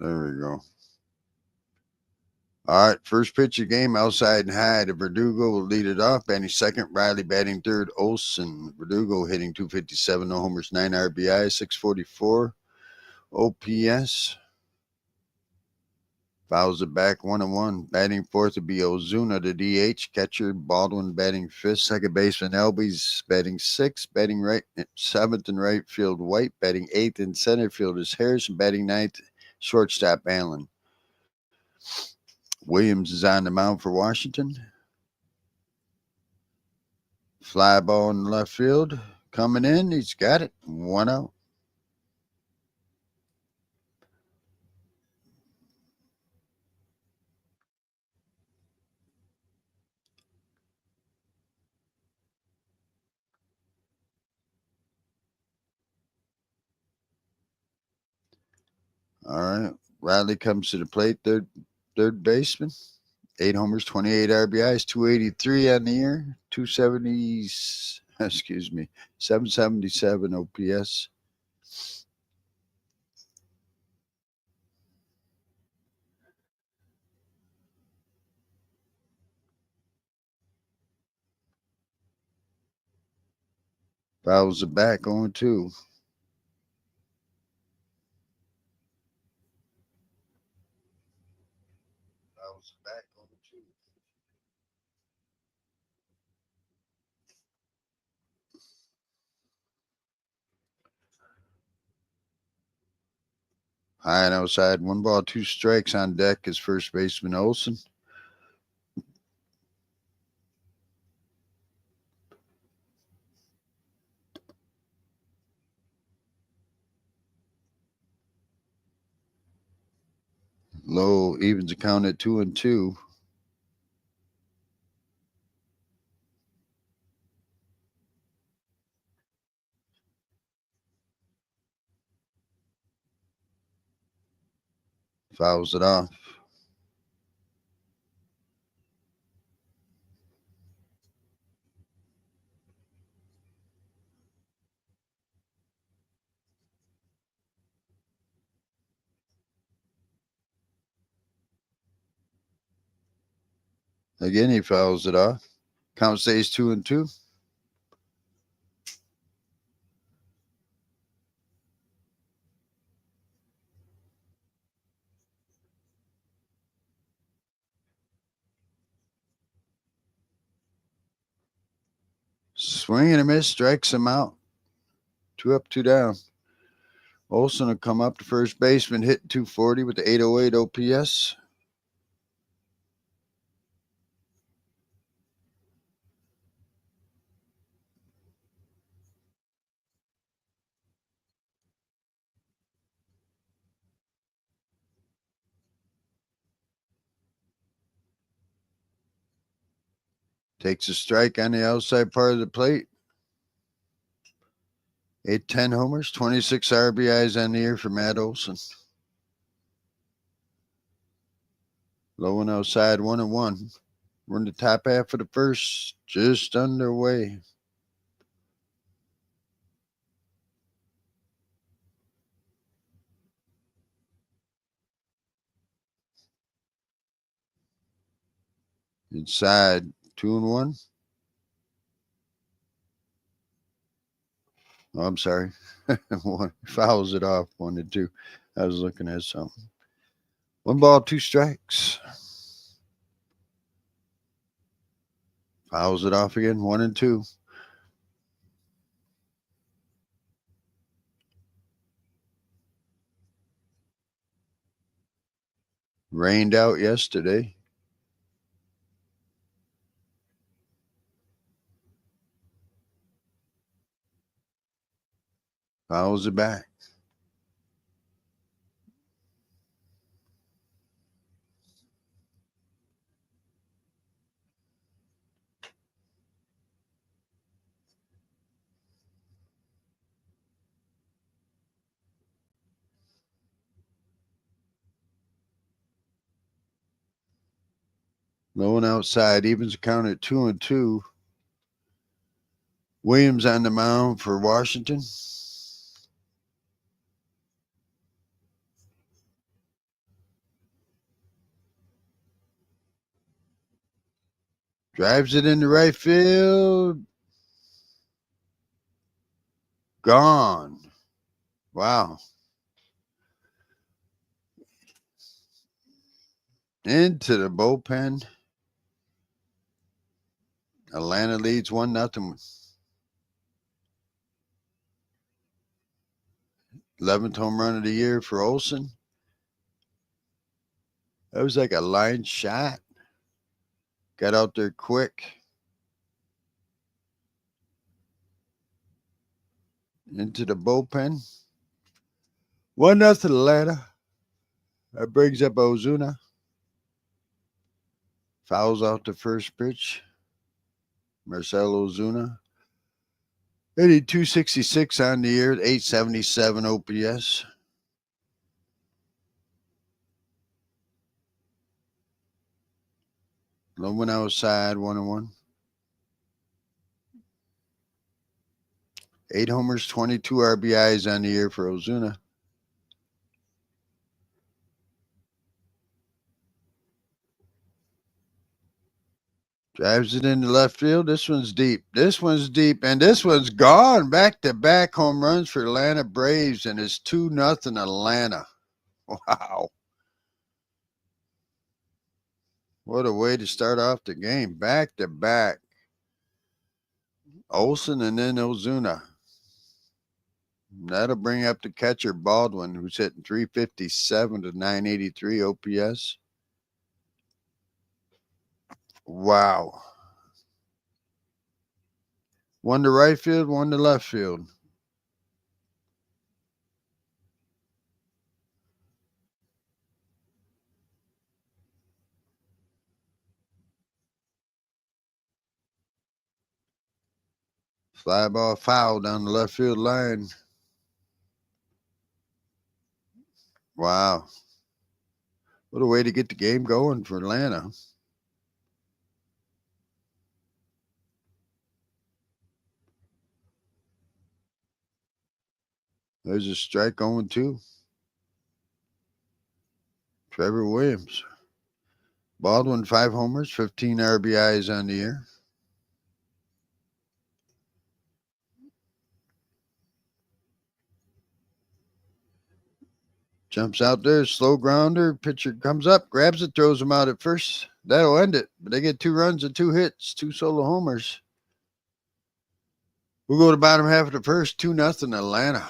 There we go. All right, first pitch of game, outside and high. The Verdugo will lead it off. Batting second, Riley batting third. Olson, Verdugo hitting 257, no homers, 9 RBI, 644 OPS. Fouls it back 1-1. Batting fourth would be Ozuna, the DH. Catcher Baldwin batting fifth. Second baseman Elby's batting sixth. Batting right seventh in right field White. Batting eighth in center field is Harrison. Batting ninth, shortstop Allen. Williams is on the mound for Washington. Fly ball in left field. Coming in. He's got it. 1 out. All right. Riley comes to the plate. Third baseman. 8 homers, 28 RBIs, 283 on the year, 270, 777 OPS. Fouls it back on 2. Fouls it back on 2. High and outside, 1 ball, 2 strikes on deck is first baseman Olson. Low evens the count at 2-2. Fouls it off. Again, he fouls it off. Count stays 2-2. Swing and a miss, strikes him out. 2 up, 2 down. Olson will come up to first baseman, hit 240 with the 808 OPS. Takes a strike on the outside part of the plate. 8-10 homers, 26 RBIs on the year for Matt Olson. Low and outside, 1-1. We're in the top half of the first, just underway. Inside, 2-1. Oh, I'm sorry. Fouls it off, 1-2. I was looking at something. 1 ball, 2 strikes. Fouls it off again, 1-2. Rained out yesterday. Fouls it back. Low and outside, evens count at 2-2. Williams on the mound for Washington. Drives it into right field. Gone. Wow. Into the bullpen. Atlanta leads 1-0. 11th home run of the year for Olson. That was like a line shot. Got out there quick. Into the bullpen. 1-0 Atlanta. That brings up Ozuna. Fouls out the first pitch. Marcelo Ozuna. Hitting 266 on the year, 877 OPS. Low one outside, 1-1. 8 homers, 22 RBIs on the year for Ozuna. Drives it into left field. This one's deep. And this one's gone. Back-to-back home runs for Atlanta Braves, and it's 2-0 Atlanta. Wow. What a way to start off the game. Back-to-back. Olson and then Ozuna. That'll bring up the catcher Baldwin, who's hitting 357 to 983 OPS. Wow. One to right field, one to left field. Fly ball foul down the left field line. Wow. What a way to get the game going for Atlanta. There's a strike going too. Trevor Williams. Baldwin, 5 homers, 15 RBIs on the year. Jumps out there, slow grounder. Pitcher comes up, grabs it, throws him out at first. That'll end it. But they get 2 runs and 2 hits, 2 solo homers. We'll go to the bottom half of the first, 2-0 Atlanta.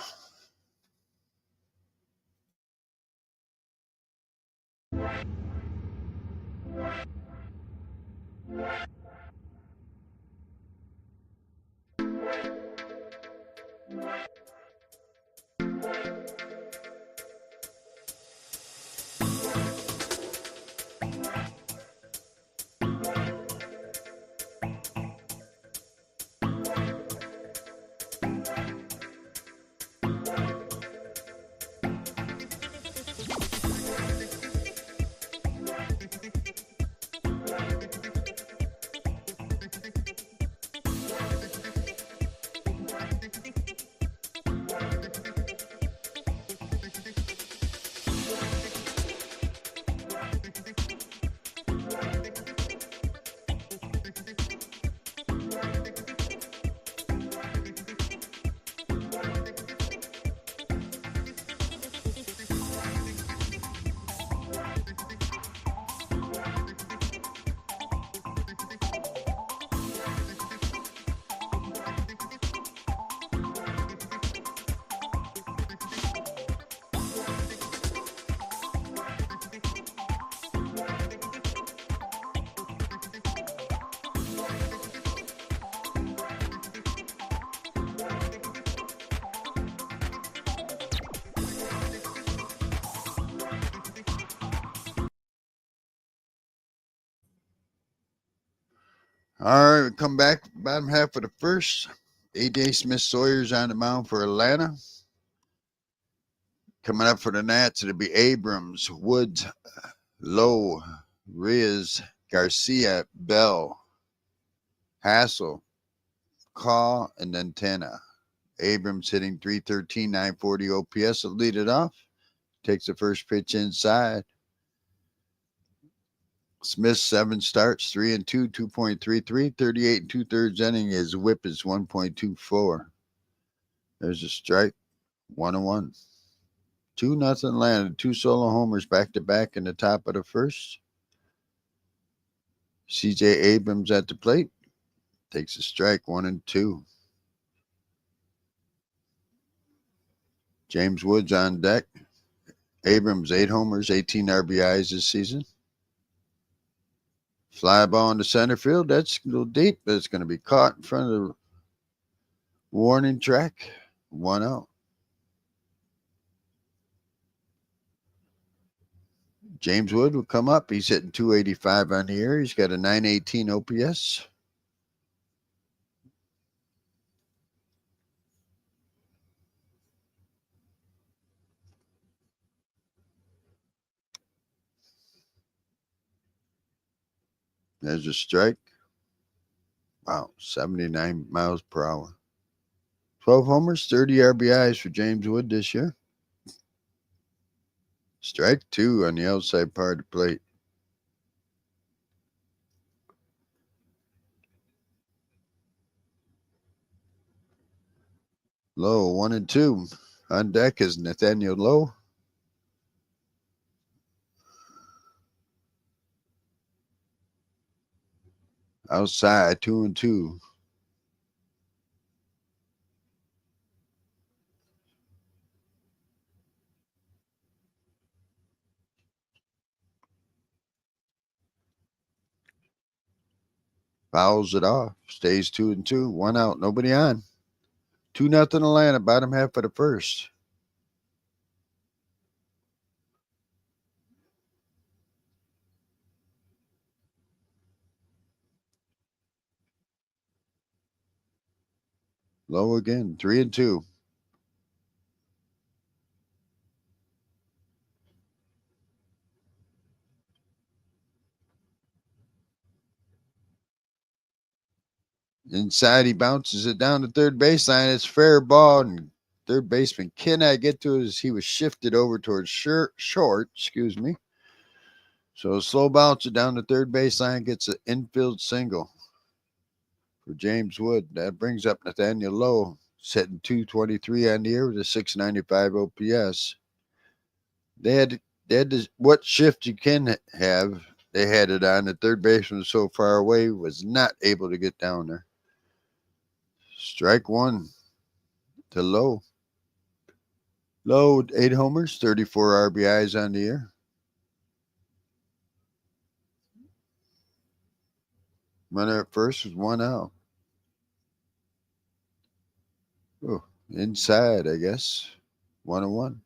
All right, we come back, bottom half of the first. A.J. Smith-Sawyer's on the mound for Atlanta. Coming up for the Nats, it'll be Abrams, Woods, Lowe, Riz, Garcia, Bell, Hassel, Caw, and then Tena. Abrams hitting 313, 940 OPS. Will lead it off. Takes the first pitch inside. Smith, 7 starts, 3 and 2, 2.33. 38 and 2/3 inning. His whip is 1.24. There's a strike. 1-1. 2-0 Atlanta. 2 solo homers back to back in the top of the first. CJ Abrams at the plate. Takes a strike. 1-2. James Woods on deck. Abrams, 8 homers, 18 RBIs this season. Fly ball into center field. That's a little deep, but it's going to be caught in front of the warning track. 1 out. James Wood will come up. He's hitting 285 on the year. He's got a 918 OPS. There's a strike. Wow, 79 miles per hour. 12 homers, 30 RBIs for James Wood this year. Strike 2 on the outside part of the plate. Lowe, 1-2. On deck is Nathaniel Lowe. Outside, 2-2. Fouls it off. Stays 2-2. 1 out. Nobody on. 2-0 Atlanta. Bottom half of the first. Low again. 3-2. Inside, he bounces it down the third baseline. It's fair ball, and third baseman cannot get to it as he was shifted over towards short. Excuse me. So a slow bouncer down the third baseline gets an infield single for James Wood. That brings up Nathaniel Lowe, setting 223 on the year with a 695 OPS. They had this, what shift you can have. They had it on. The third baseman was so far away, was not able to get down there. Strike 1 to Lowe. Lowe, 8 homers, 34 RBIs on the year. Runner at first was 1 out. Oh, inside, I guess. 1-1.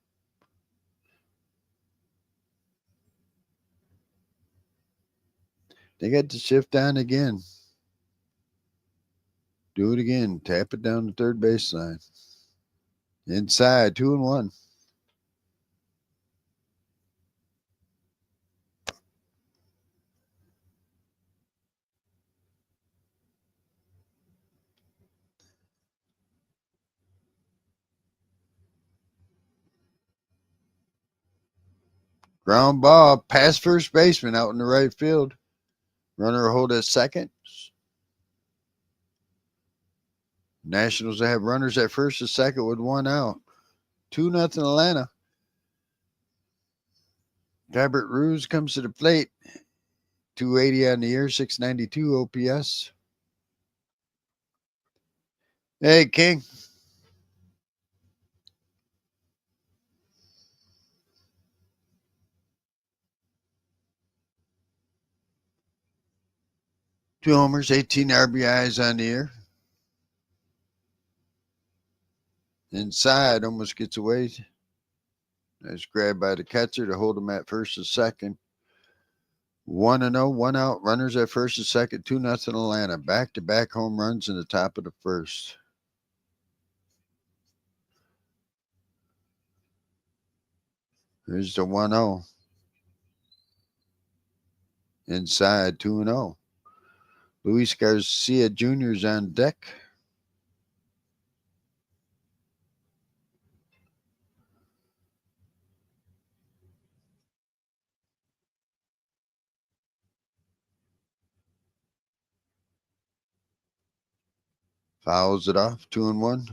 They got to shift down again. Do it again. Tap it down the third baseline. Inside, 2-1. Ground ball past first baseman out in the right field. Runner hold at second. Nationals have runners at first and second with 1 out. 2-0 Atlanta. Gabbert Ruse comes to the plate. 280 on the year, 692 OPS. Hey, King. Two homers, 18 RBIs on the year. Inside, almost gets away. Nice grab by the catcher to hold him at first and second. 1-0, 1 out. Runners at first and second. 2-0 Atlanta. Back-to-back home runs in the top of the first. Here's the 1-0. Inside, 2-0. Luis Garcia Jr. is on deck. Fouls it off. 2-1.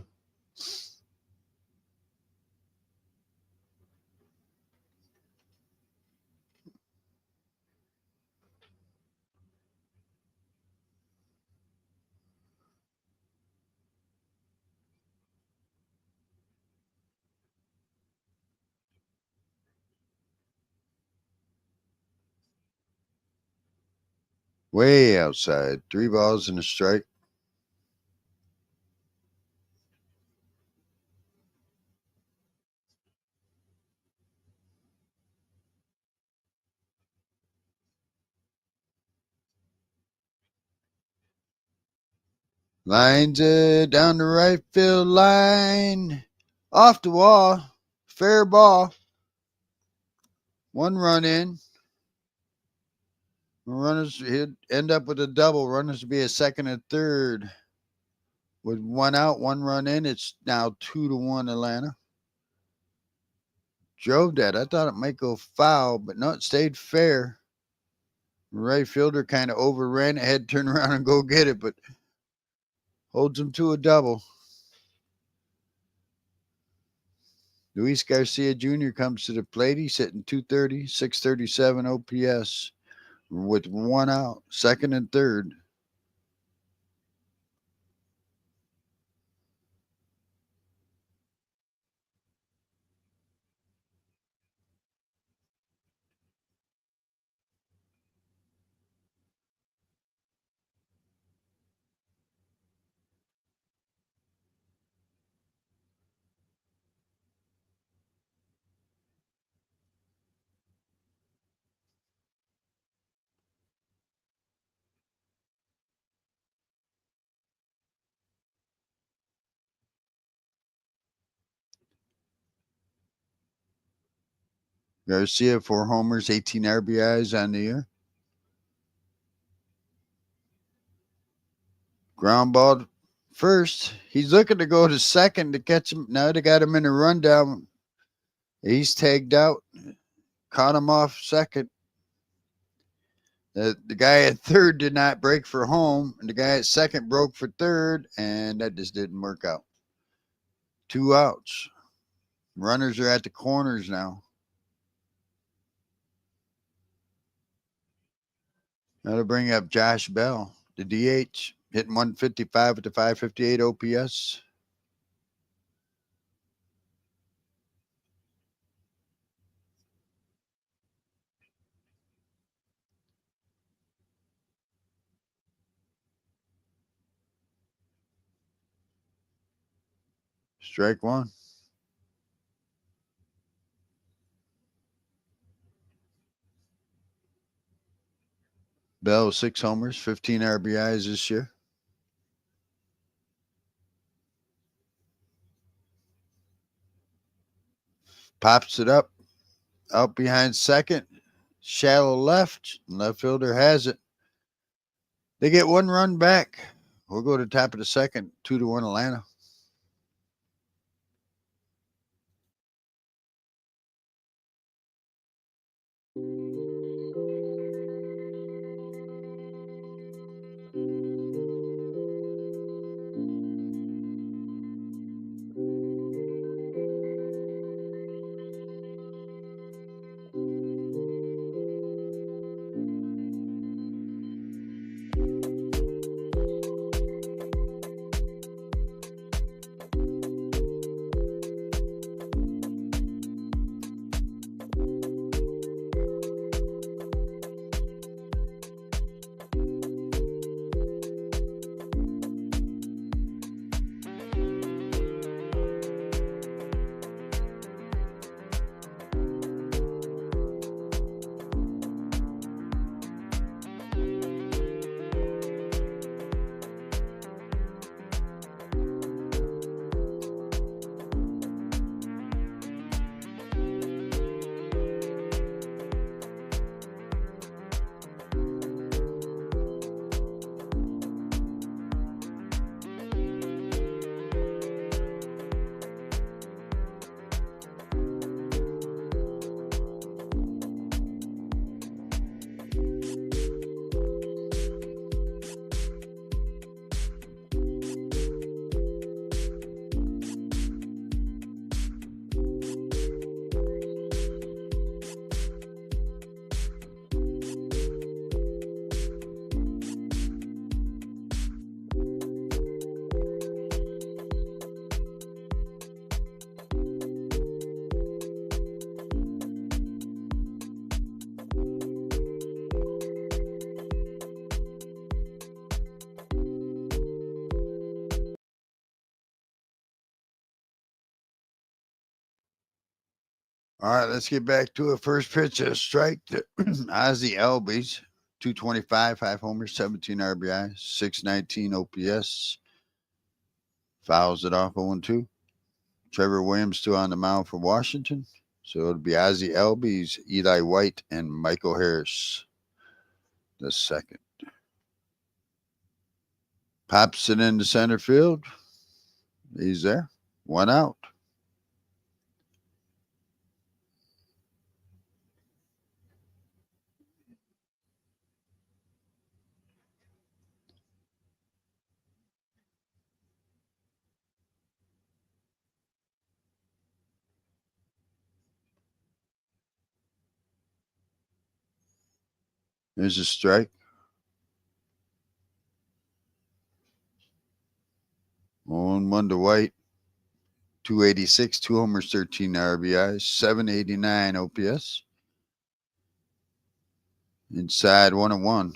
Way outside. 3 balls and a strike. Lines it down the right field line. Off the wall. Fair ball. 1 run in. Runners he'd end up with a double. Runners would be a second and third. With 1 out, 1 run in, it's now 2-1 Atlanta. Drove that. I thought it might go foul, but no, it stayed fair. Right fielder kind of overran it, had to turn around and go get it, but holds him to a double. Luis Garcia Jr. comes to the plate. He's hitting 230, 637 OPS with 1 out, second and third. Garcia, 4 homers, 18 RBIs on the year. Ground ball first. He's looking to go to second to catch him. Now they got him in a rundown. He's tagged out. Caught him off second. The guy at third did not break for home, and the guy at second broke for third, and that just didn't work out. 2 outs. Runners are at the corners now. That'll bring up Josh Bell, the DH, hitting 155 with the 558 OPS. Strike 1. Bell, 6 homers, 15 RBIs this year. Pops it up, out behind second, shallow left. Left fielder has it. They get 1 run back. We'll go to top of the second, 2-1 Atlanta. All right, let's get back to it. First pitch, a strike to Ozzie Albies. 225, 5 homers, 17 RBI, 619 OPS. Fouls it off 0-2. Trevor Williams still on the mound for Washington. So it'll be Ozzie Albies, Eli White, and Michael Harris the second. Pops it into center field. He's there. 1 out. There's a strike. 0-1 to White. 286, 2 homers, 13 RBIs, 789 OPS. Inside 1-1.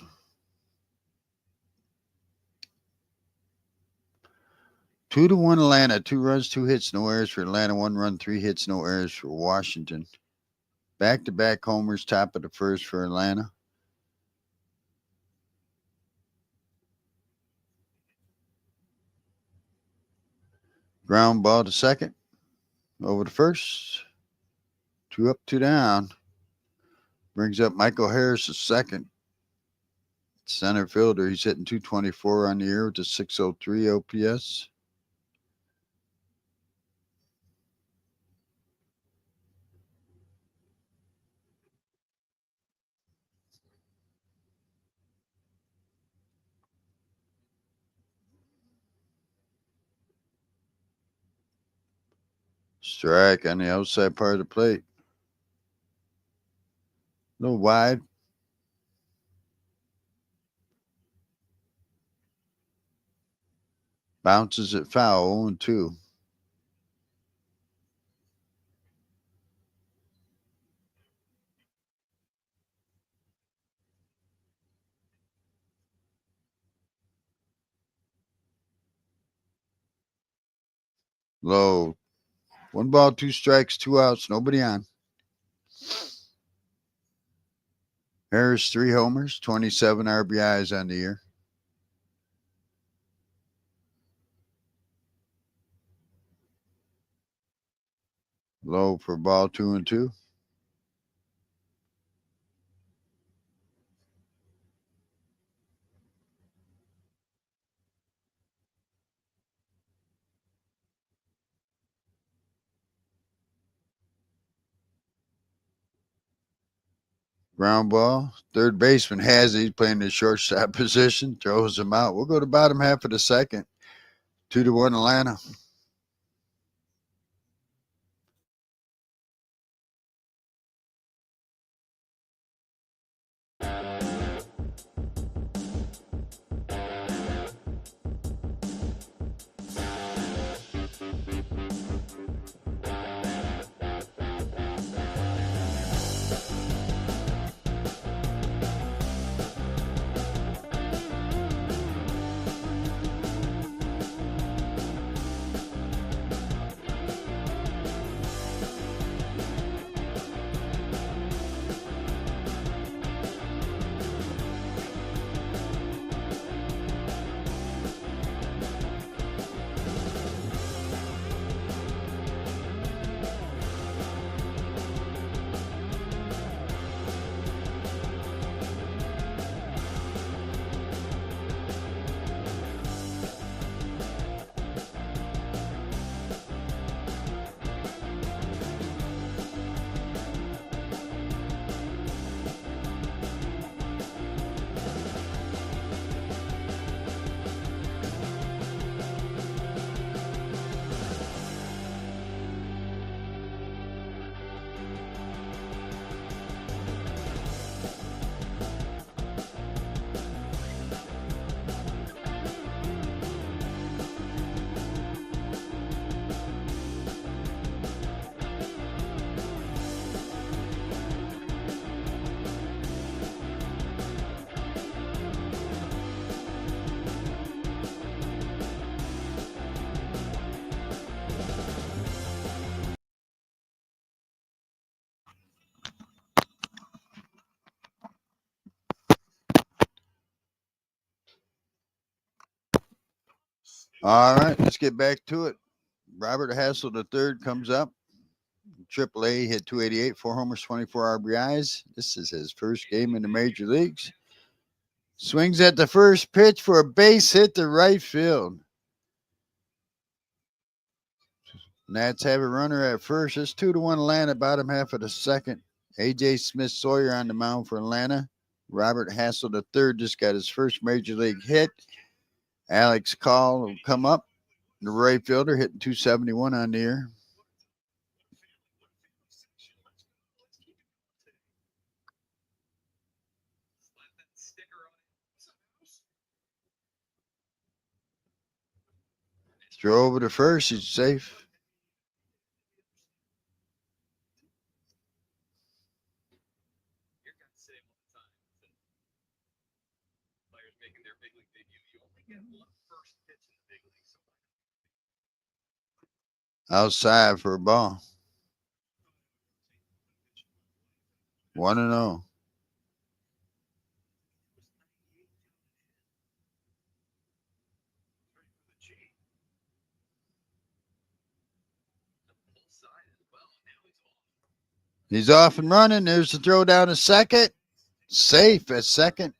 2-1 Atlanta. 2 runs, 2 hits, no errors for Atlanta. 1 run, 3 hits, no errors for Washington. Back-to-back homers, top of the first for Atlanta. Ground ball to second. Over to first. 2 up, 2 down. Brings up Michael Harris the second. Center fielder. He's hitting 224 on the year with a 603 OPS. Strike on the outside part of the plate. A little wide. Bounces it foul, 0-2. Low. 1 ball, 2 strikes, 2 outs, nobody on. Harris, 3 homers, 27 RBIs on the year. Low for ball 2-2. Ground ball. Third baseman has it. He's playing the shortstop position. Throws him out. We'll go to bottom half of the second. 2-1 Atlanta. All right, let's get back to it. Robert Hassel III comes up. Triple A hit 288, 4 homers, 24 RBIs. This is his first game in the major leagues. Swings at the first pitch for a base hit to right field. Nats have a runner at first. It's 2-1 Atlanta, bottom half of the second. A.J. Smith Sawyer on the mound for Atlanta. Robert Hassel III just got his first major league hit. Alex Call will come up. The right fielder hitting 271 on the year. Throw over to first. He's safe. Outside for a ball. 1-0. He's off and running. There's the throw down to second. Safe at second.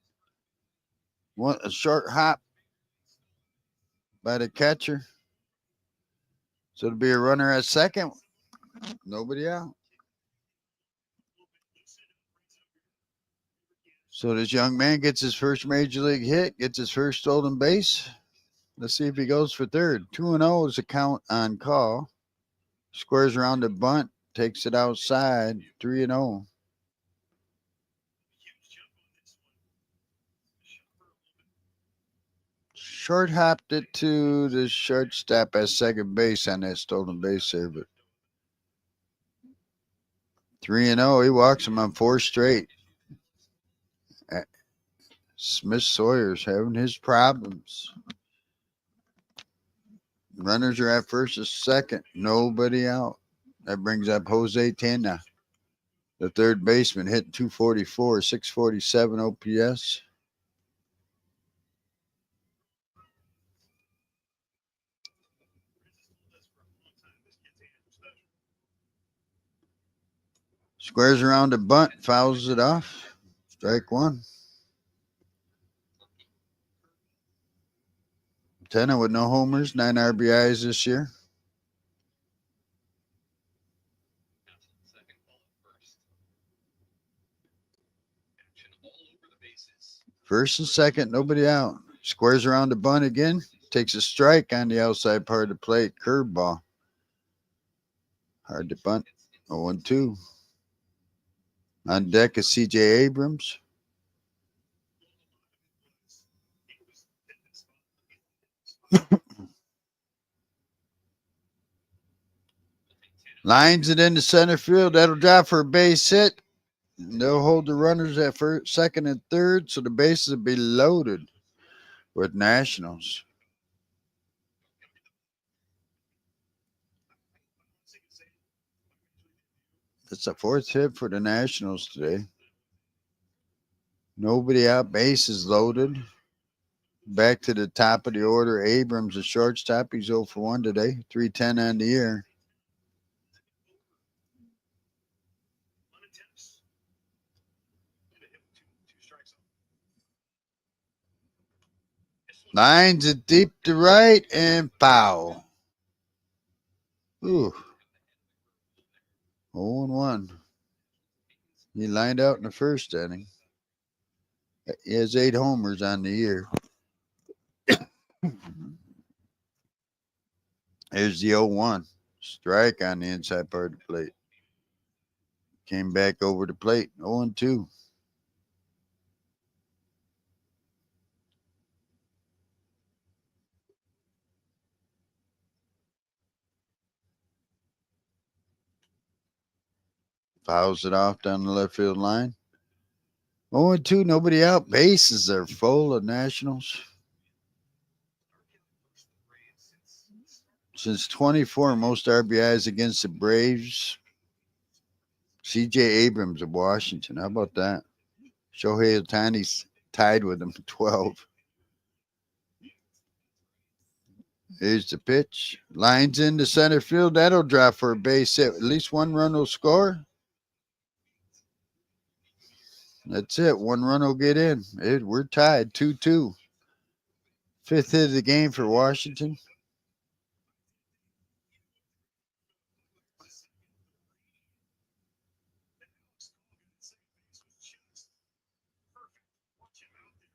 A short hop by the catcher. So it'll be a runner at second. Nobody out. So this young man gets his first major league hit, gets his first stolen base. Let's see if he goes for third. 2-0 is the count on Call. Squares around the bunt, takes it outside. 3-0. Short hopped it to the shortstop at second base on that stolen base there, but 3-0. He walks him on 4 straight. Smith Sawyer's having his problems. Runners are at first and second. Nobody out. That brings up Jose Tena, the third baseman, hitting 244, 647 OPS. Squares around the bunt, fouls it off. Strike one. Tena with no homers, 9 RBIs this year. First and second, nobody out. Squares around the bunt again. Takes a strike on the outside part of the plate. Curveball. Hard to bunt. 0-2. On deck is C.J. Abrams. Lines it into center field. That'll drop for a base hit. And they'll hold the runners at first, second, and third, so the bases will be loaded with Nationals. It's a 4th hit for the Nationals today. Nobody out. Bases loaded. Back to the top of the order. Abrams, the shortstop. He's 0 for 1 today. 310 on the year. Lines it deep to right and foul. Ooh. 0-1. He lined out in the first inning. He has 8 homers on the year. Here's the 0-1. Strike on the inside part of the plate. Came back over the plate. 0-2. Fouls it off down the left field line. 0-2, nobody out. Bases are full of Nationals. Since 24, most RBIs against the Braves. C.J. Abrams of Washington. How about that? Shohei Ohtani's tied with him, 12. Here's the pitch. Lines into center field. That'll drop for a base hit. At least one run will score. That's it. One run will get in. We're tied 2-2. Fifth hit of the game for Washington.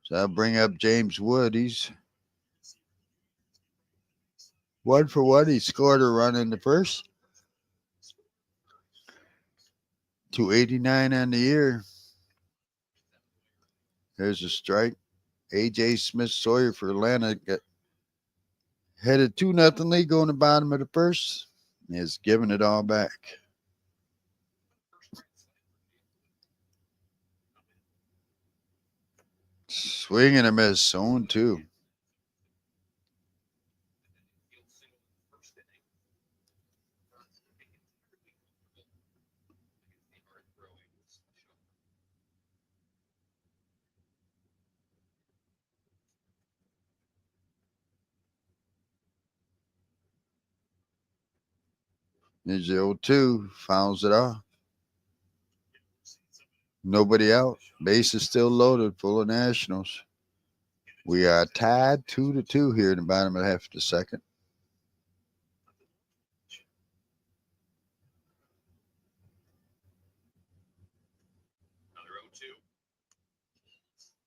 So I'll bring up James Wood. He's 1 for 1. He scored a run in the first. 289 on the year. There's a strike. A.J. Smith Sawyer for Atlanta got headed 2-0 lead going to the bottom of the first. Is giving it all back. Swing and a miss. 0-2. There's the 0-2. Fouls it off. Nobody out. Base is still loaded, full of Nationals. We are tied 2-2 here in the bottom of half of the second.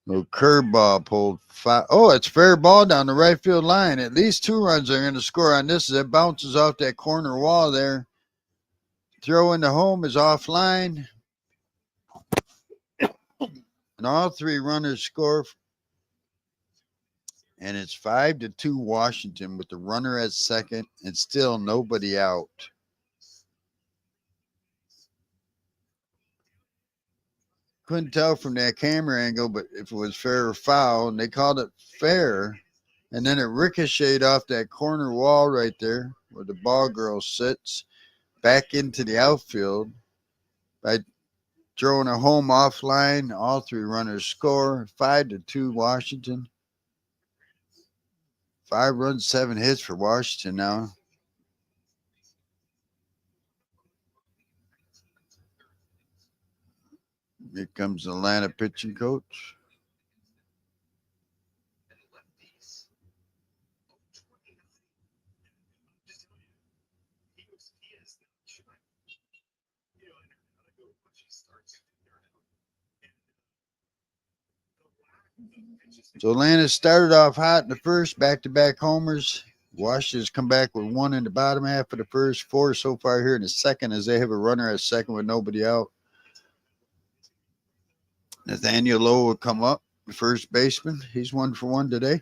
No curveball pulled five. Oh, it's fair ball down the right field line. At least 2 runs are going to score on this as it bounces off that corner wall there. Throw into home is offline. And all 3 runners score. And it's 5-2 Washington with the runner at second and still nobody out. Couldn't tell from that camera angle, but if it was fair or foul, and they called it fair. And then it ricocheted off that corner wall right there where the ball girl sits back into the outfield by throwing a home offline. All 3 runners score. 5-2 Washington. 5 runs, 7 hits for Washington now. Here comes the Atlanta pitching coach. So Atlanta started off hot in the first, back-to-back homers. Washington's come back with 1 in the bottom half of the first, 4 so far here in the second as they have a runner at second with nobody out. Nathaniel Lowe will come up, the first baseman. He's 1 for 1 today.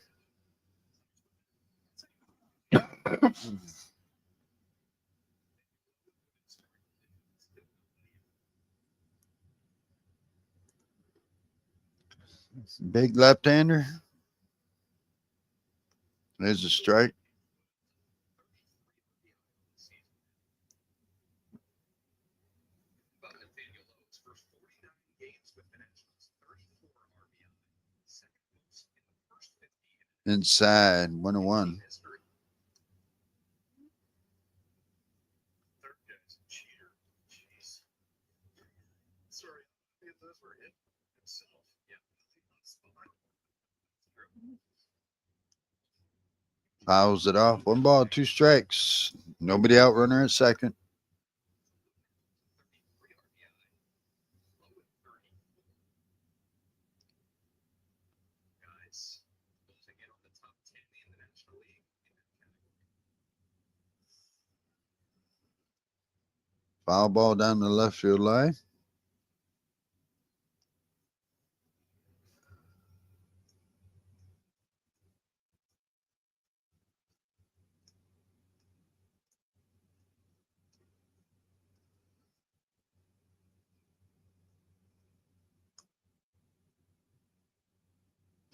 Big left-hander. There's a strike. Inside, 1-1. Fouls it off. 1 ball, 2 strikes. Nobody out, runner at second. Foul ball down the left field line.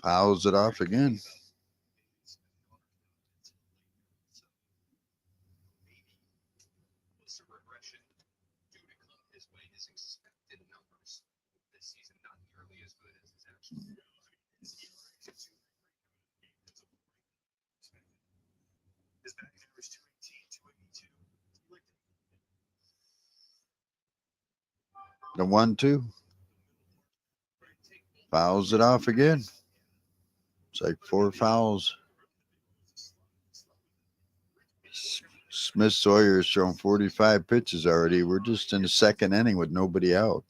Fouls it off again. The 1-2. Fouls it off again. It's like 4 fouls. Smith Sawyer has thrown 45 pitches already. We're just in the second inning with nobody out.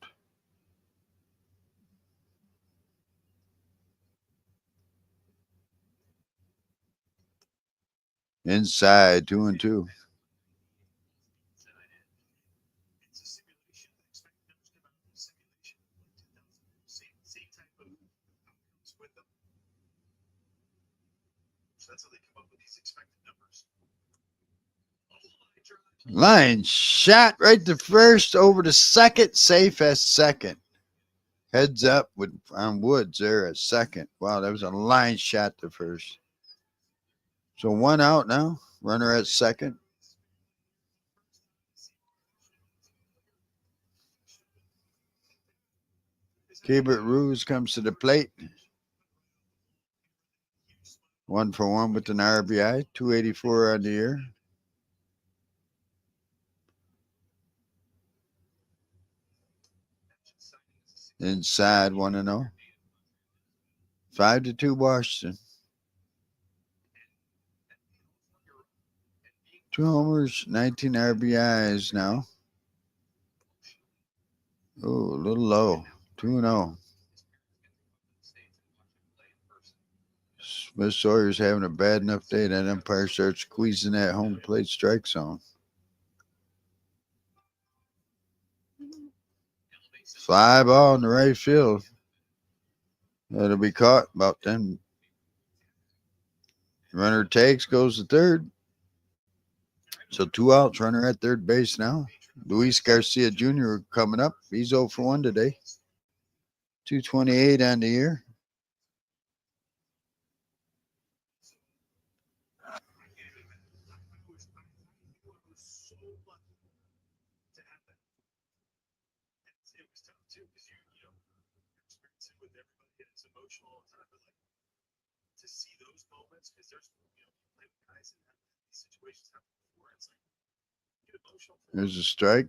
Inside, 2-2. Line shot right to first, over to second, safe at second. Heads up on Woods there at second. Wow, that was a line shot to first. So 1 out now. Runner at second. Keibert Ruse comes to the plate. 1 for 1 with an RBI. 284 on the year. Inside, 1-0. 5-2 Washington. 2 homers, 19 RBIs now. Oh, a little low. 2-0. Smith Sawyer's having a bad enough day. That umpire starts squeezing that home plate strike zone. Fly ball in the right field. That'll be caught about 10. Runner takes, goes to third. So 2 outs, runner at third base now. Luis Garcia Jr. coming up. He's 0 for 1 today. 228 on the year. There's a strike.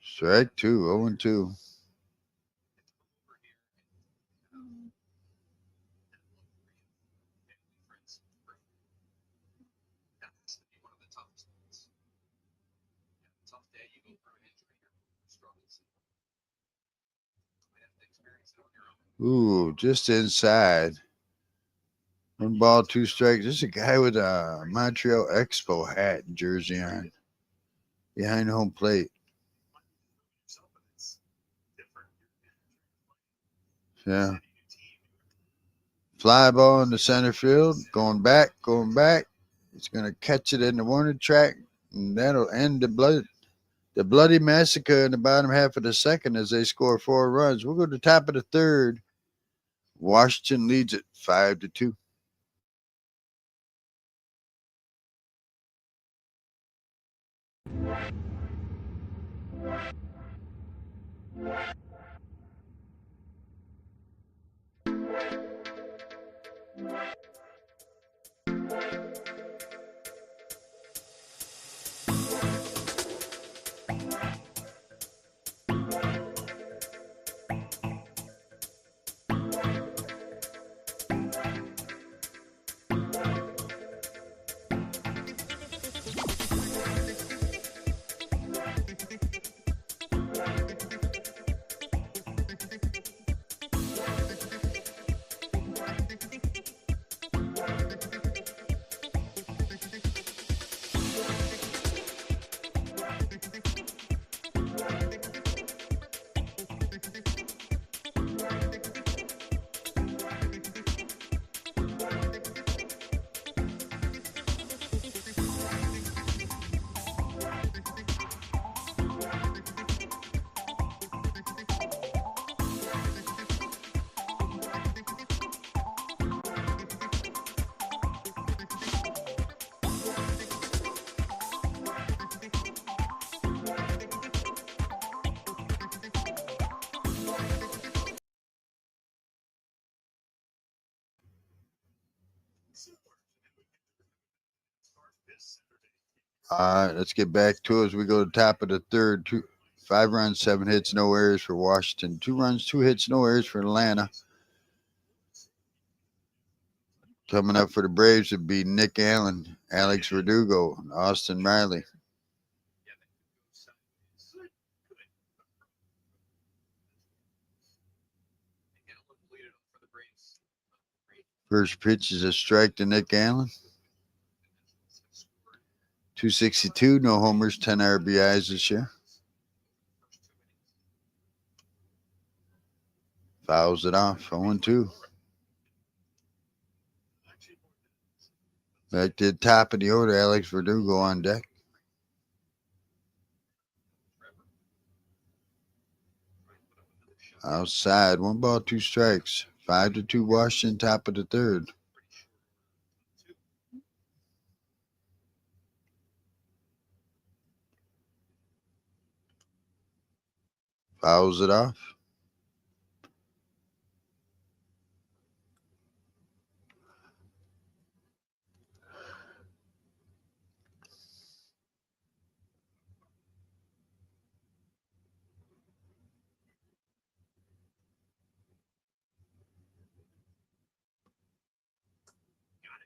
Strike 2, 0-2. Ooh, just inside. 1 ball, 2 strikes. This is a guy with a Montreal Expo hat and jersey on. Behind home plate. Yeah. Fly ball in the center field. Going back. It's going to catch it in the warning track. And that'll end the bloody massacre in the bottom half of the second as they score 4 runs. We'll go to the top of the third. Washington leads it 5-2. Let's get back to it as we go to the top of the third. 5 runs, 7 hits, no errors for Washington. 2 runs, 2 hits, no errors for Atlanta. Coming up for the Braves would be Nick Allen, Alex Verdugo, and Austin Riley. First pitch is a strike to Nick Allen. 262, no homers, 10 RBIs this year. Fouls it off, 0-2. Back to the top of the order, Alex Verdugo on deck. Outside, 1 ball, 2 strikes. 5-2 Washington, top of the third. Fouls it off.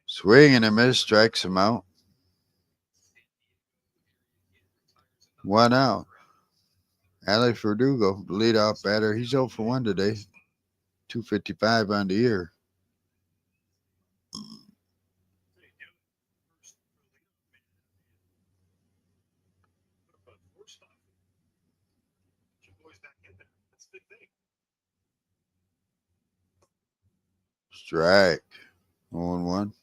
Swing and a miss, strikes him out. 1 out. Alex Verdugo, the leadoff batter. He's 0 for 1 today. 255 on the year. Strike. 0-1.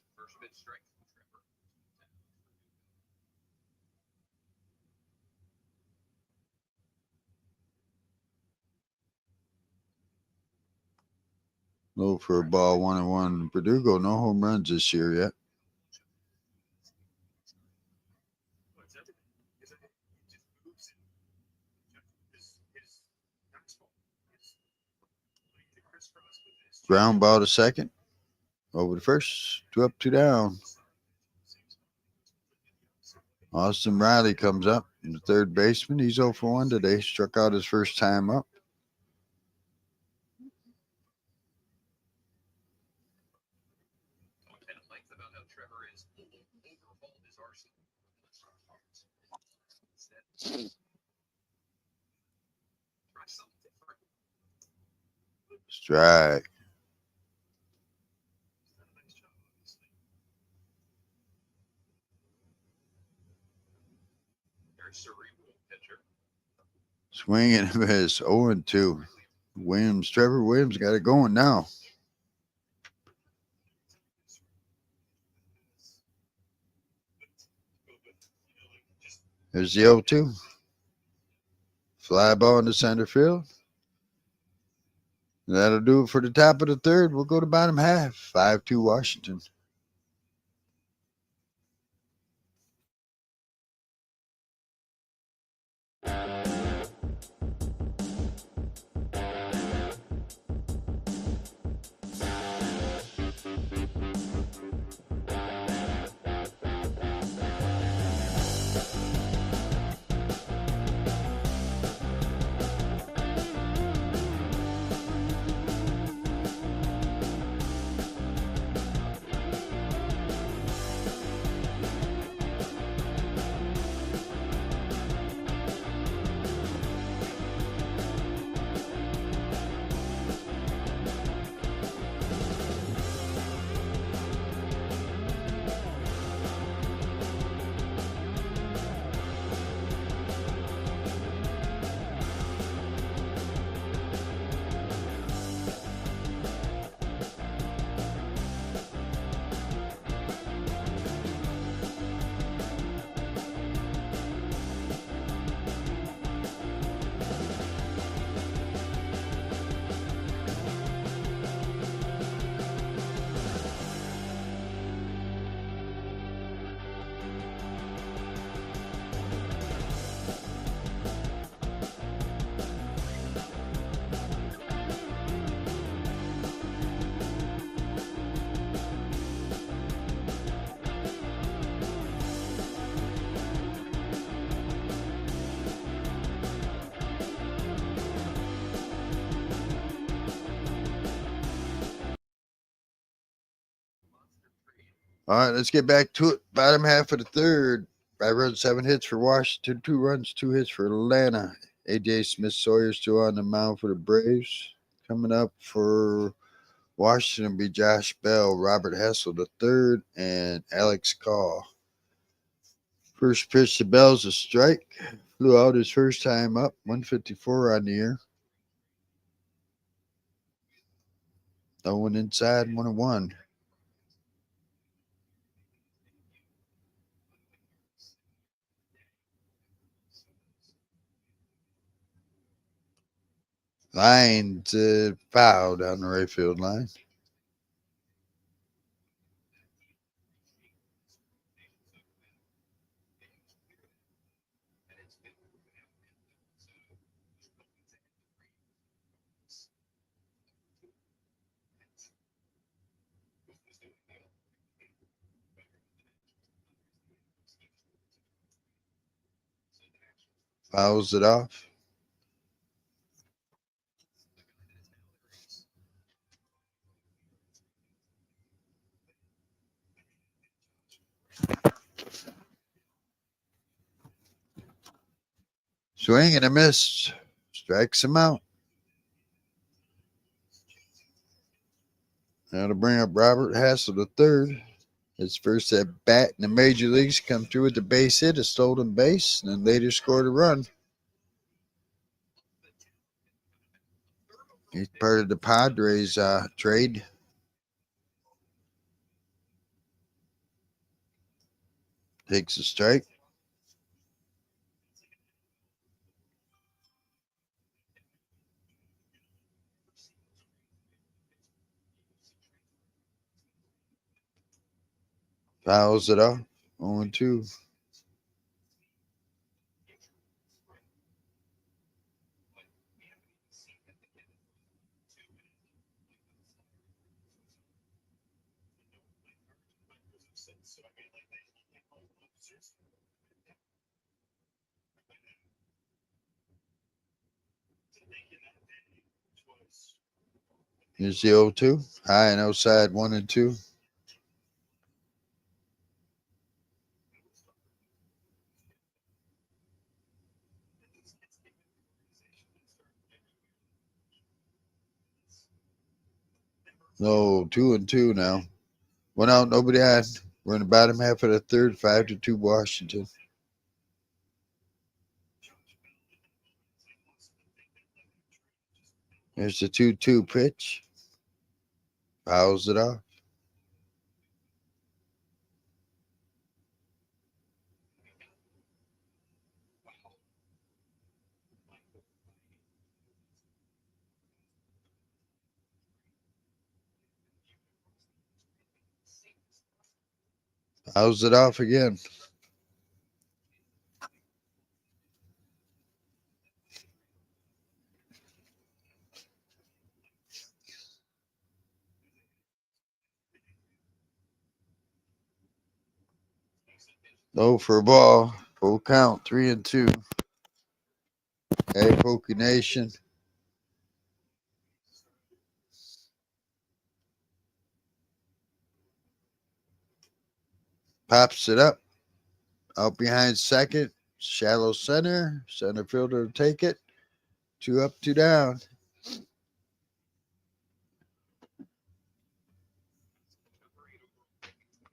Low for a ball, 1-1. Verdugo, no home runs this year yet. Ground ball to second. Over to first. 2 up, 2 down. Austin Riley comes up. The third baseman. He's 0 for 1 today. Struck out his first time up. Strike. Swing and a miss. 0-2. Trevor Williams got it going now. There's the 0-2. Fly ball into center field. That'll do it for the top of the third. We'll go to bottom half. 5-2 Washington. All right, let's get back to it. Bottom half of the third. 5 runs, 7 hits for Washington, 2 runs, 2 hits for Atlanta. A.J. Smith-Sawyer's still on the mound for the Braves. Coming up for Washington will be Josh Bell, Robert Hessel the third, and Alex Call. First pitch to Bell's a strike. Flew out his first time up, 154 on the year. No one inside, 1-1. Line to foul down the right field line. Fouls it off. Swing and a miss. Strikes him out. Now to bring up Robert Hassel the third. His first at bat in the major leagues, come through with the base hit, a stolen base, and then later scored a run. He's part of the Padres trade. Takes a strike. Fouls it off. 0-2. Here's the 0-2. High and outside, 1-2. No, 2-2 now. One out, nobody on. We're in the bottom half of the third, 5-2 Washington. Here's the 2-2 pitch. Fouls it off. Fouls it off again. No for a ball. Full count, 3-2. Hey, Pokey Nation. Pops it up. Out behind second. Shallow center. Center fielder take it. 2 up, 2 down.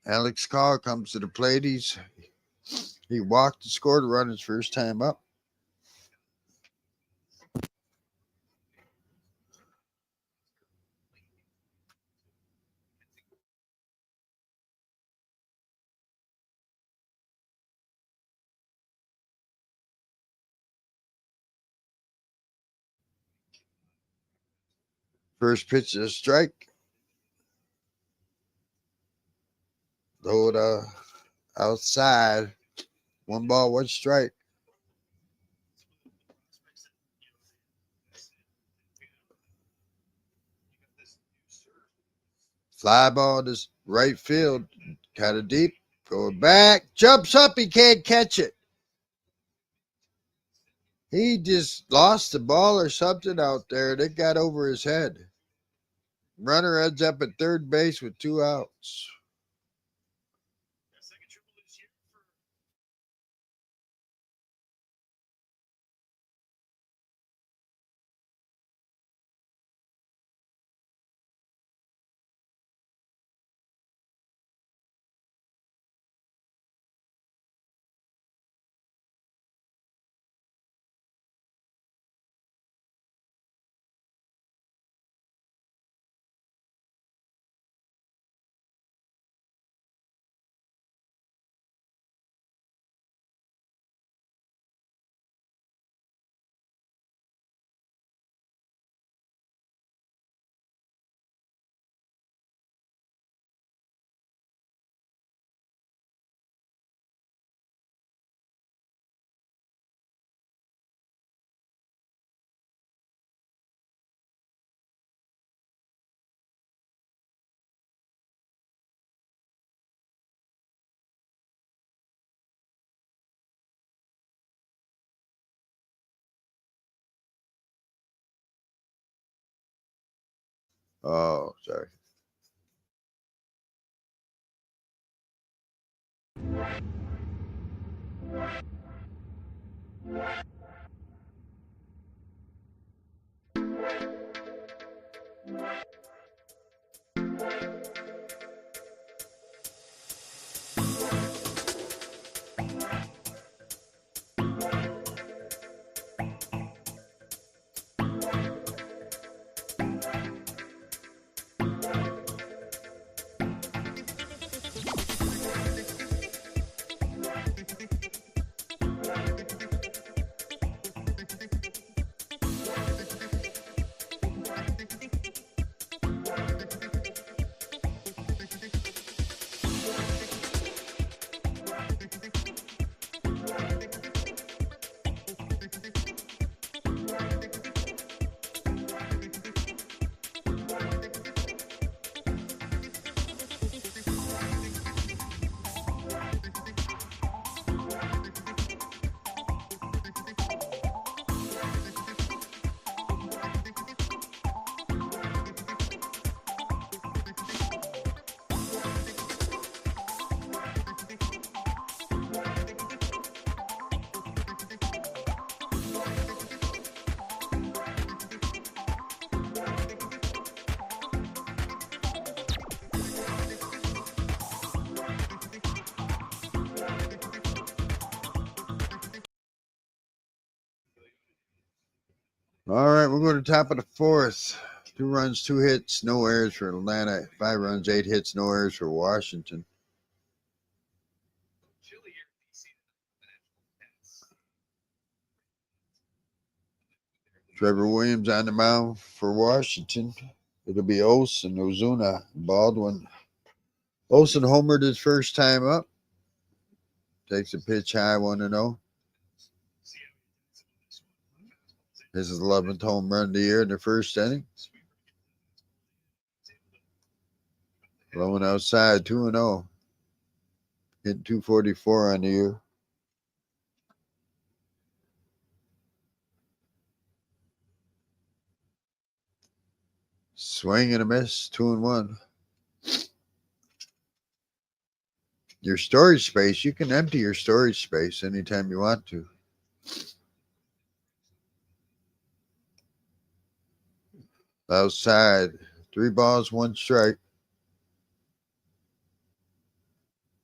Alex Carr comes to the plate. He walked and scored a run his first time up. First pitch is a strike. Throw it outside. 1 ball, 1 strike. Fly ball to right field. Kind of deep. Going back. Jumps up. He can't catch it. He just lost the ball or something out there. It got over his head. Runner ends up at third base with 2 outs. Oh, sorry. All right, we're going to top of the fourth. 2 runs, 2 hits, no errors for Atlanta. 5 runs, 8 hits, no errors for Washington. Trevor Williams on the mound for Washington. It'll be Olson, Ozuna, Baldwin. Olson homered his first time up. Takes a pitch high, 1-0. His 11th home run of the year in the first inning. Blowing outside, 2-0. Hit 244 on the year. Swing and a miss, 2-1. Your storage space, you can empty your storage space anytime you want to. Outside, 3 balls, 1 strike.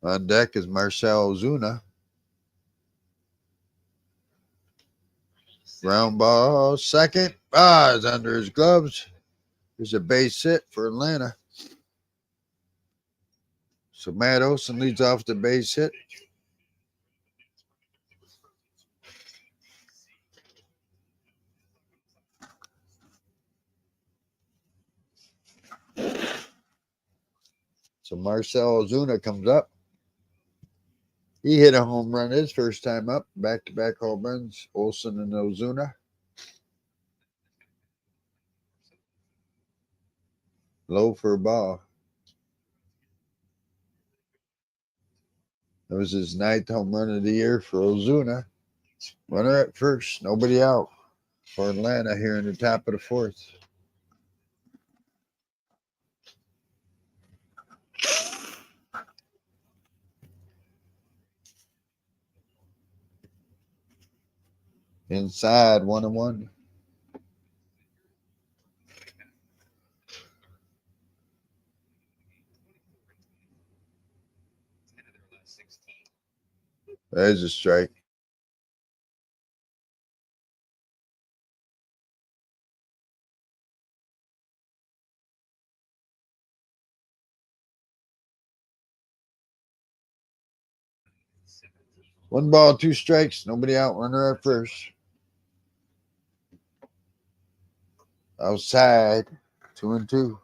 On deck is Marcell Ozuna. Ground ball, second. It's under his gloves. There's a base hit for Atlanta. So Matt Olson leads off the base hit. So Marcell Ozuna comes up. He hit a home run his first time up. Back-to-back home runs, Olson and Ozuna. Low for a ball. That was his 9th home run of the year for Ozuna. Runner at first, nobody out for Atlanta here in the top of the fourth. Inside, 1-1. There's a strike. One ball, 2 strikes, nobody out. Runner at first. Outside, 2-2.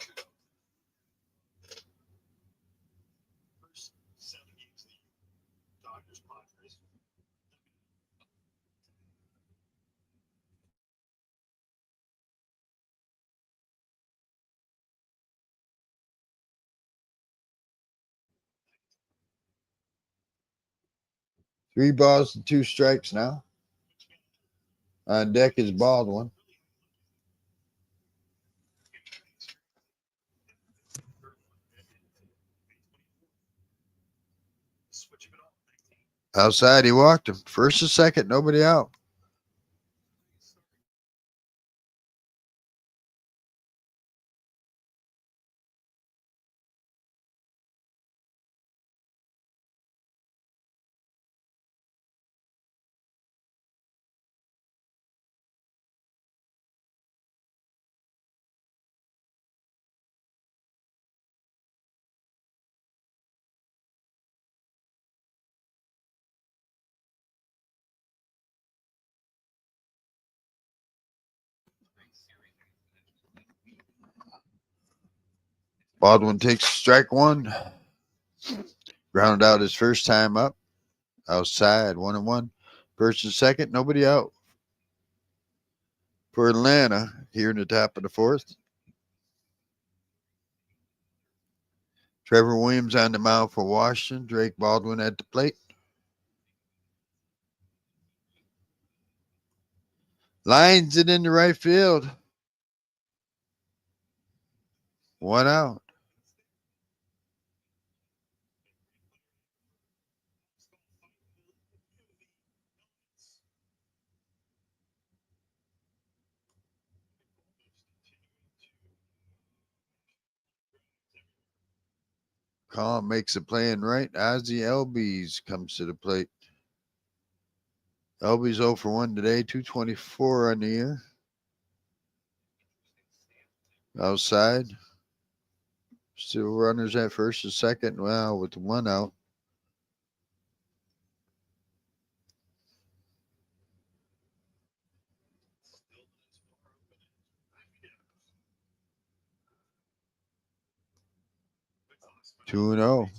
Three balls and 2 strikes now. On deck is Baldwin. Outside, he walked him. First and second, nobody out. Baldwin takes strike one. Grounded out his first time up. Outside, 1-1. First and second, nobody out. For Atlanta, here in the top of the fourth. Trevor Williams on the mound for Washington. Drake Baldwin at the plate. Lines it into right field. One out. Call makes a play in right. Ozzy Albies comes to the plate. Albies 0 for 1 today, 224 on the year. Outside. Still runners at first and second. Well, with one out. Two and 0.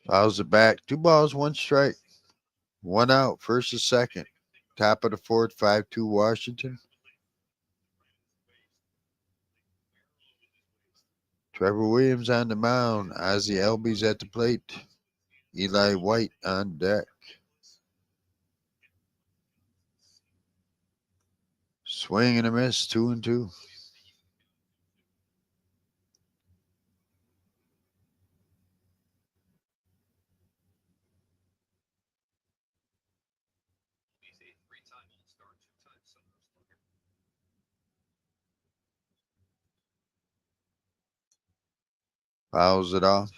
Fouls it back. 2 balls, 1 strike. One out. First and second. Top of the fourth, 5-2 Washington. Trevor Williams on the mound. Ozzy Albies at the plate. Eli White on deck. Swing and a miss, 2-2. Fouls it off.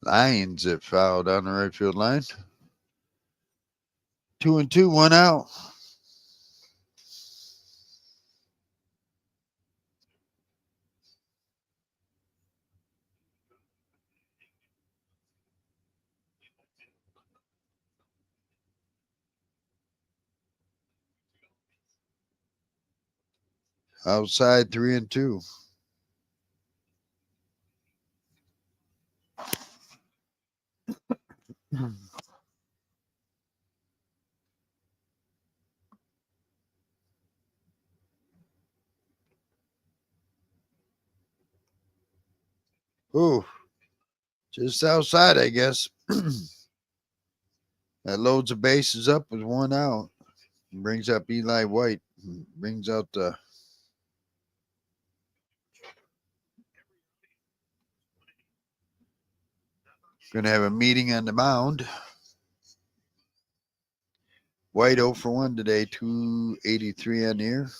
Lions it fouled on the right field line. 2-2, 1 out. Outside 3-2. Ooh, just outside, I guess. That loads the bases up with 1 out. Brings up Eli White. Brings out the. Going to have a meeting on the mound. White 0 for 1 today, 283 on the year.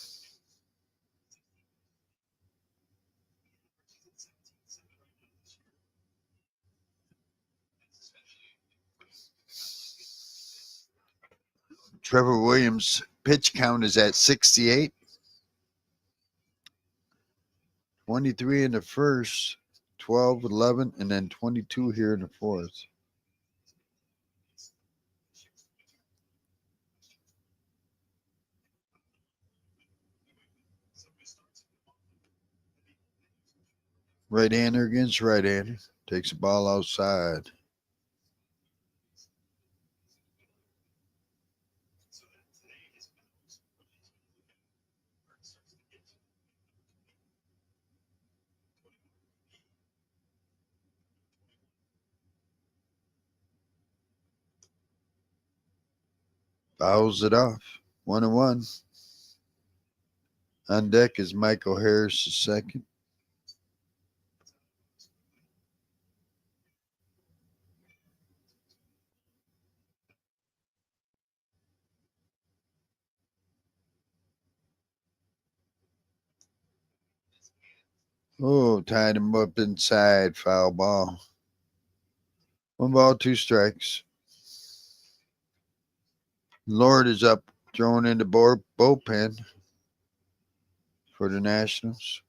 Trevor Williams' pitch count is at 68. 23 in the first, 12, 11, and then 22 here in the fourth. Right-hander against right-hander. Takes the ball outside. Fouls it off. 1-1. On deck is Michael Harris, the second. Oh, tied him up inside. Foul ball. 1 ball, 2 strikes. Lord is up, throwing in the bullpen for the Nationals.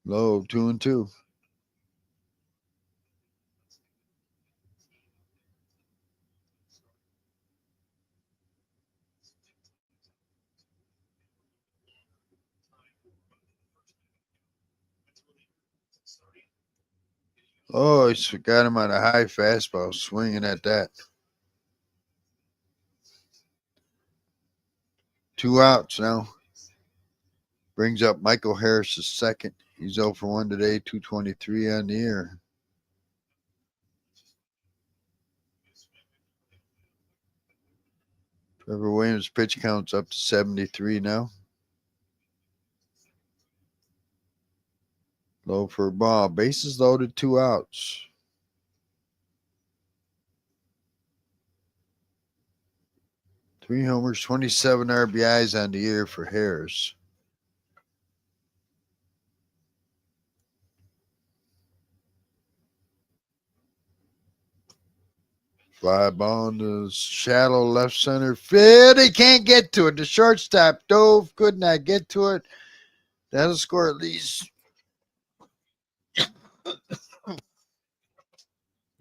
Low, 2-2. Oh, he got him on a high fastball, swinging at that. 2 outs now. Brings up Michael Harris, the second. He's 0 for 1 today, 223 on the year. Trevor Williams' pitch count's up to 73 now. Low for a ball. Bases loaded, 2 outs. 3 homers, 27 RBIs on the year for Harris. Fly ball in the shallow left center field. He can't get to it. The shortstop dove, could not get to it. That'll score at least.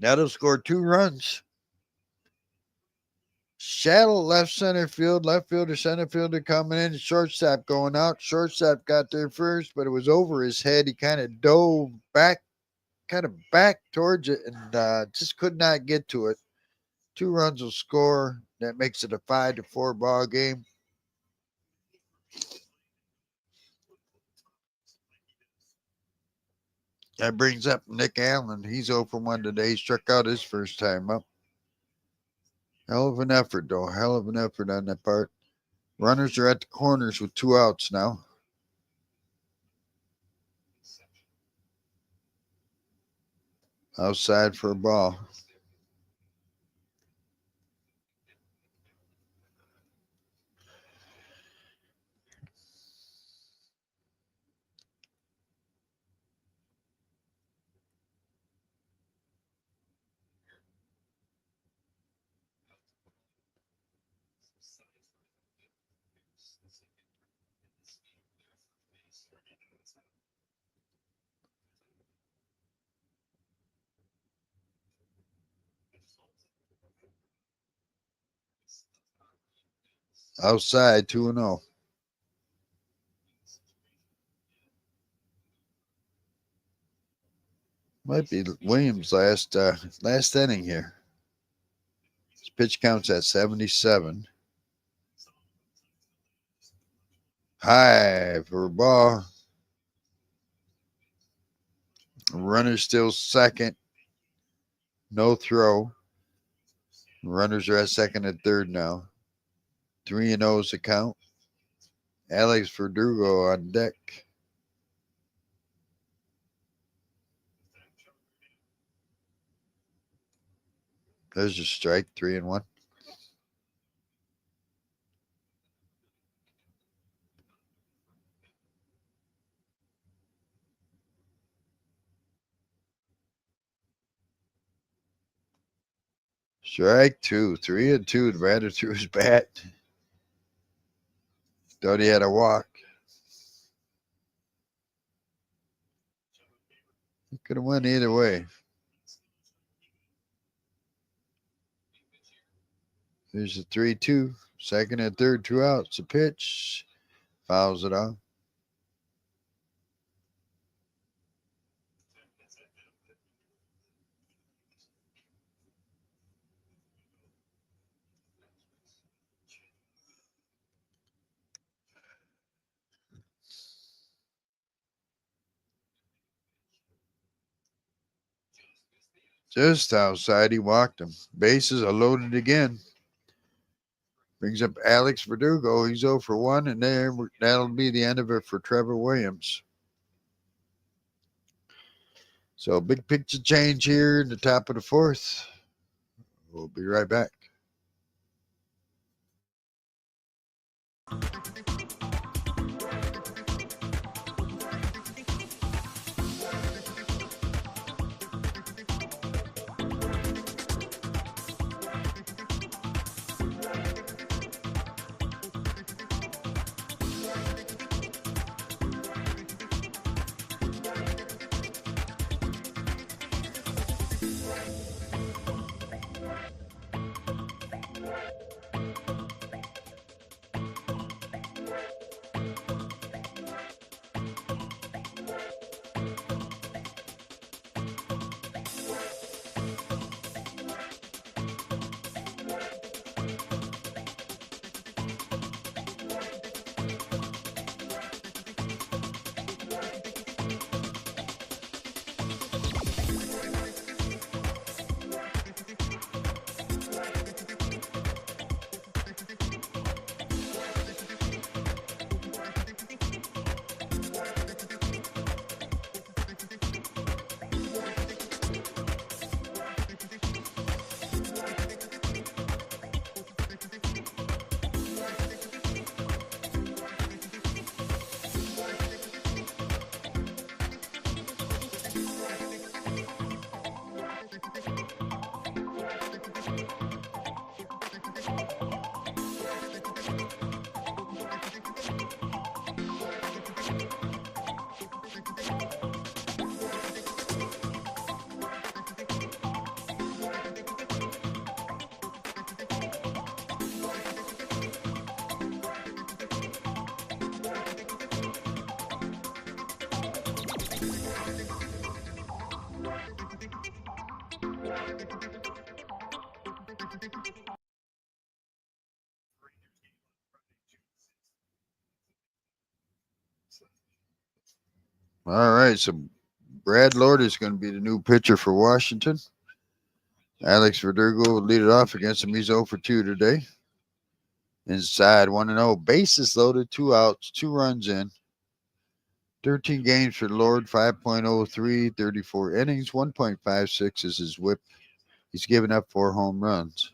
That'll score 2 runs. Shallow left center field, left fielder, center fielder coming in, shortstop going out. Shortstop got there first, but it was over his head. He kind of dove back, towards it, and just could not get to it. 2 runs will score. That makes it a 5-4 ball game. That brings up Nick Allen. He's 0 for 1 today. He struck out his first time up. Hell of an effort, though. Hell of an effort on that part. Runners are at the corners with 2 outs now. Outside for a ball. Outside 2-0. Might be Williams' last inning here. His pitch counts at 77. High for a ball. Runner still second. No throw. Runners are at second and third now. 3-0 is the count. Alex Verdugo on deck. There's a strike, 3-1. Strike 2, 3-2. The batter threw his bat. Thought he had a walk. He could have went either way. Here's the 3-2. Second and third, 2 outs. A pitch. Fouls it off. Just outside, he walked him. Bases are loaded again. Brings up Alex Verdugo. He's 0 for 1, and that'll be the end of it for Trevor Williams. So big picture change here in the top of the fourth. We'll be right back. All right, so Brad Lord is going to be the new pitcher for Washington. Alex Verdugo will lead it off against him. He's 0 for 2 today. Inside 1-0. Bases loaded, 2 outs, 2 runs in. 13 games for Lord, 5.03, 34 innings, 1.56 is his whip. He's given up 4 home runs.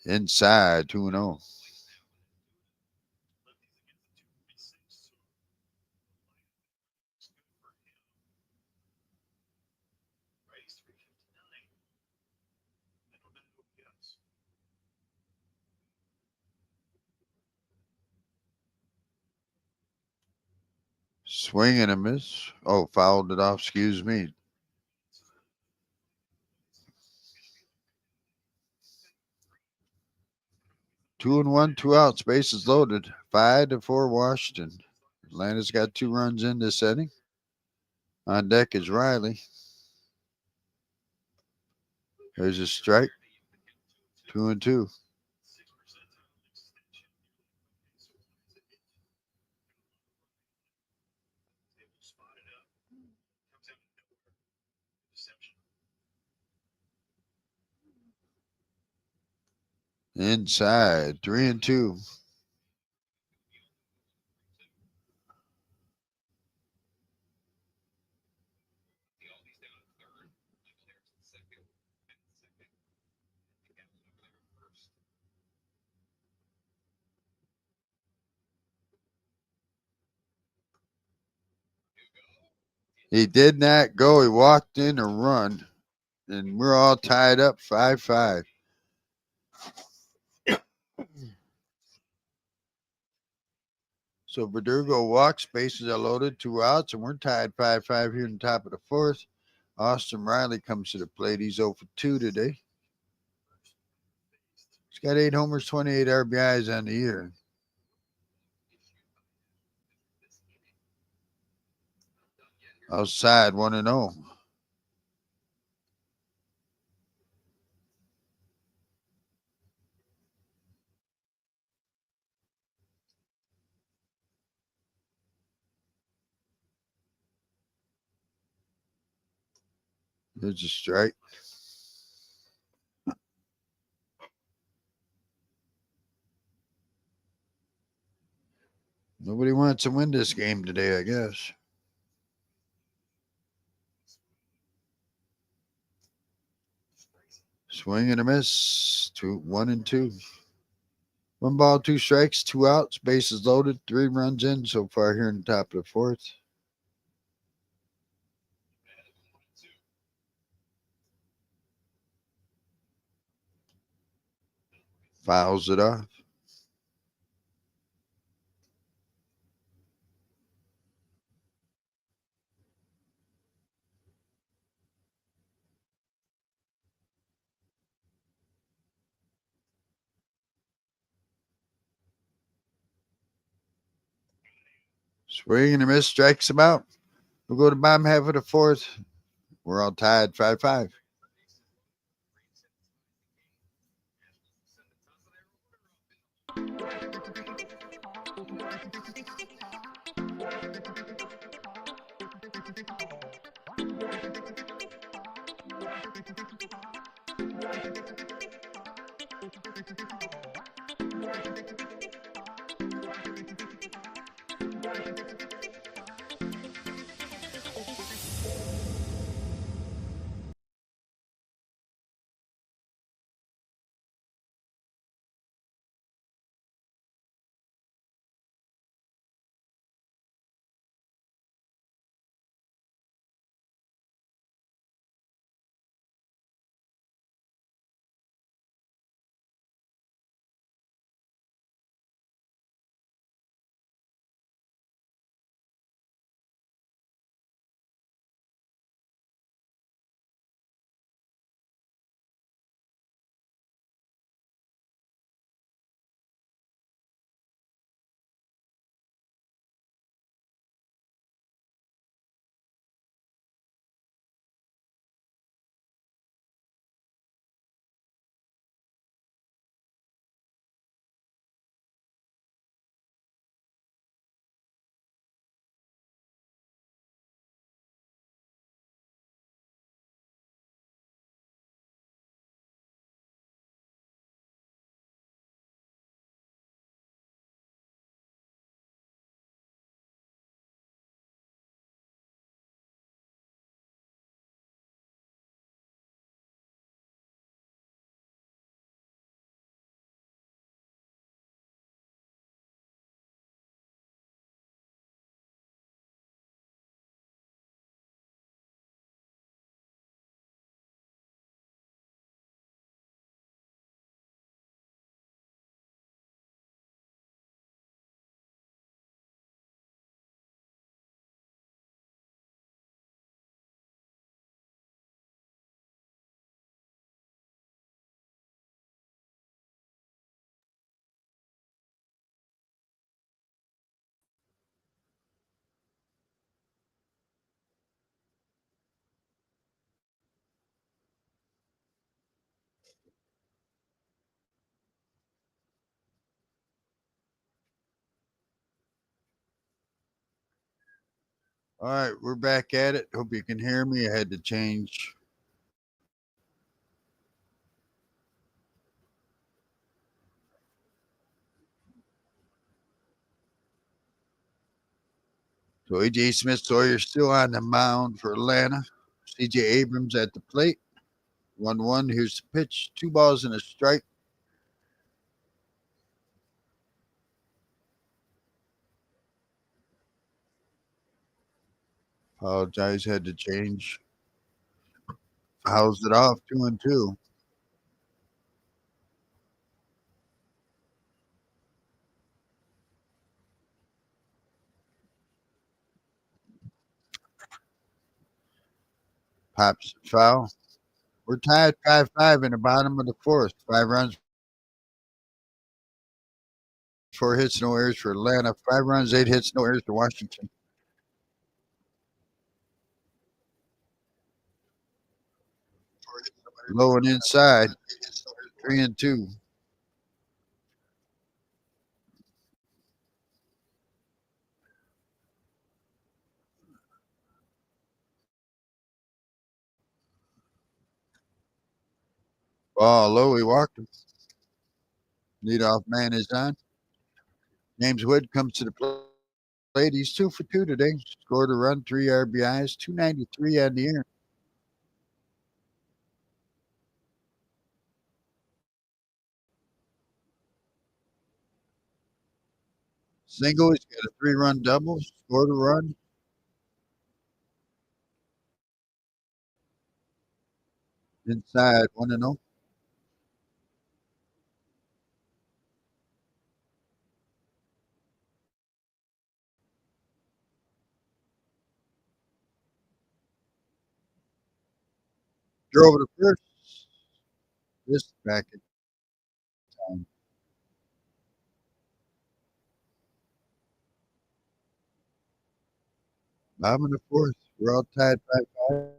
Inside 2-0. Swing and a miss. Oh, fouled it off. Excuse me. 2-1, 2 outs. Bases loaded. 5-4 Washington. Atlanta's got 2 runs in this inning. On deck is Riley. There's a strike. 2-2. Inside 3-2. He did not go. He walked in a run, and we're all tied up 5-5. So Verdugo walks, bases are loaded, 2 outs, and we're tied 5-5 here in the top of the fourth. Austin Riley comes to the plate. He's 0 for 2 today. He's got 8 homers, 28 RBIs on the year. Outside 1 and 0. There's a strike. Nobody wants to win this game today, I guess. Swing and a miss. 1 and 2. 1 ball, 2 strikes, 2 outs, bases loaded, 3 runs in so far here in the top of the fourth. Fouls it off. Swing and a miss, strikes him out. We'll go to bottom half of the fourth. We're all tied 5-5. All right, we're back at it. Hope you can hear me. I had to change. So AJ Smith Sawyer still on the mound for Atlanta. CJ Abrams at the plate. 1-1. Here's the pitch. 2 balls and a strike. Apologize, had to change. Fouls it off 2-2. Pops foul. We're tied 5-5 in the bottom of the fourth. 5 runs, 4 hits, no errors for Atlanta. 5 runs, 8 hits, no errors for Washington. Low and inside. 3-2. Ball low. He walked him. Leadoff man is on. James Wood comes to the plate. He's 2 for 2 today. Scored a run, 3 RBIs, 293 on the year. Single. He's got a 3-run double. Scored a run. Inside 1-0. Drove to first. This back in time. Bottom of the fourth. We're all tied 5-5.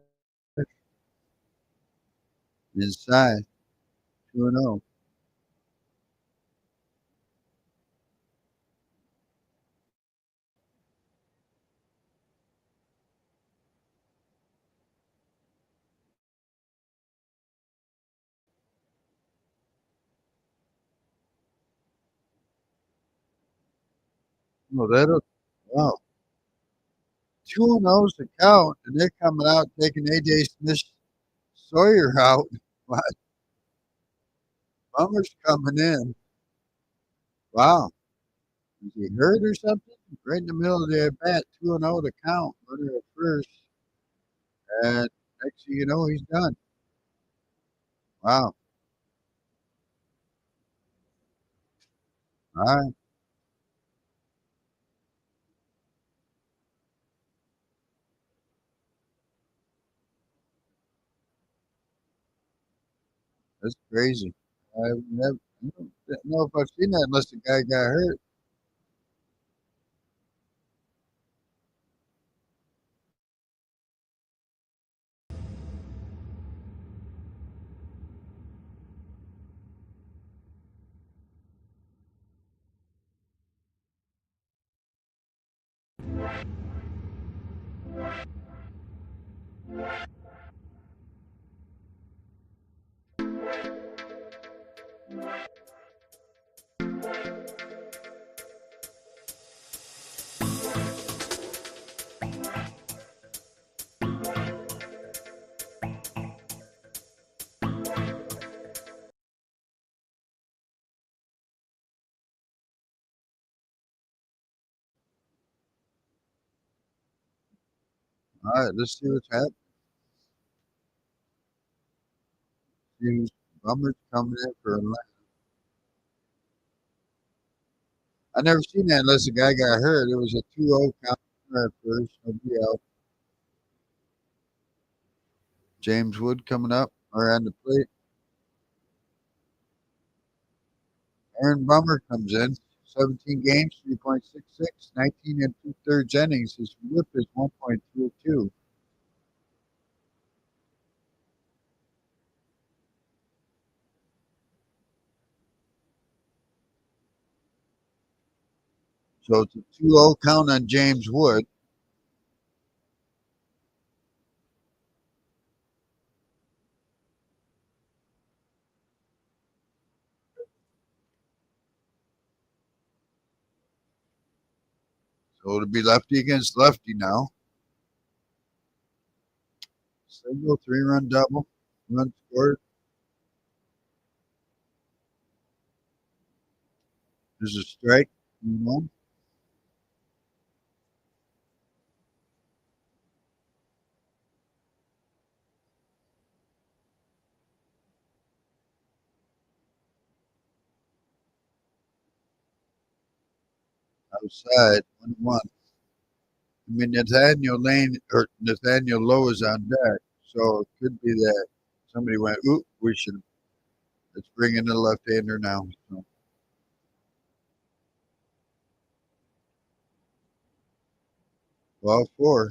Inside 2-0. Well, that'll wow. 2-0's the count, and they're coming out taking AJ Smith Sawyer out. Wow. Bummer's coming in. Wow. Is he hurt or something? Right in the middle of the at bat, 2-0 to count. Runner at first. And next thing you know, he's done. Wow. All right. That's crazy. I don't know if I've seen that unless the guy got hurt. All right, let's see what's happening. See who's Bummer's coming in for Atlanta. I never seen that unless the guy got hurt. It was a 2-0 count at first. Nobody out. James Wood coming up or on the plate. Aaron Bummer comes in. 17 games, 3.66, 19 and 2/3 innings. His whip is 1.22. So it's a 2-0 count on James Wood. So it'll be lefty against lefty now. Single, 3-run double. Run scored. There's a strike. 1. Outside. 1-1. I mean, Nathaniel Lane or Nathaniel Lowe is on deck. So it could be that somebody went, "Oop, we should let's bring in the left-hander now." So, well, four.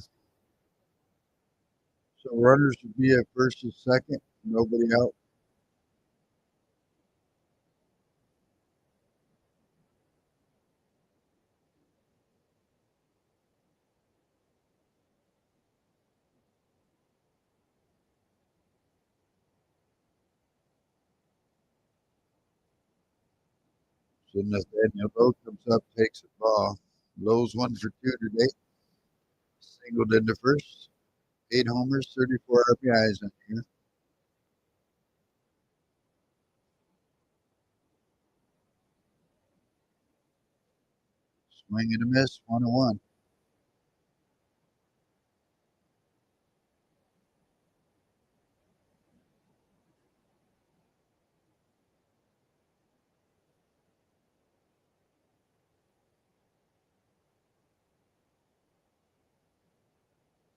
So runners would be at first and second. Nobody out. So Nathaniel Lowe comes up, takes the ball. Lowe's 1 for 2 today. Singled in the first. 8 homers, 34 RBIs on the year. Swing and a miss, 1-1.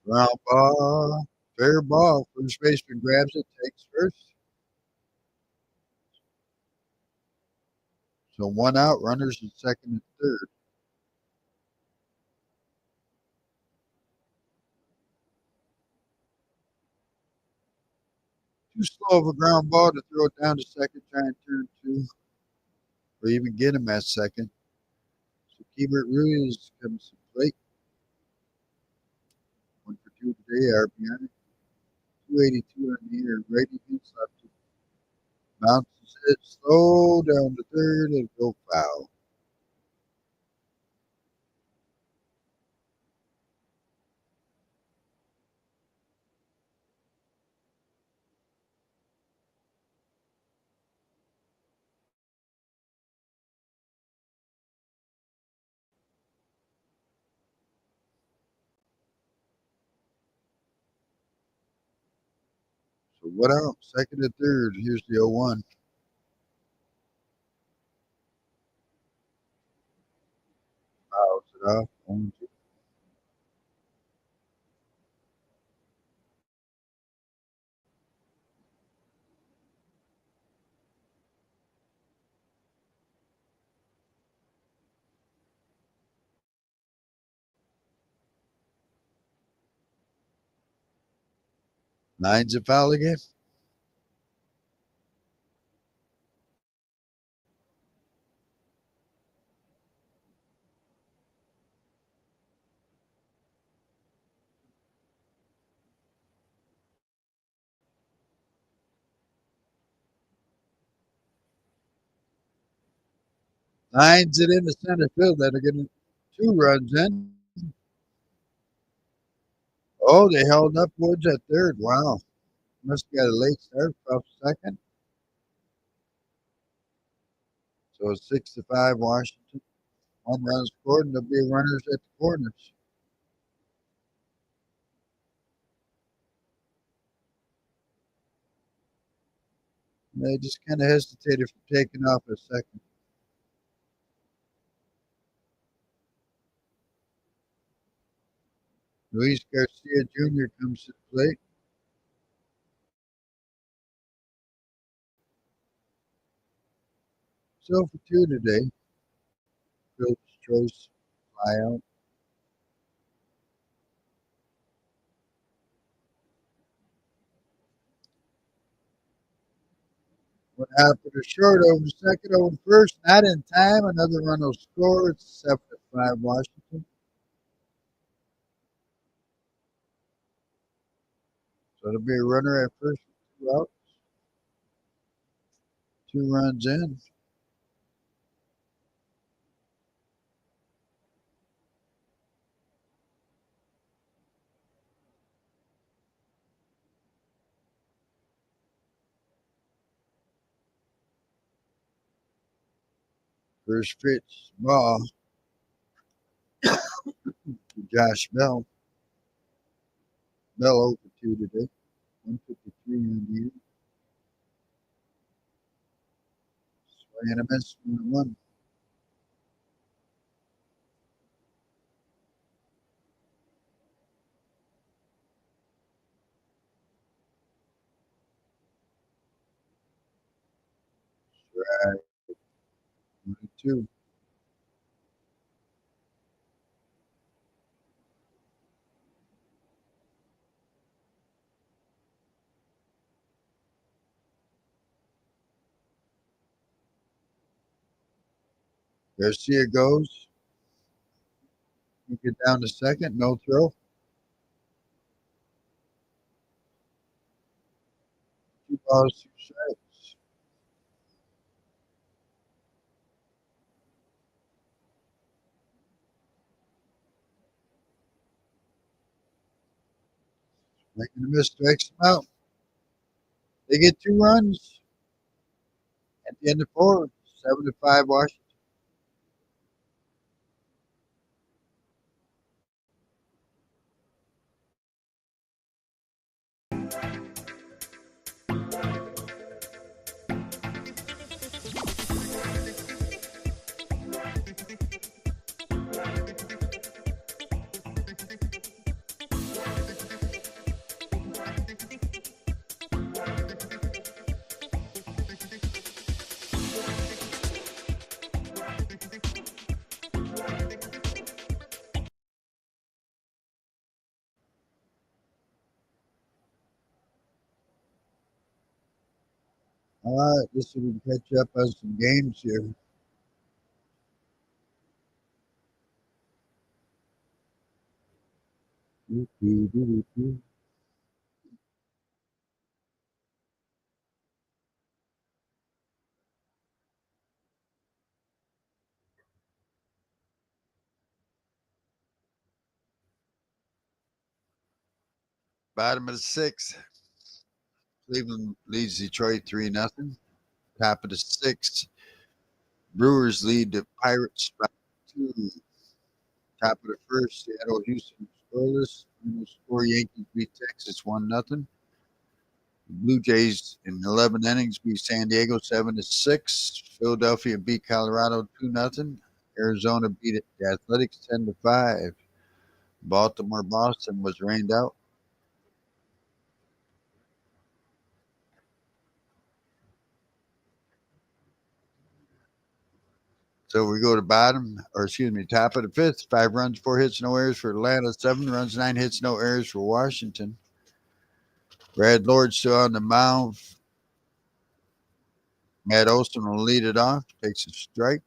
Ground ball. Fair ball. First baseman grabs it, takes first. So one out, runners in second and third. Too slow of a ground ball to throw it down to second, try and turn two, or even get him at second. So Keibert Ruiz comes to plate. 1 for 2 today, RBI. 282 on the year. Righty against lefty. Bounces it slow down to third and go foul. So what out? Second and third. Here's the 0-1. Fouls it off. 1-2. Nine's a foul again. Nine's it into center field. That'll get 2 runs in. Oh, they held up Woods at third. Wow. Must have got a late start, off second. So 6-5 Washington. 1 run scored, and there'll be runners at the corners. They just kind of hesitated from taking off a second. Luis Garcia Jr. comes to the plate. So for 2 today. Phillips choice fly out. What happened to short over second, over first, not in time. Another run will score. It's 7-5 Washington. So it'll be a runner at first with 2 out. 2 runs in. First pitch, ball. Josh Bell. Bell over 2 today. 153 on the year. Swing and a miss, 1-1. 2. Garcia goes. You get down to second. No throw. 2 balls, 2 strikes. Making a miss, strikes him out. They get 2 runs at the end of 4. 7-5 Washington. All right, this will catch up on some games here. Bottom of the 6th. Cleveland leads Detroit 3-0. Top of the 6th. Brewers lead the Pirates by 2. Top of the 1st. Seattle, Houston scoreless. Score Yankees beat Texas 1-0. Blue Jays in 11 innings beat San Diego 7-6. Philadelphia beat Colorado 2-0. Arizona beat the Athletics 10-5. Baltimore Boston was rained out. So we go to top of the 5th. 5 runs, 4 hits, no errors for Atlanta. 7 runs, 9 hits, no errors for Washington. Brad Lord still on the mound. Matt Olson will lead it off. Takes a strike.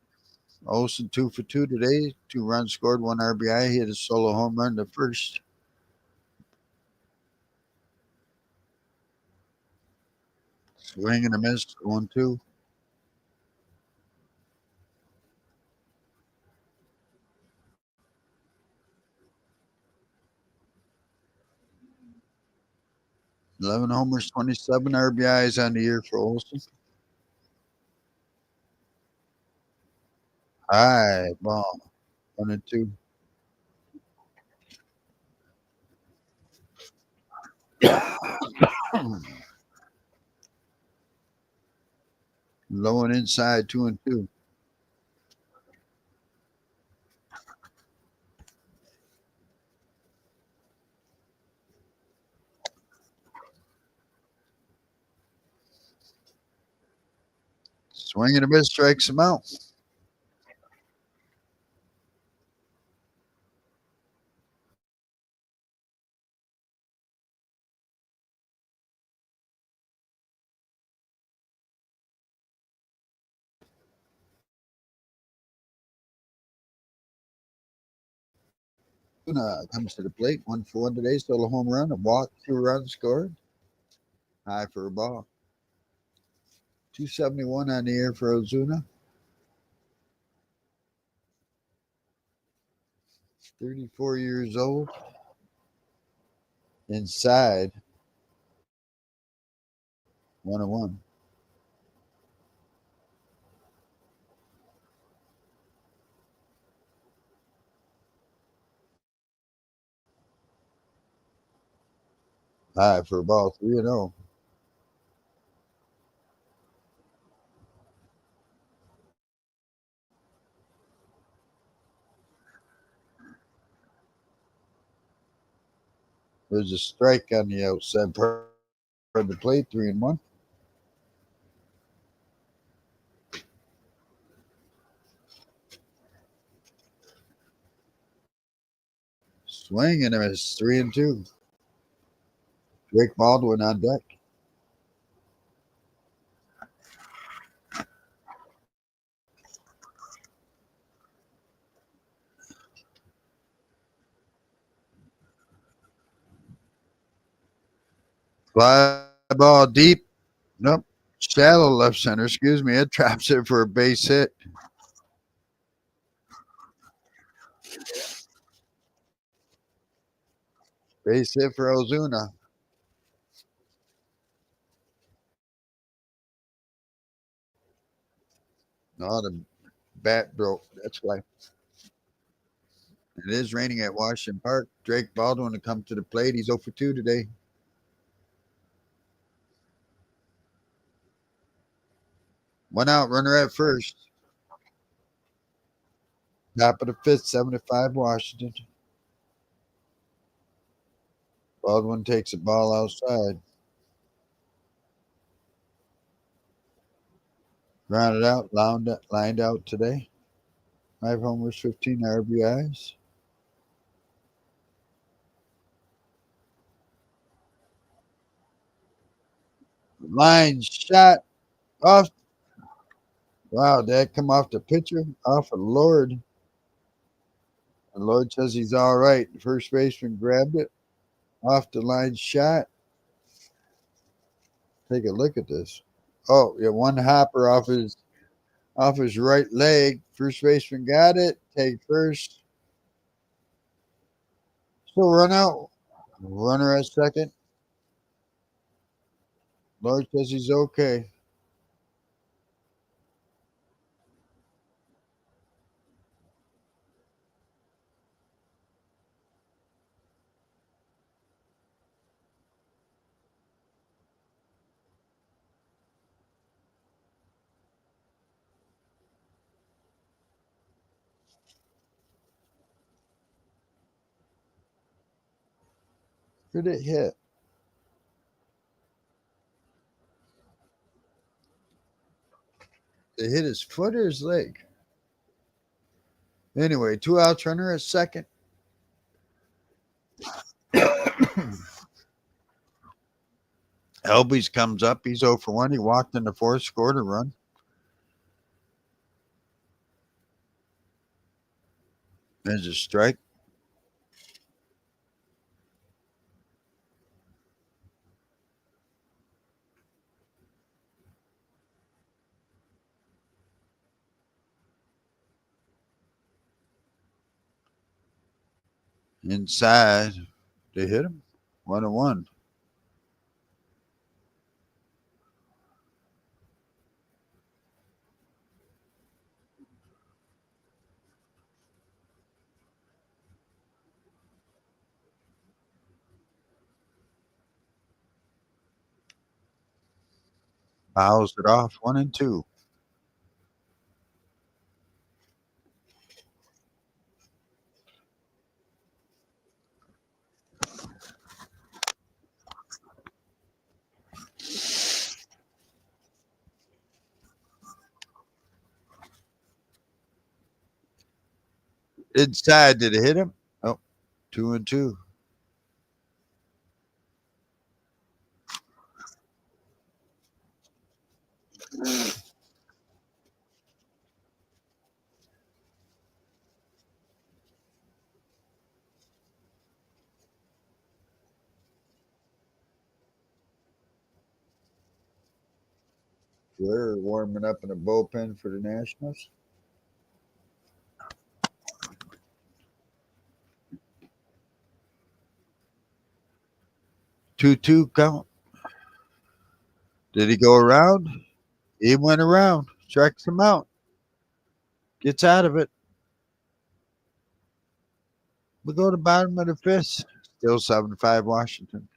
Olson 2 for 2 today. 2 runs scored, 1 RBI. He hit a solo home run the first. Swing and a miss. 1-2. Eleven homers, 27 RBIs on the year for Olson. High ball. 1-2. Low and inside, 2-2. Swing and a miss, strikes him out. Comes to the plate. 1-for-1 today. Solo home run. A walk, 2 runs scored. High for a ball. 271 on the air for Ozuna. 34 years old. Inside. 1-1. High for a ball. 3-0. There's a strike on the outside part of the plate. 3-1. Swing and a miss. 3-2. Drake Baldwin on deck. Fly ball deep. Nope. Shallow left center. Excuse me. It traps it for a base hit. Base hit for Ozuna. No, the bat broke. That's why. It is raining at Washington Park. Drake Baldwin to come to the plate. He's 0 for 2 today. One out, runner at first. Top of the fifth, 7-5 Washington. Baldwin takes the ball outside. Grounded out, lined out today. 5 homers, 15 RBIs. Line shot off. Wow, did that come off the pitcher? Off of Lord. And Lord says he's all right. The first baseman grabbed it. Off the line shot. Take a look at this. Oh, yeah, one hopper off his right leg. First baseman got it. Take first. Still run out. Runner at second. Lord says he's okay. Who did it hit? It hit his foot or his leg? Anyway, 2 outs, runner at second. Elby's comes up. He's 0 for 1. He walked in the fourth, scored a run. There's a strike. Inside. They hit him. 1-1. Fouls it off. 1-2. Inside. Did it hit him? Oh, 2-2. We're warming up in a bullpen for the Nationals. 2-2 count. Did he go around? He went around. Strikes him out. Gets out of it. We go to bottom of the fifth. Still 7-5 Washington.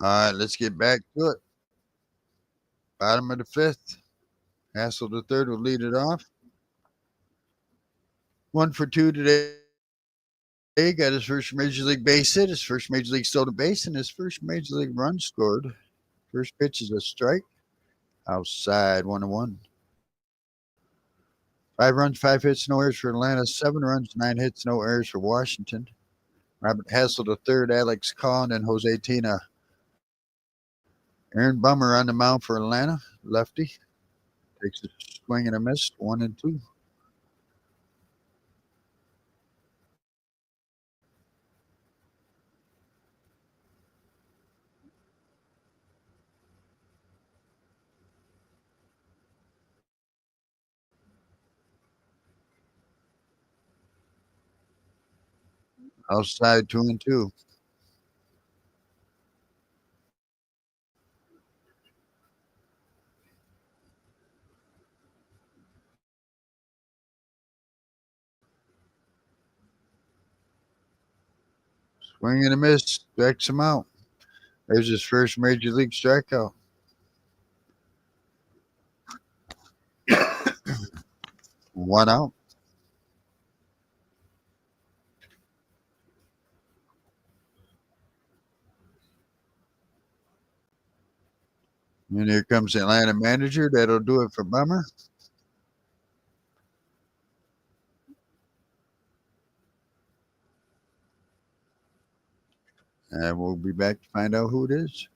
All right, let's get back to it. Bottom of the fifth. Hassel the third will lead it off. 1 for 2 today. Got his first major league base hit, his first major league stolen base, and his first major league run scored. First pitch is a strike. Outside 1-1. 5 runs, 5 hits, no errors for Atlanta. 7 runs, 9 hits, no errors for Washington. Robert Hassel the third, Alex Kahn, and Jose Tina. Aaron Bummer on the mound for Atlanta, lefty. Takes a swing and a miss, 1-2. Outside 2-2. Swing and a miss, strikes him out. There's his first major league strikeout. One out. And here comes the Atlanta manager. That'll do it for Bummer. And we'll be back to find out who it is.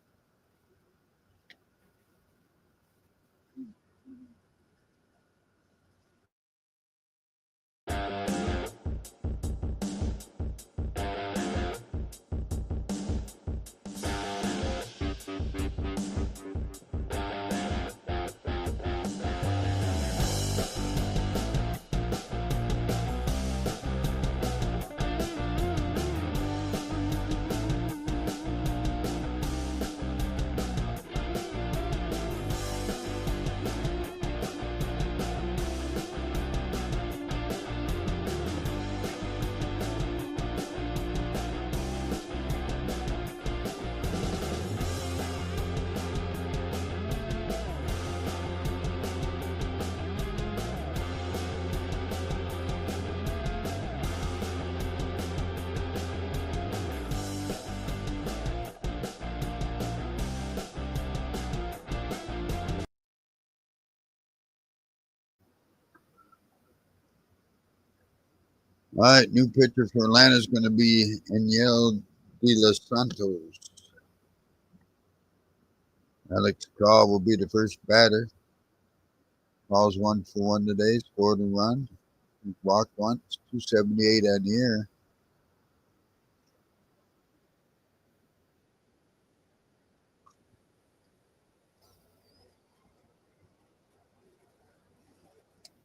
All right, new pitcher for Atlanta is going to be Eniel De Los Santos. Alex Carr will be the first batter. Calls 1 for 1 today, scored a run. Walked once, 278 on the year.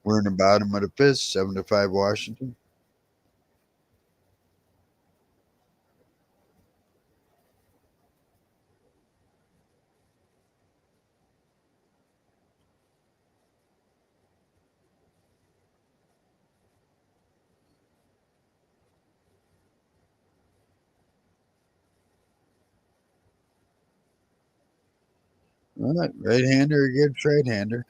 We're in the bottom of the fifth, 7-5 Washington. All right, right-hander against right-hander.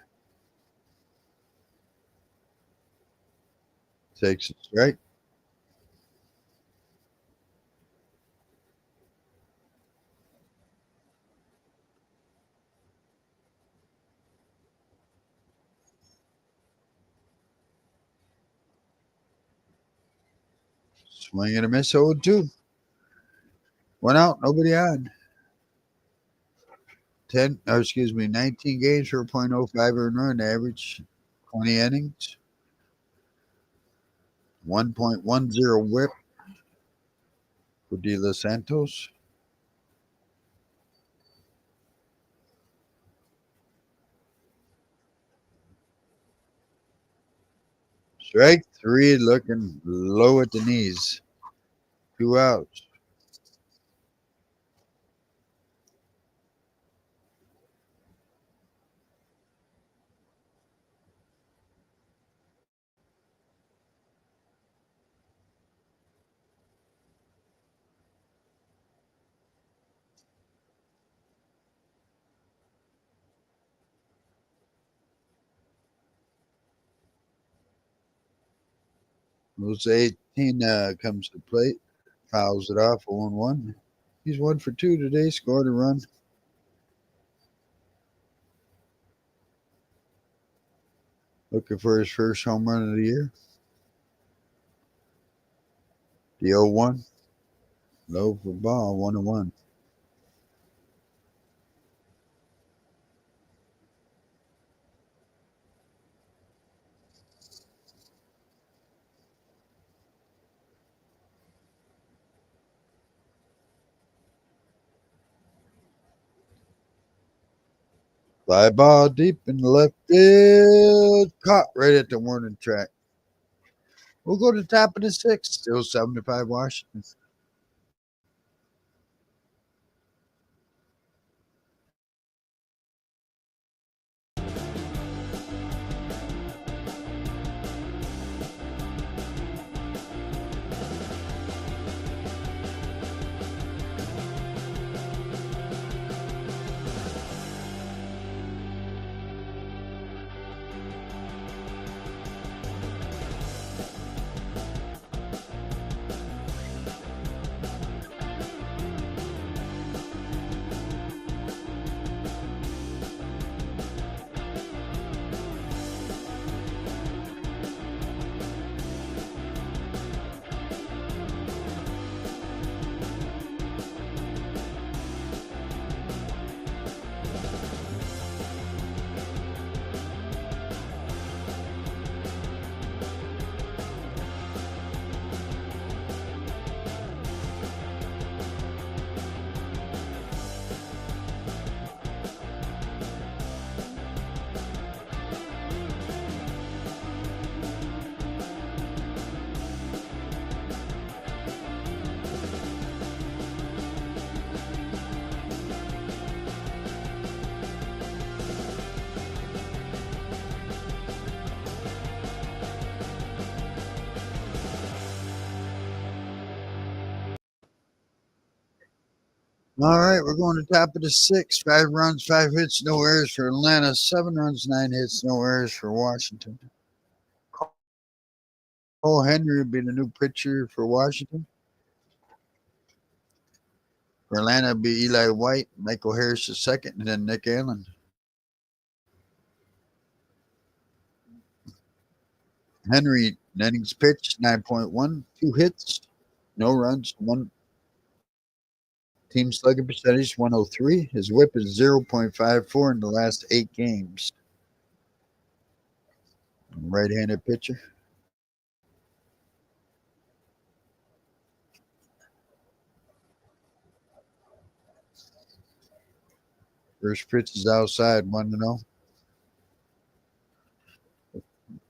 Takes a strike. Swing and a miss, 0-2. One out, nobody on. 19 games for a .05 earned run average, 20 innings, 1.10 whip for De Los Santos. Strike three, looking low at the knees. 2 outs. Jose 18 comes to plate, fouls it off 1-1. He's 1 for 2 today, scored a run. Looking for his first home run of the year. The 0-1. Low for ball, 1-1. Fly ball deep in the left field. Caught right at the warning track. We'll go to the top of the sixth. Still 75 Washington. All right, we're going to top of the sixth. 5 runs, 5 hits, no errors for Atlanta. 7 runs, 9 hits, no errors for Washington. Cole Henry will be the new pitcher for Washington. For Atlanta, it'll be Eli White, Michael Harris the second, and then Nick Allen. Henry, innings pitched 9.1, 2 hits, no runs, one team slugging percentage 103. His whip is 0.54 in the last 8 games. Right-handed pitcher. First pitch is outside, 1-0.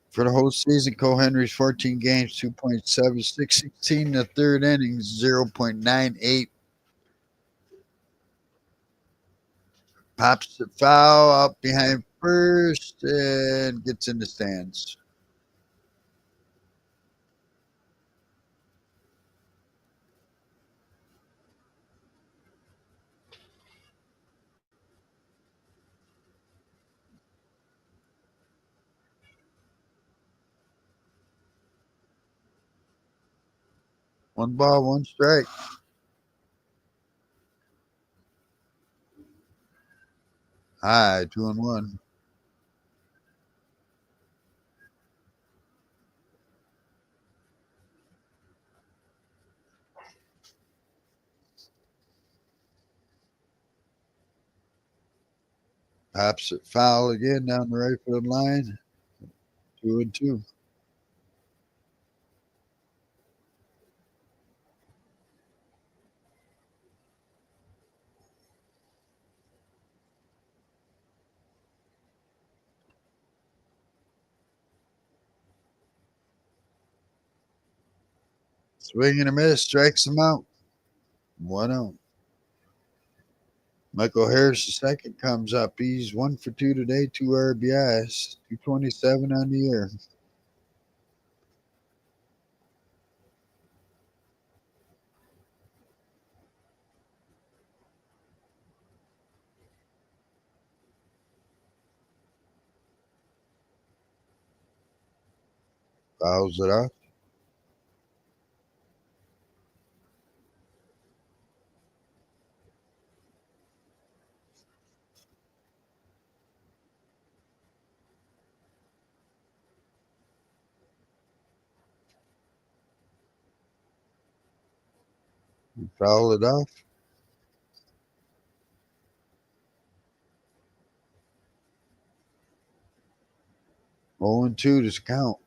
For the whole season, Cole Henry's 14 games, 2.76, 16 the third innings, 0.98. Pops the foul out behind first and gets in the stands. One ball, one strike. High, 2-1. Pops it foul again down the right field line. 2-2. Swing and a miss, strikes him out. 1-0. Michael Harris the second comes up. He's 1 for 2 today, 2 RBIs, 227 on the year. Fouls it off. Foul it off. 0-2 to count.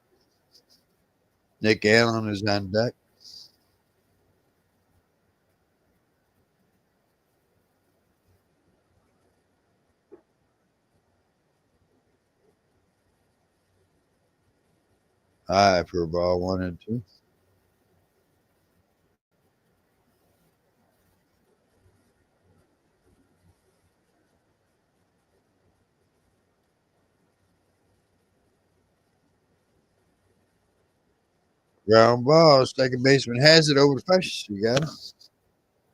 Nick Allen is on deck. High for ball 1-2. Ground ball. Second baseman has it over the first. You got him.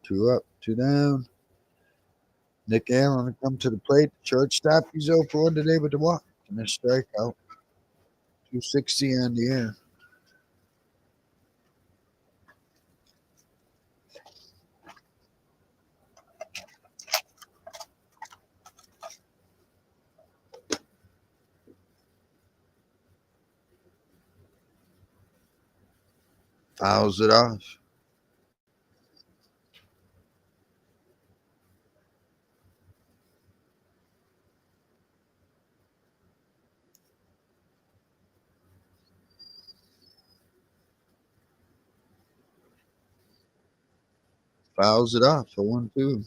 2 up, 2 down. Nick Allen come to the plate. Shortstop. He's 0 for 1 today with the walk and a strikeout. 260 on the air. Fouls it off. Fouls it off for 1-2.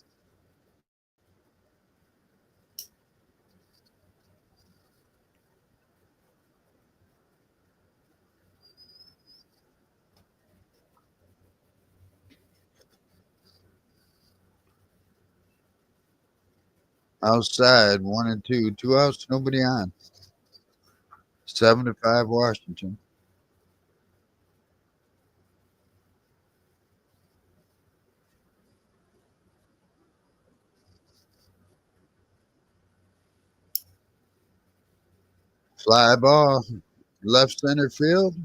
Outside 1-2. 2 outs, nobody on. 7-5 Washington. Fly ball, left center field.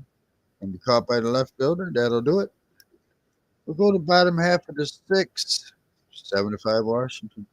Can be caught by the left fielder. That'll do it. We'll go to bottom half of the 6th. 7-5 Washington.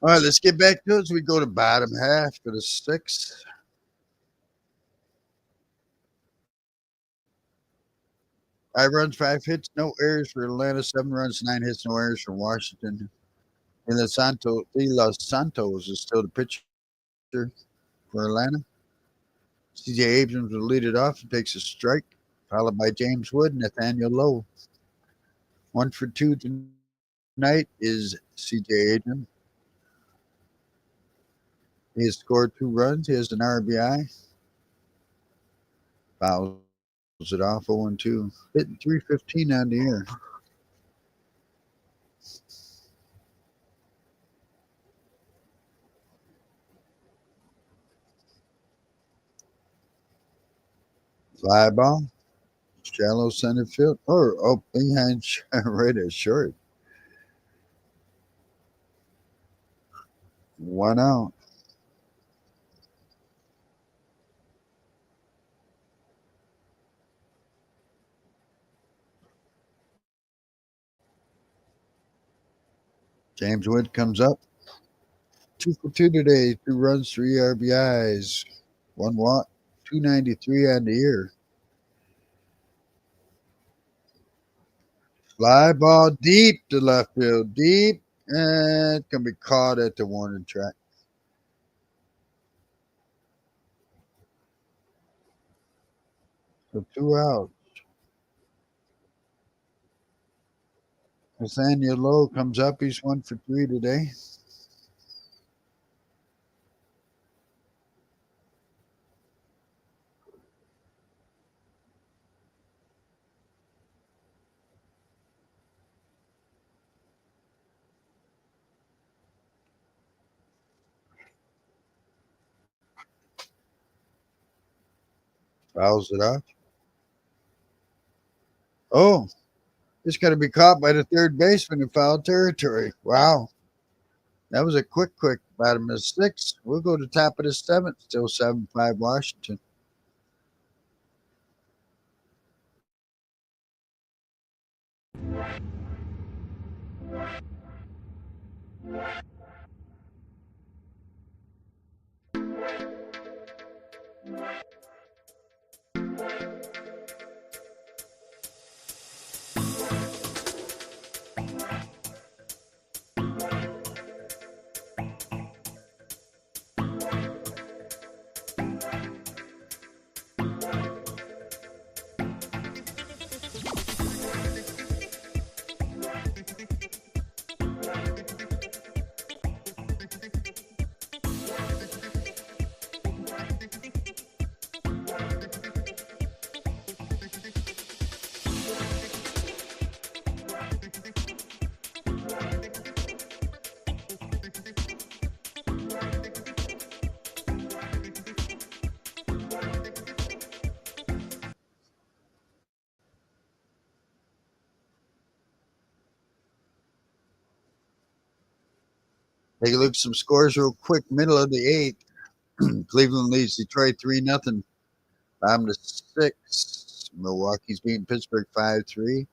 All right, let's get back to it as we go to bottom half of the 6th. 5 runs, 5 hits, no errors for Atlanta. 7 runs, 9 hits, no errors for Washington. And De Los Santos is still the pitcher for Atlanta. CJ Abrams will lead it off and takes a strike, followed by James Wood and Nathaniel Lowe. 1 for 2 tonight is CJ Abrams. He has scored 2 runs. He has an RBI. Fouls it off 0-2. Hitting 315 on the air. Fly ball. Shallow center field. Or behind right at short. 1 out. James Wood comes up. 2 for 2 today. 2 runs, 3 RBIs. 1 walk. 293 on the year. Fly ball deep to left field. Deep. And can be caught at the warning track. So 2 out. Nathaniel Lowe comes up. He's 1 for 3 today. Fouls it off. Oh, it's got to be caught by the third baseman in foul territory. Wow. That was a quick bottom of the sixth. We'll go to top of the seventh. Still 7-5 Washington. Take a look at some scores real quick. Middle of the eighth. Cleveland leads Detroit 3-0. Bottom of the sixth. Milwaukee's beating Pittsburgh 5-3.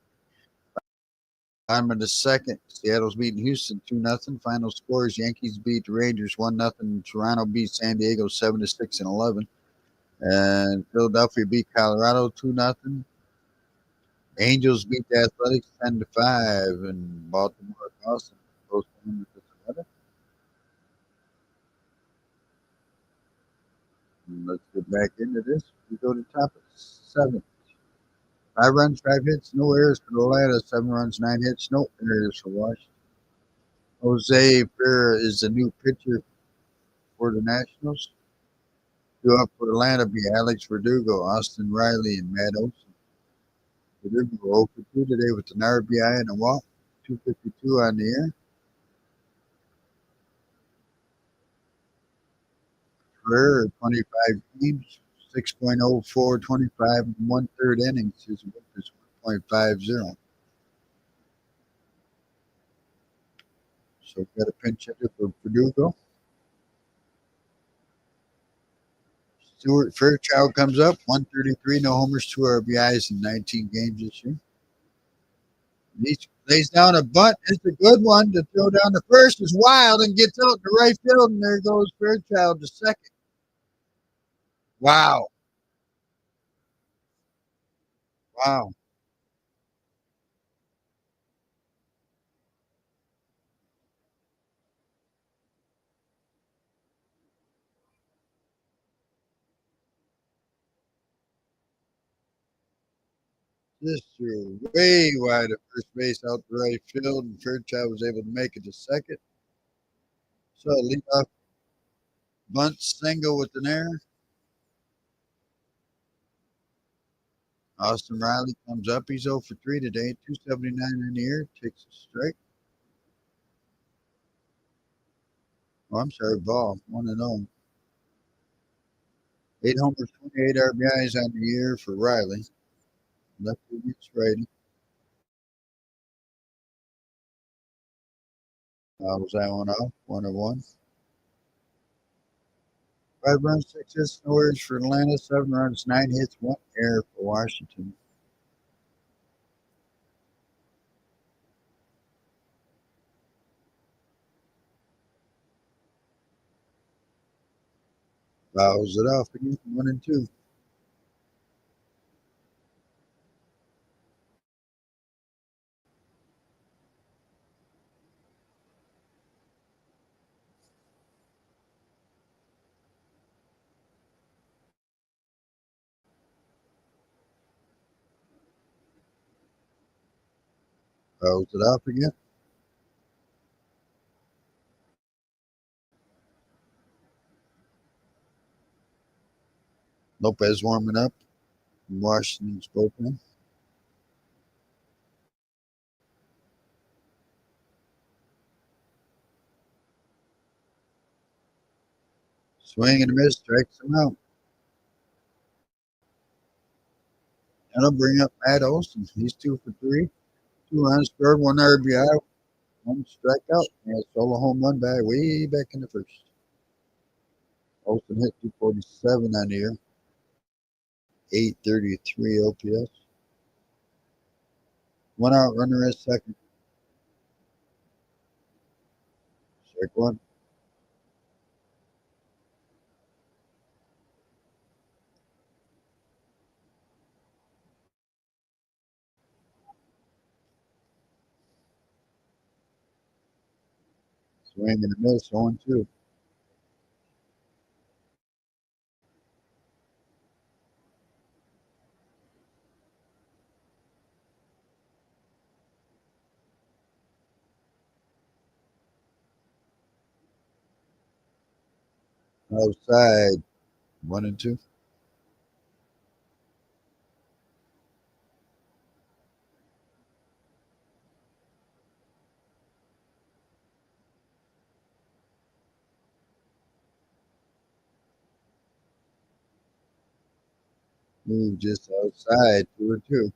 Bottom of the second. Seattle's beating Houston 2-0. Final scores: Yankees beat the Rangers 1-0. Toronto beat San Diego 7-6 and 11. And Philadelphia beat Colorado 2-0. Angels beat the Athletics 10-5, and Baltimore Boston postponed with the weather. And let's get back into this. We go to top of seven. 5 runs, 5 hits, no errors for Atlanta. 7 runs, 9 hits, no errors for Washington. Jose Ferrer is the new pitcher for the Nationals. Two up for Atlanta be Alex Verdugo, Austin Riley, and Matt Olson. Verdugo 0 for 2 today with an RBI and a walk. 252 on the year. Ferrer, 25 games, 6.04, 25 and 1/3 innings. His whip is 1.50. So got a pinch hitter for Verdugo. Stuart Fairchild comes up, 133, no homers, 2 RBIs in 19 games this year. He lays down a bunt. It's a good one to throw down the first. Is wild and gets out to right field, and there goes Fairchild to second. Wow. Wow. This threw way wide at first base out to right field, and Fairchild was able to make it to second. So lead off bunt single with an error. Austin Riley comes up. He's 0 for 3 today, 279 in the air, takes a strike. Oh, I'm sorry, ball, 1-0. 8 homers, 28 RBIs on the year for Riley. Lefty against righty. Was that one off? 1-1. 5 runs, 6 hits, no errors for Atlanta. 7 runs, 9 hits, 1 error for Washington. Fouls it off again. 1-2. Fouls it off again. Lopez warming up. Washington's bullpen. Swing and a miss, strikes him out. And I'll bring up Matt Olson. He's 2 for 3. 2 runs scored, 1 RBI, 1 strikeout. And a solo home run way back in the first. Olson hit 247 on the year. 833 OPS. 1 out, runner at second. Strike one. Swing and a miss, 0-2. Outside, 1-2. Move just outside, 2-2.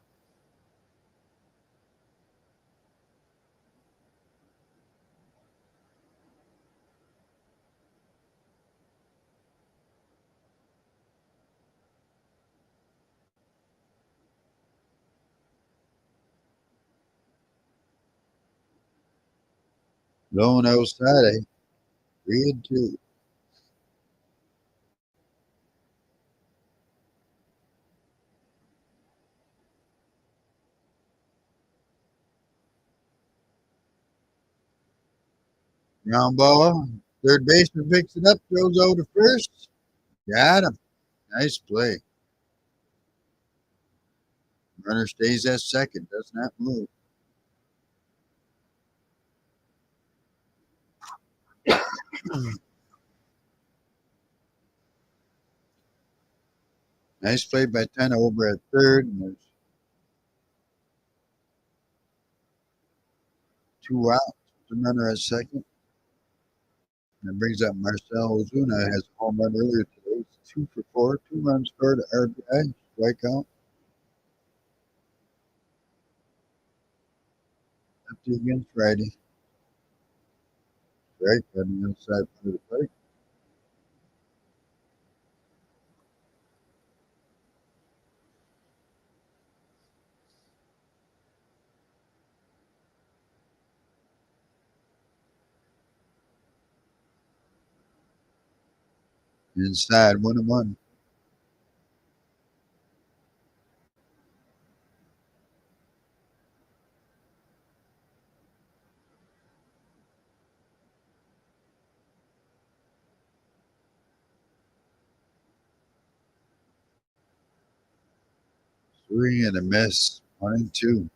Going outside, 3-2. Ground ball. Third baseman picks it up, throws over to first. Got him. Nice play. Runner stays at second, does not move. Nice play by Tanner over at third. And there's 2 outs. The runner at second. And it brings up Marcel Ozuna. Has a home run earlier today. He's 2 for 4. 2 runs scored at RBI. Strikeout. Lefty against righty. Strike on the inside part of the plate. Inside, 1-1. Swing and a miss. 1-2.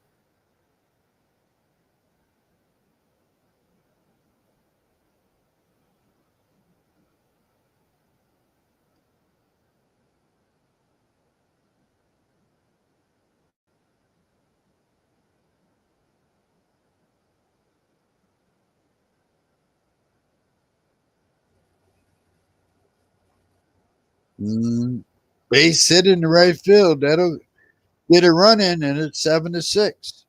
Base hit in the right field. That'll Get a run in, and it's 7-6.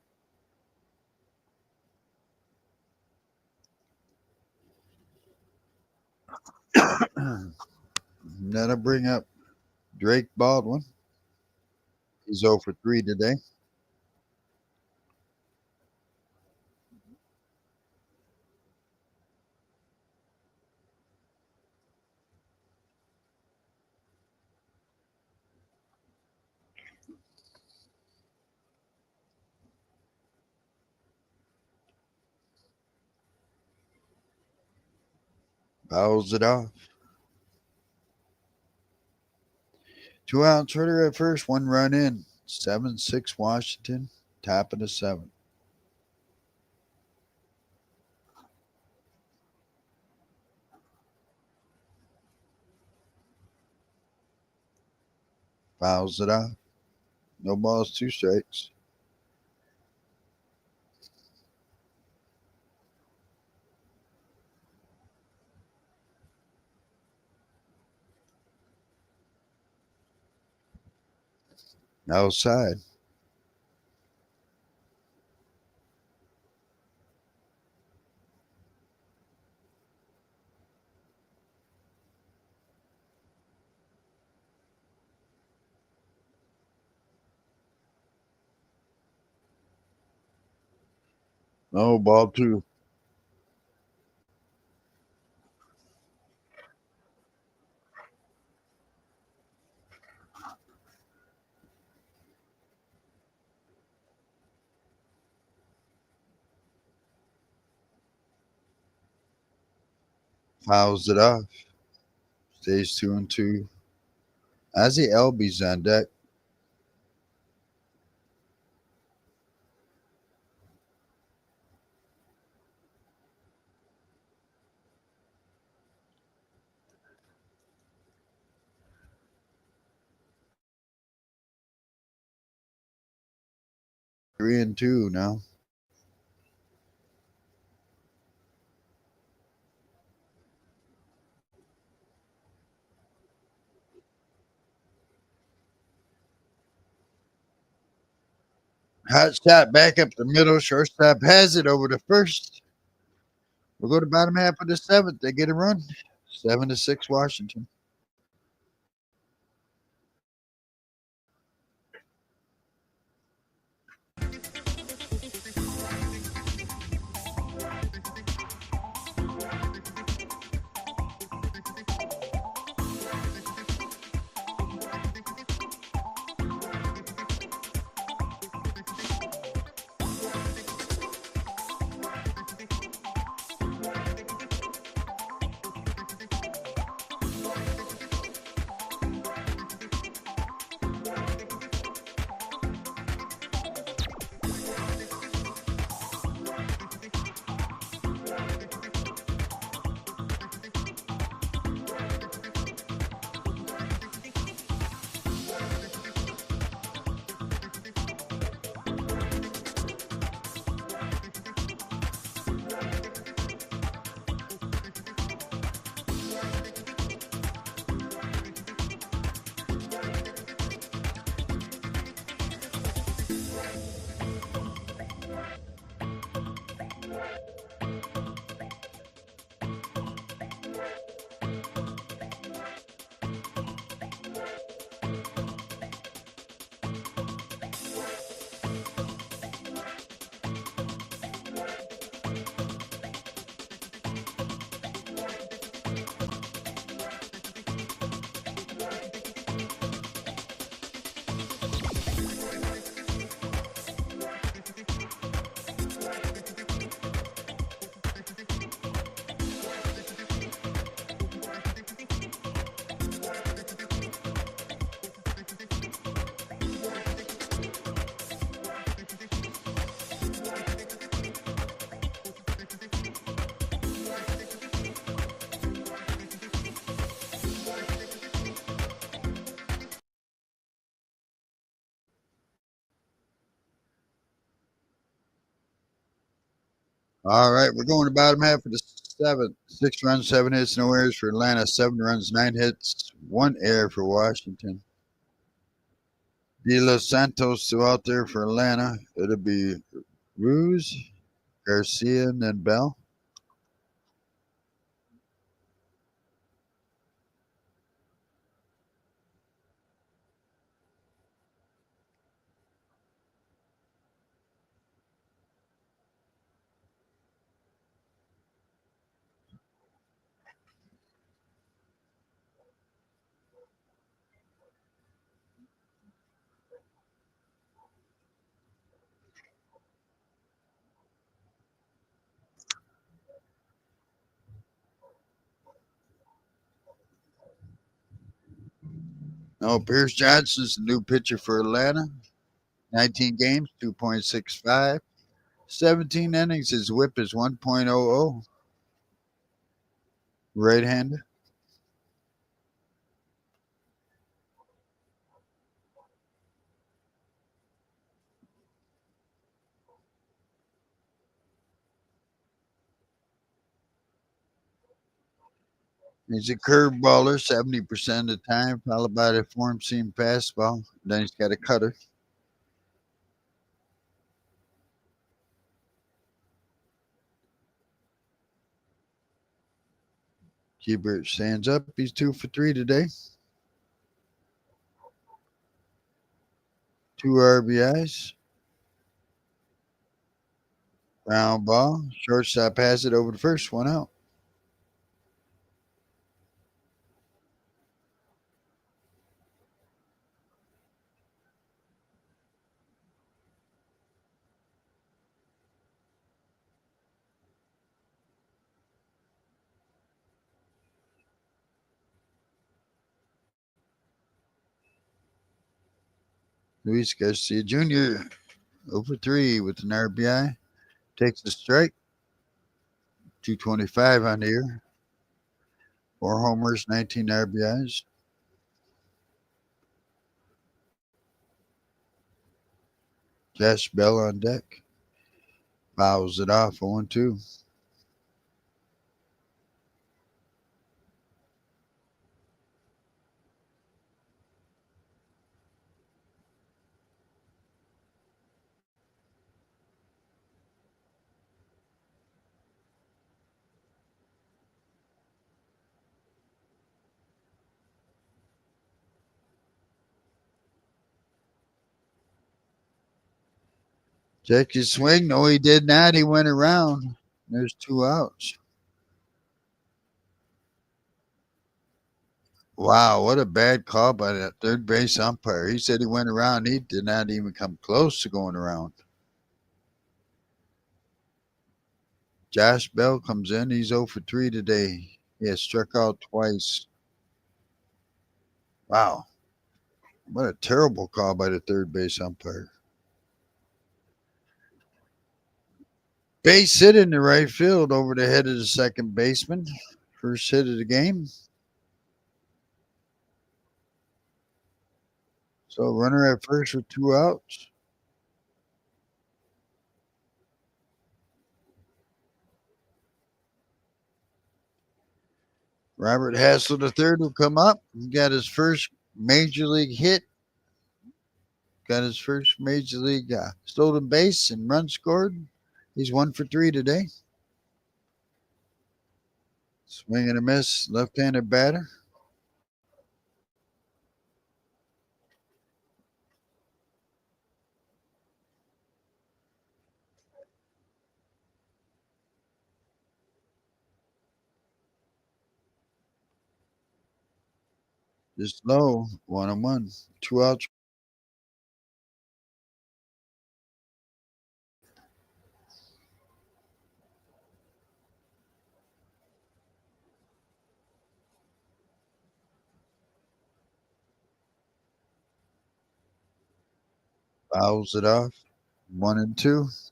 That'll bring up Drake Baldwin. He's 0 for 3 today. Fouls it off. 2 outs, Ritter at first, 1 run in. 7-6 Washington, top of the 7th. Fouls it off. No balls, 2 strikes. Outside. No, ball 2. Fouls it off. Stays 2-2. Ozzie Albies on deck. 3-2 now. Hot shot back up the middle. Shortstop has it over to first. We'll go to bottom half of the 7th. They get a run. 7-6 Washington. All right, we're going to bottom half of the 7th. 6 runs, 7 hits, no errors for Atlanta. 7 runs, 9 hits, 1 error for Washington. De Los Santos still out there for Atlanta. It'll be Ruse, Garcia, and then Bell. No, Pierce Johnson's the new pitcher for Atlanta. 19 games, 2.65. 17 innings. His whip is 1.00. Right hander. He's a curveballer 70% of the time, followed by the form seam fastball. Then he's got a cutter. Keeper stands up. He's 2 for 3 today. 2 RBIs. Ground ball. Shortstop has it over the first. 1 out. Luis Garcia Jr. 0 for 3 with an RBI. Takes the strike. 225 on the year. 4 homers, 19 RBIs. Josh Bell on deck. Fouls it off 0-2. Check his swing. No, he did not. He went around. There's 2 outs. Wow, what a bad call by that third base umpire. He said he went around. He did not even come close to going around. Josh Bell comes in. He's 0 for 3 today. He has struck out twice. Wow. What a terrible call by the third base umpire. Base hit in the right field over the head of the second baseman. First hit of the game. So runner at first with 2 outs. Robert Hassel III will come up. He got his first major league hit. Got his first major league stolen base and run scored. He's 1 for 3 today. Swing and a miss, left-handed batter. Just low, 1-1. 2 outs. Fouls it off. 1-2.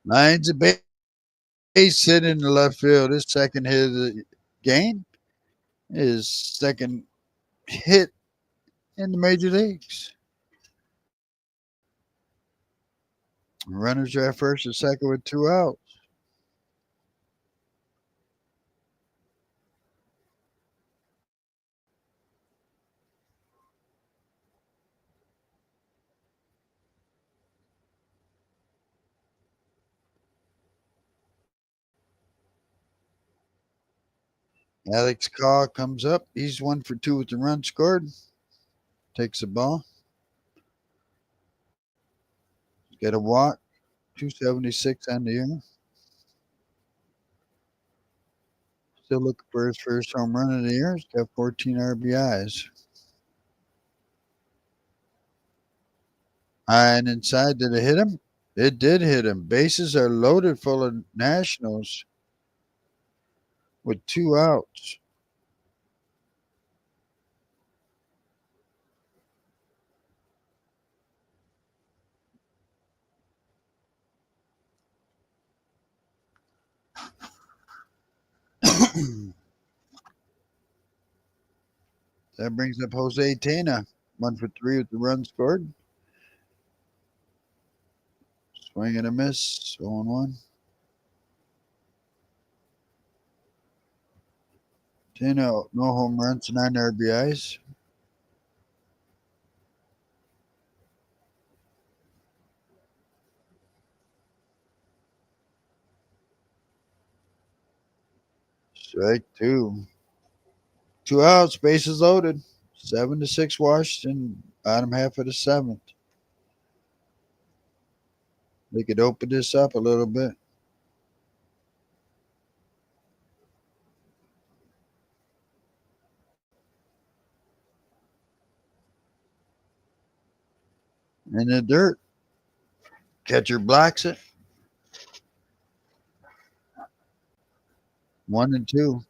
Lions a base hit in the left field. His second hit of the game. His second hit in the major leagues. Runners are at first and second with 2 outs. Alex Carr comes up. He's 1 for 2 with the run scored. Takes the ball. Get a walk. 276 on the year. Still looking for his first home run of the year. He's got 14 RBIs. And inside, did it hit him? It did hit him. Bases are loaded full of Nationals with 2 outs. That brings up Jose Tena. 1 for 3 with the run scored. Swing and a miss. 0-1. Tena, no home runs, 9 RBIs. Strike 2. 2 outs, bases loaded. 7-6 Washington, bottom half of the seventh. They could open this up a little bit. In the dirt. Catcher blocks it. 1-2.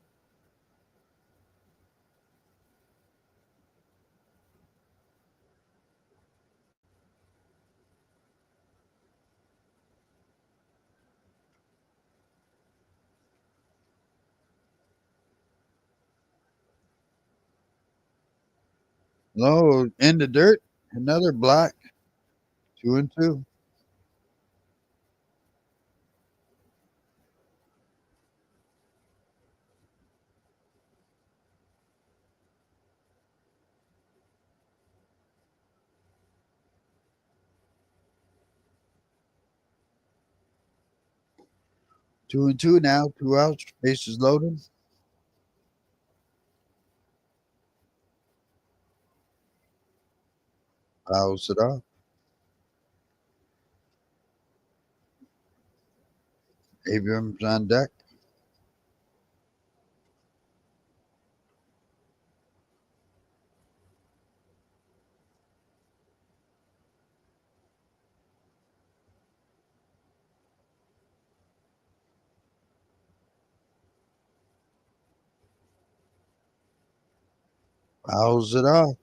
Low in the dirt. Another block. 2-2. Two and two now. 2 outs. Bases loaded. Fouls it off. Abrams on deck. Fouls it off.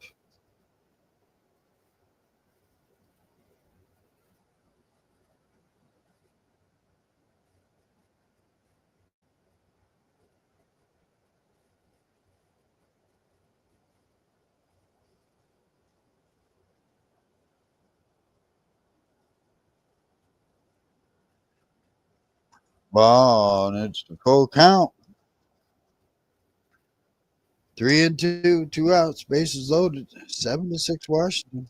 Ball, and it's the full count. 3-2. 2 outs. Bases loaded. 7-6 Washington.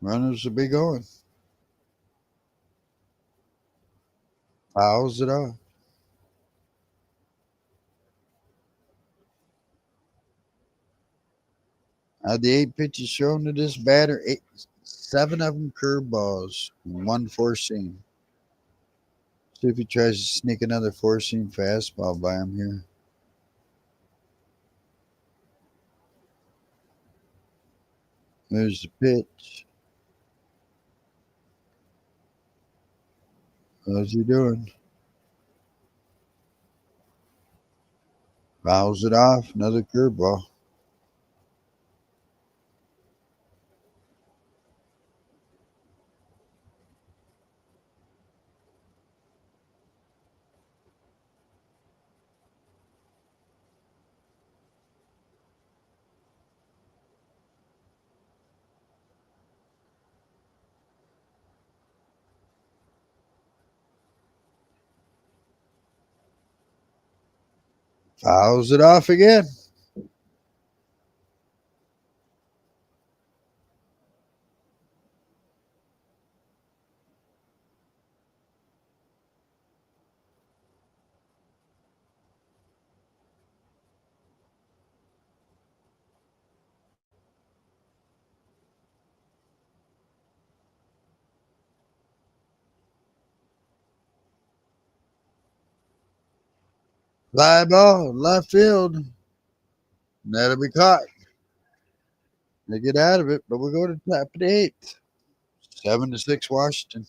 Runners will be going. Fouls it off. Out of the 8 pitches shown to this batter, 7 of them curveballs, 1 four seam. See if he tries to sneak another four seam fastball by him here. There's the pitch. How's he doing? Fouls it off. Another curveball. Fouls it off again. Fly ball, left field. That'll be caught. They get out of it, but we go to top of the eighth. 7-6 Washington.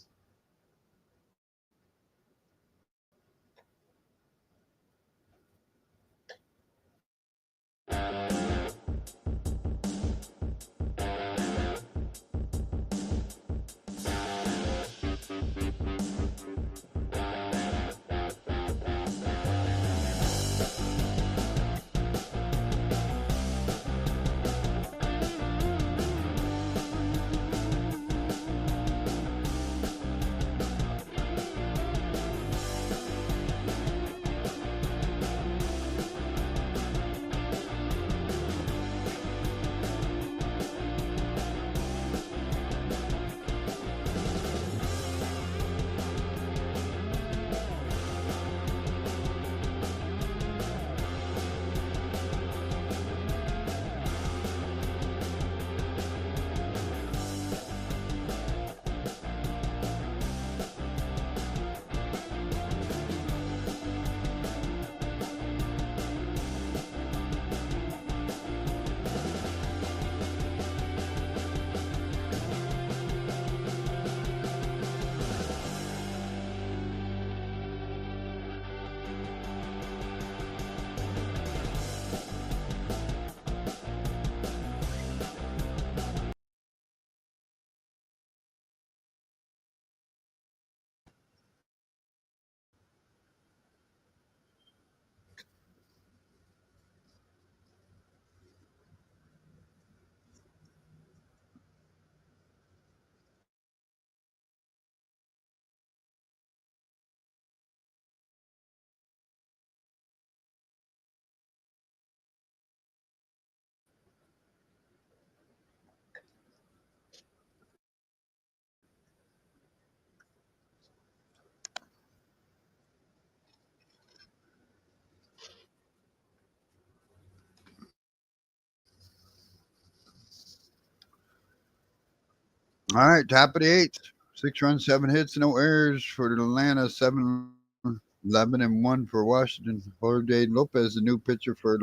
All right, top of the eighth. 6 runs, 7 hits, no errors for Atlanta. 7-11-1 for Washington. Jorge Lopez, the new pitcher for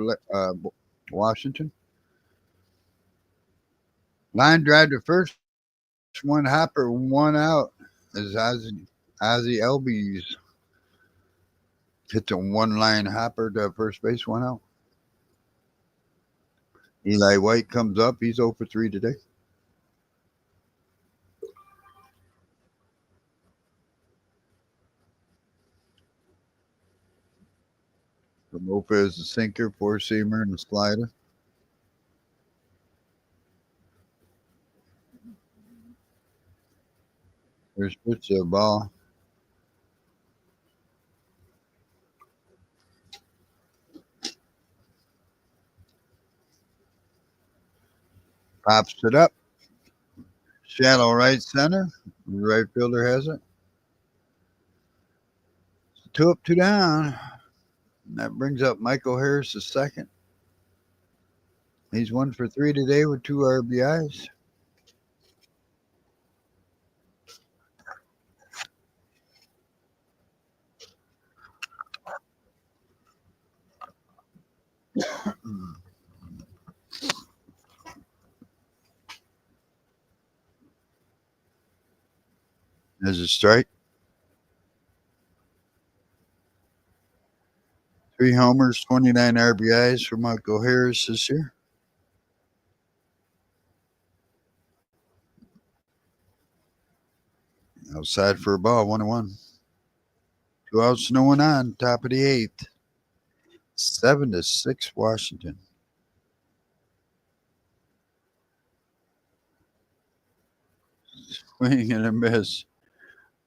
Washington. Line drive to first. One hopper, one out. As Ozzy Albies hits a one-line hopper to first base, one out. Eli White comes up. He's 0 for 3 today. For Lopez, the sinker, four-seamer, and the slider. There's pitch a ball. Pops it up. Shallow right center. The right fielder has it. 2 up, 2 down. And that brings up Michael Harris the second. He's 1 for 3 today with 2 RBIs. There's a strike. 3 homers, 29 RBIs for Michael Harris this year. Outside for a ball, 1-1. 2 outs, no one on. Top of the eighth. 7-6 Washington. Swing and a miss.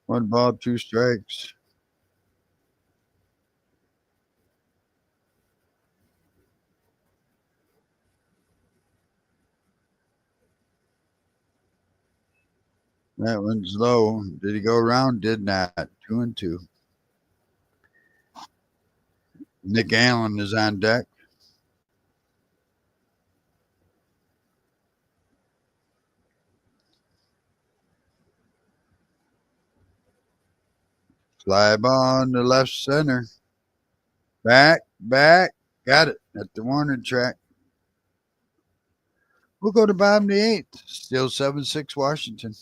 1 ball, 2 strikes. That one's low. Did he go around? Did not. 2-2. Nick Allen is on deck. Fly ball in the left center. Back. Got it at the Warner track. We'll go to bottom of the eighth. Still 7-6 Washington.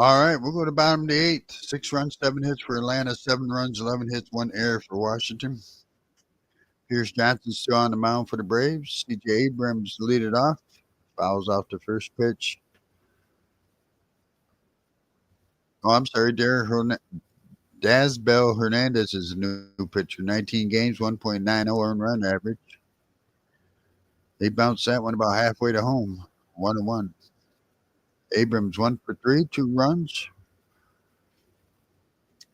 All right, we'll go to bottom of the eighth. 6 runs, 7 hits for Atlanta. 7 runs, 11 hits, 1 error for Washington. Pierce Johnson still on the mound for the Braves. C.J. Abrams lead it off. Fouls off the first pitch. Oh, I'm sorry, Dasbell Hernandez is a new pitcher. 19 games, 1.90 earned run average. They bounced that one about halfway to home. 1-1. Abrams 1 for 3, 2 runs.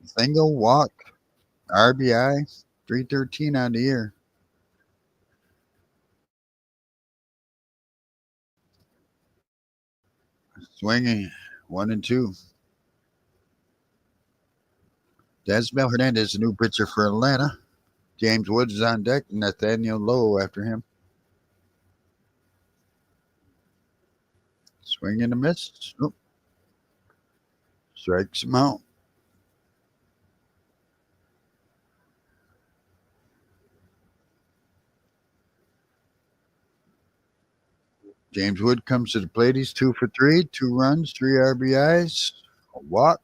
Single, walk, RBI, 313 on the year. Swinging 1-2. Dasbell Hernandez, a new pitcher for Atlanta. James Woods is on deck, and Nathaniel Lowe after him. Swing and a miss. Nope. Strikes him out. James Wood comes to the plate. He's 2 for 3, 2 runs, 3 RBIs, a walk.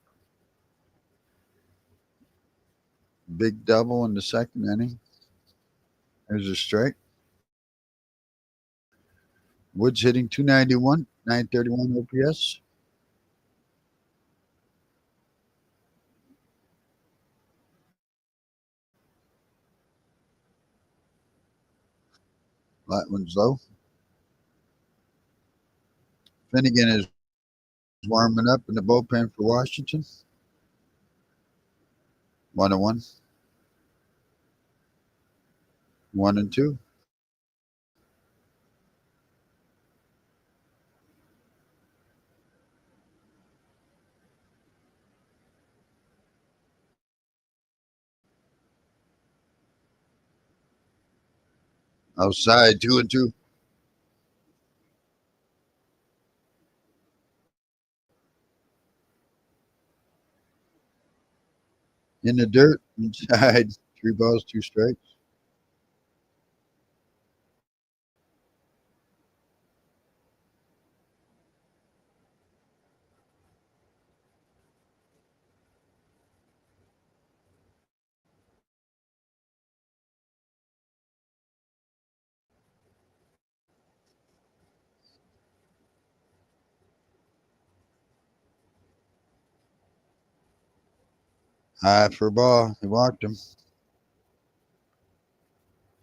Big double in the second inning. There's a strike. Woods hitting 291, 931 OPS. That one's low. Finnegan is warming up in the bullpen for Washington. 1-1. 1-2. Outside, 2-2. In the dirt, Inside. 3 balls, 2 strikes. High for a ball. He walked him.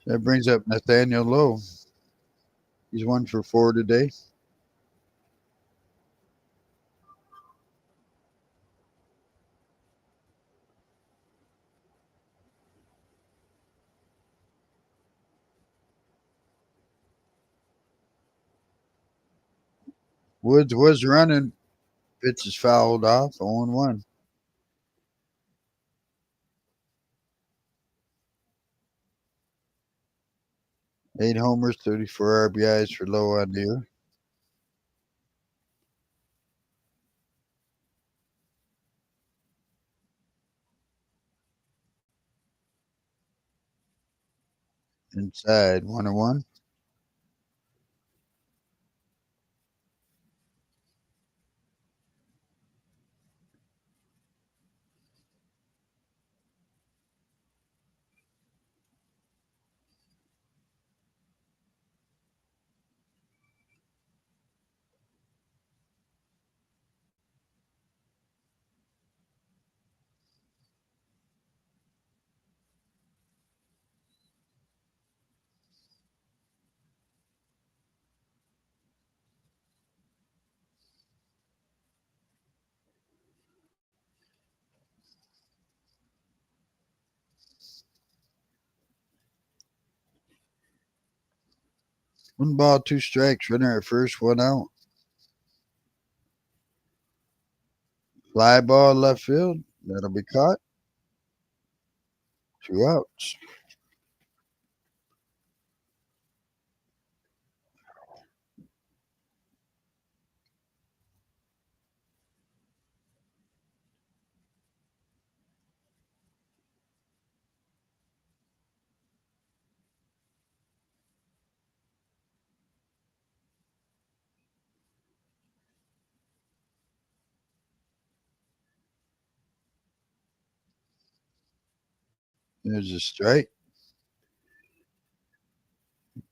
That brings up Nathaniel Lowe. He's 1 for 4 today. Woods was running. Pitch is fouled off. 0-1. 8 homers, 34 RBIs for Lowe on the year. Inside. 1-1. One ball, 2 strikes. Runner at first, 1 out. Fly ball left field. That'll be caught. 2 outs. There's a strike.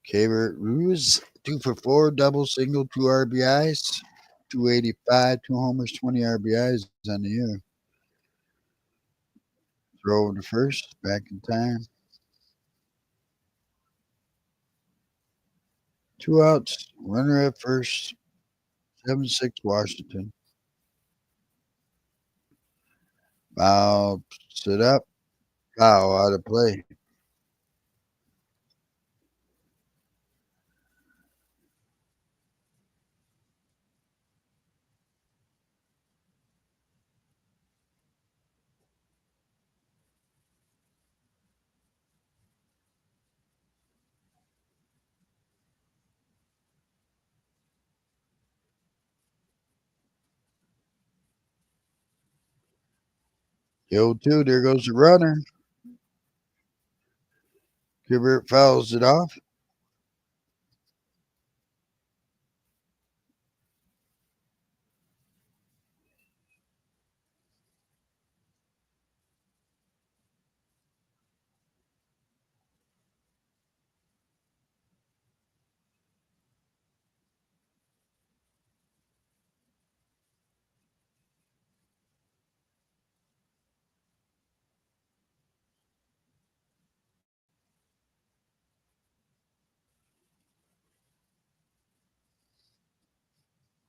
Cabert Ruse, 2 for 4, double, single, 2 RBIs, 285, 2 homers, 20 RBIs on the year. Throw to first, back in time. 2 outs, runner at first, 7-6 Washington. Foul, sit up, foul out of play. The 0-2, there goes the runner. Cabert fouls it off.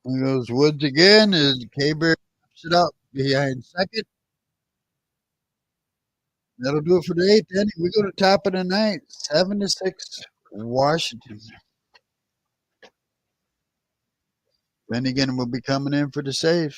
There goes Woods again, and Cabert wraps it up behind second. That'll do it for the eighth inning. We go to top of the ninth, 7-6 Washington. Finnegan will be coming in for the save.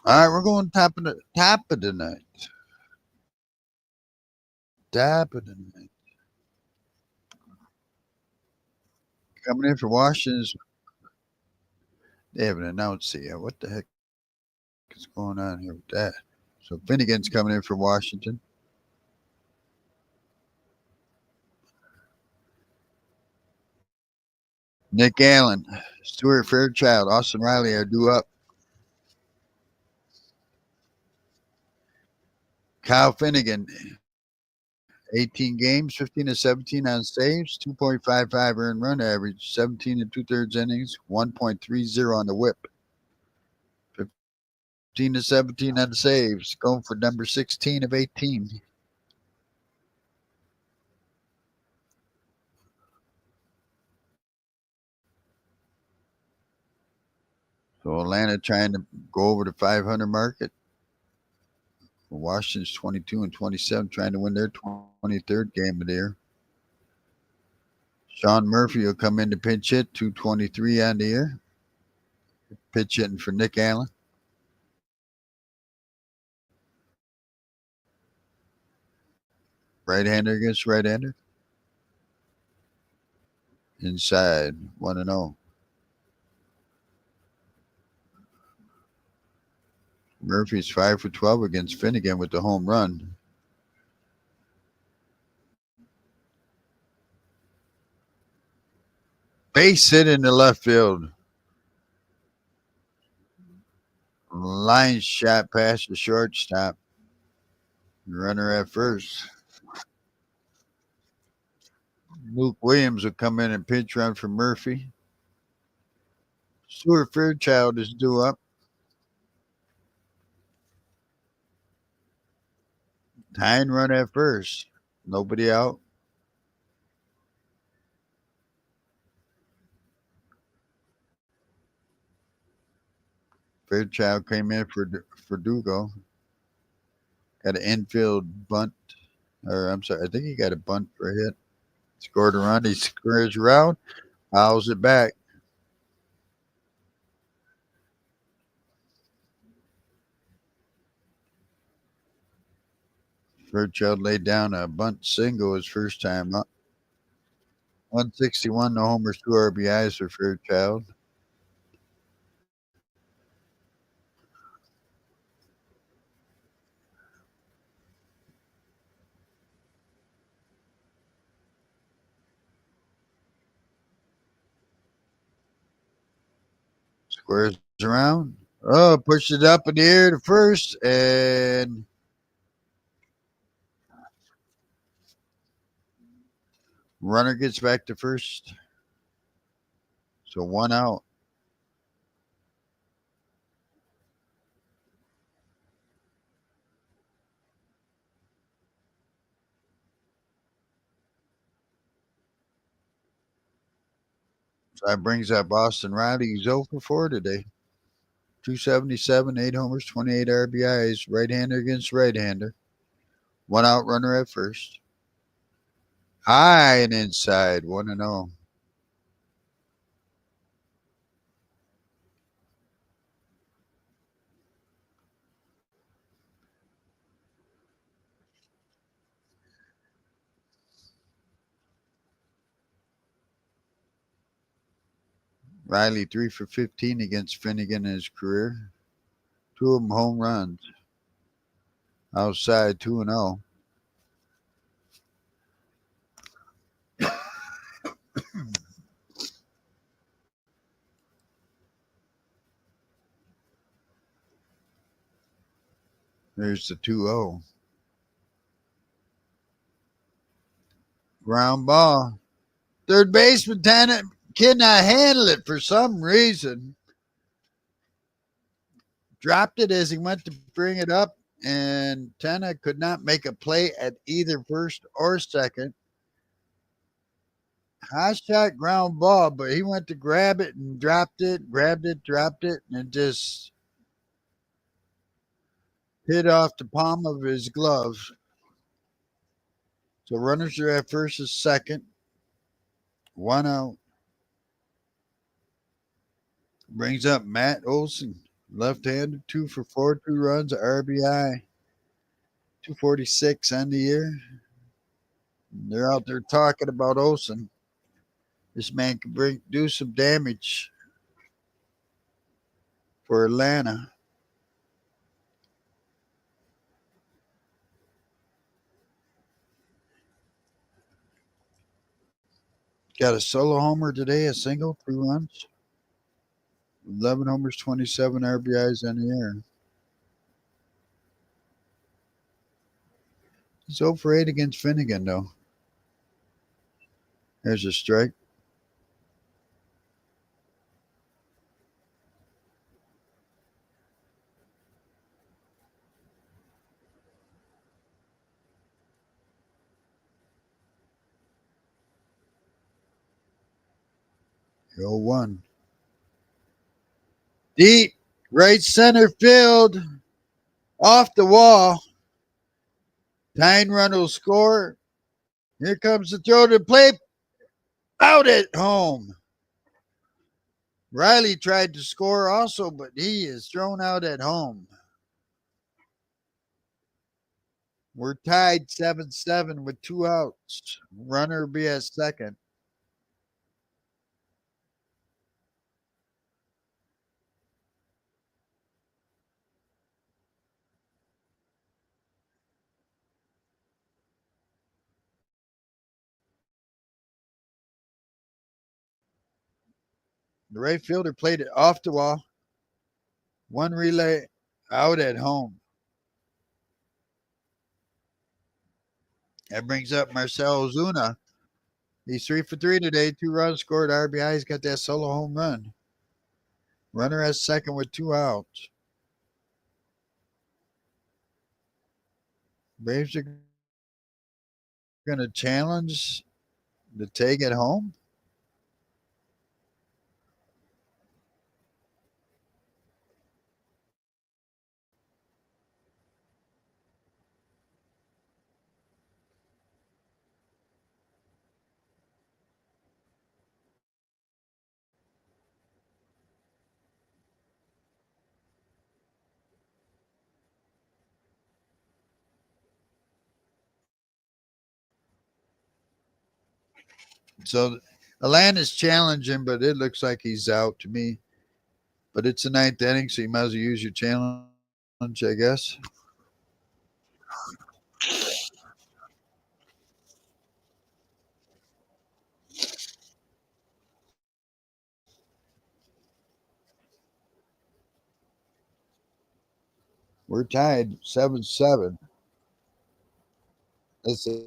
All right, we're going top of the night. Top of the night. Coming in for Washington's. They haven't announced it yet. What the heck is going on here with that? So Finnegan's coming in for Washington. Nick Allen, Stuart Fairchild, Austin Riley are due up. Kyle Finnegan, 18 games, 15 to 17 on saves, 2.55 earned run average, 17 and two-thirds innings, 1.30 on the whip. 15 to 17 on the saves, going for number 16 of 18. So Atlanta trying to go over the 500 market. Washington's 22 and 27, trying to win their 23rd game of the year. Sean Murphy will come in to pinch hit, 223 on the year. Pitch hitting for Nick Allen. Right-hander against right-hander. Inside, 1-0. Murphy's 5 for 12 against Finnegan with the home run. Base hit in the left field. Line shot past the shortstop. Runner at first. Luke Williams will come in and pinch run for Murphy. Stuart Fairchild is due up. Tying run at first. Nobody out. Fairchild came in for Dugo. Got an infield bunt. Or I'm sorry, I think he got a bunt for a hit. Scored a run. He squares around. Fouls it back. Fairchild laid down a bunt single his first time up. 161, no homers, 2 RBIs for Fairchild. Squares around. Oh, pushed it up in the air to first, and runner gets back to first. So 1 out. So that brings up Austin Riley. He's 0 for 4 today. 277, 8 homers, 28 RBIs. Right-hander against right-hander. 1 out runner at first. High and inside, 1-0. Riley 3 for 15 against Finnegan in his career. 2 of them home runs. Outside 2-0. There's the 2-0. Ground ball. Third baseman Tanner cannot handle it for some reason. Dropped it as he went to bring it up, and Tanner could not make a play at either first or second. High shot ground ball, but he went to grab it and dropped it, grabbed it, dropped it, and just hit off the palm of his glove. So runners are at first and second. 1 out. Brings up Matt Olson. Left-handed, 2 for 4, 2 runs, RBI, 246 on the year. They're out there talking about Olsen. This man can do some damage for Atlanta. Got a solo homer today, a single, 2 runs. 11 homers, 27 RBIs on the year. He's 0 for 8 against Finnegan, though. There's a strike. Go 1. Deep, right center field, off the wall. Tyne run will score. Here comes the throw to play. Out at home. Riley tried to score also, but he is thrown out at home. We're tied 7-7 with 2 outs. Runner will be at second. The right fielder played it off the wall. 1 relay out at home. That brings up Marcell Ozuna. He's 3 for 3 today. 2 runs scored. RBI. He's got that solo home run. Runner at second with 2 outs. Braves are going to challenge the take at home. So Atlanta's challenging, but it looks like he's out to me. But it's a 9th inning, so you might as well use your challenge, I guess. We're tied 7-7. Let's see.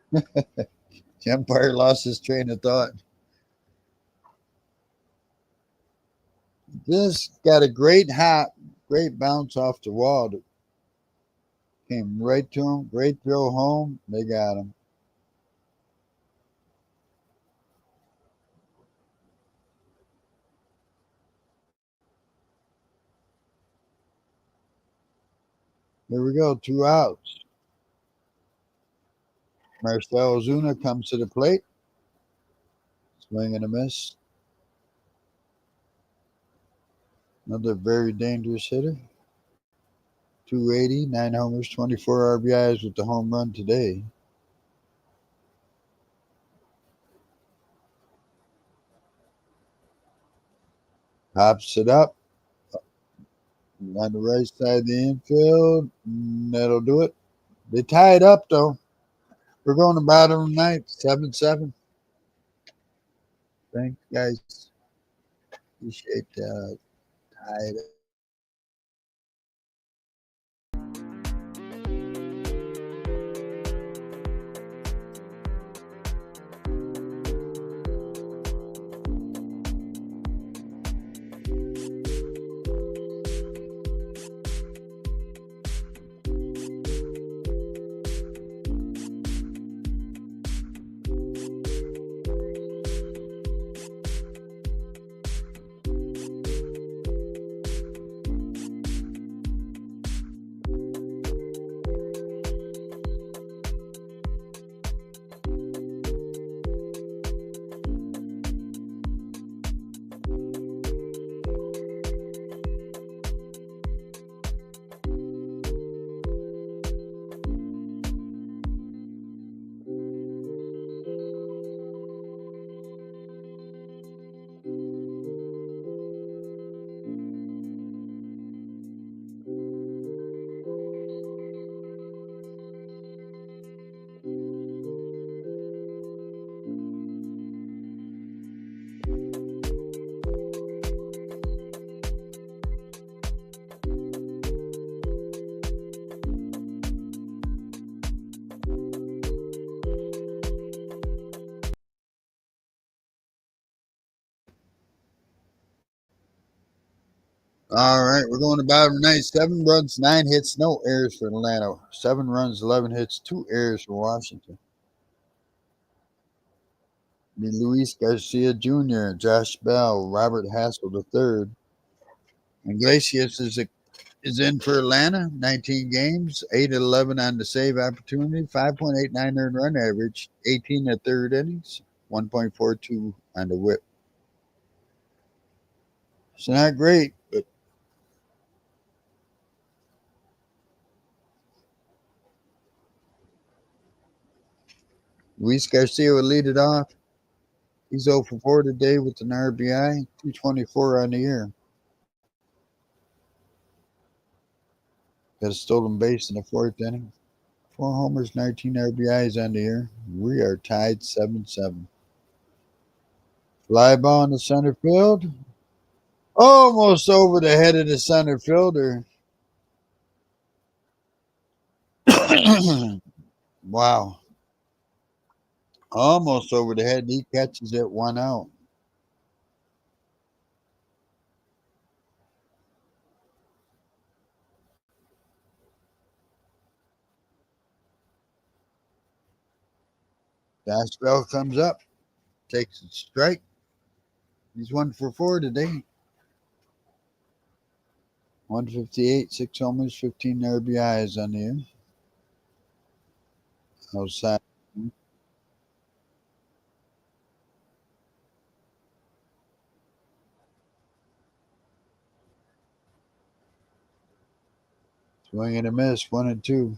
The umpire lost his train of thought. Just got a great bounce off the wall. That came right to him. Great throw home. They got him. Here we go. 2 outs. Marcell Ozuna comes to the plate. Swing and a miss. Another very dangerous hitter. 280, 9 homers, 24 RBIs with the home run today. Pops it up on the right side of the infield. That'll do it. They tie it up, though. We're going to bottom of the ninth, 7-7. Thanks, guys. Appreciate that. Tied it. All right, we're going to bottom of the ninth. 7 runs, 9 hits, no errors for Atlanta. 7 runs, 11 hits, 2 errors for Washington. Luis Garcia Jr., Josh Bell, Robert Hassel III. Iglesias is in for Atlanta. 19 games, 8-11 on the save opportunity, 5.89 earned run average, 18 at third innings, 1.42 on the whip. It's not great, but Luis Garcia will lead it off. He's 0 for 4 today with an RBI, 224 on the year. Got a stolen base in the 4th inning. 4 homers, 19 RBIs on the year. We are tied 7-7. Fly ball in the center field. Almost over the head of the center fielder. Wow. Almost over the head. He catches it 1 out. Fastball comes up. Takes a strike. He's 1 for 4 today. 158, 6 homers, 15 RBIs on the year. Outside. Swing and a miss, 1-2.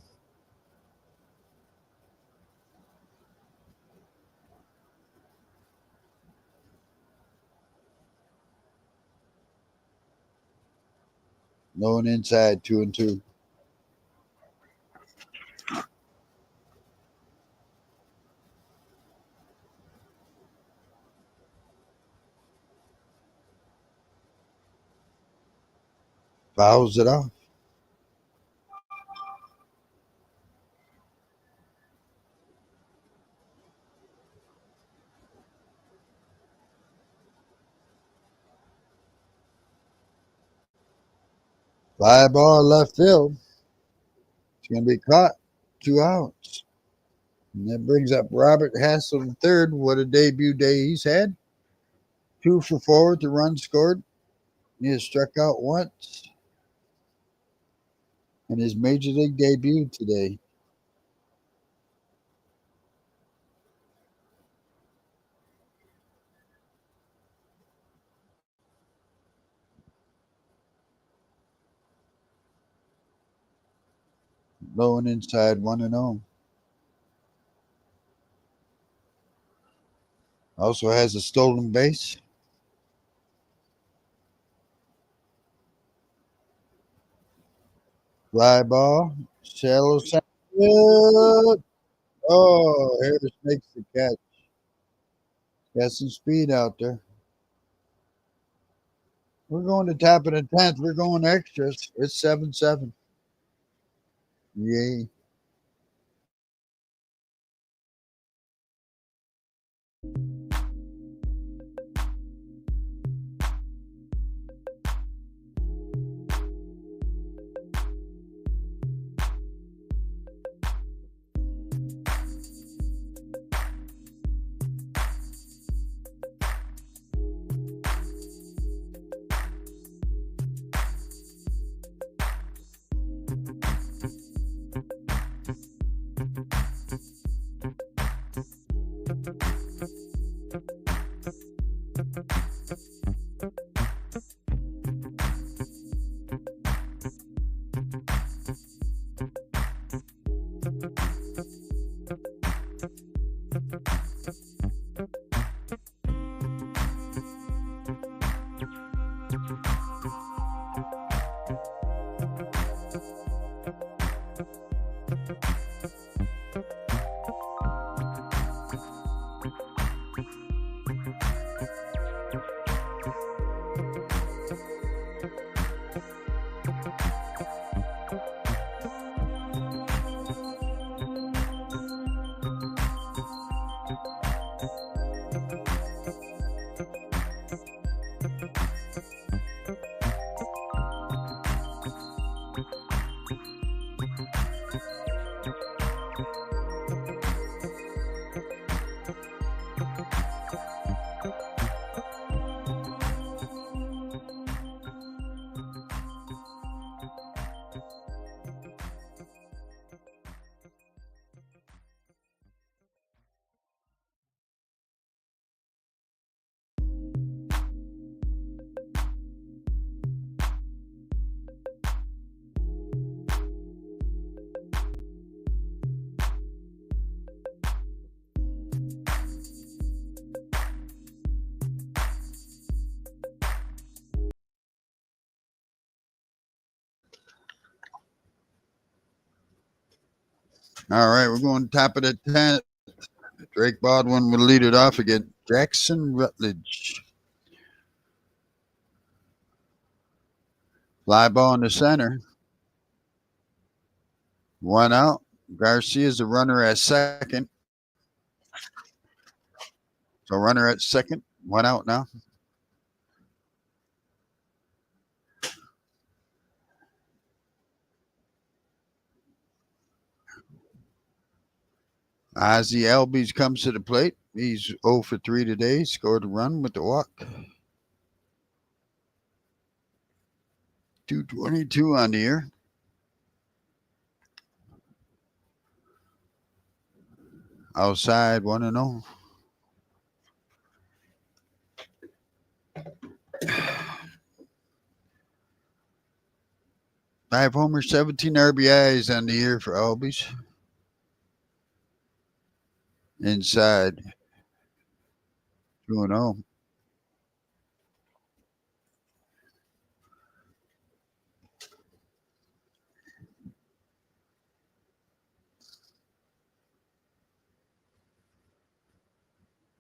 Low and inside, 2-2. Fouls it off. Fly ball left field. It's going to be caught. 2 outs. And that brings up Robert Hassel III. What a debut day he's had. 2 for 4 with the run scored. He has struck out once in his major league debut today. Low and inside, 1-0. Also has a stolen base. Fly ball. Shallow center. Oh, Harris makes the catch. Got some speed out there. We're going to top of the 10th. We're going extras. It's 7-7. Yay. All right, we're going top of the 10th. Drake Baldwin will lead it off again. Jackson Rutledge. Fly ball in the center. One out. Garcia's the runner at second. So runner at second. One out now. Ozzy Albies comes to the plate. He's 0 for 3 today. Scored a run with the walk. 222 on the year. Outside 1-0. 5 homers, 17 RBIs on the year for Albies. Inside 2-0.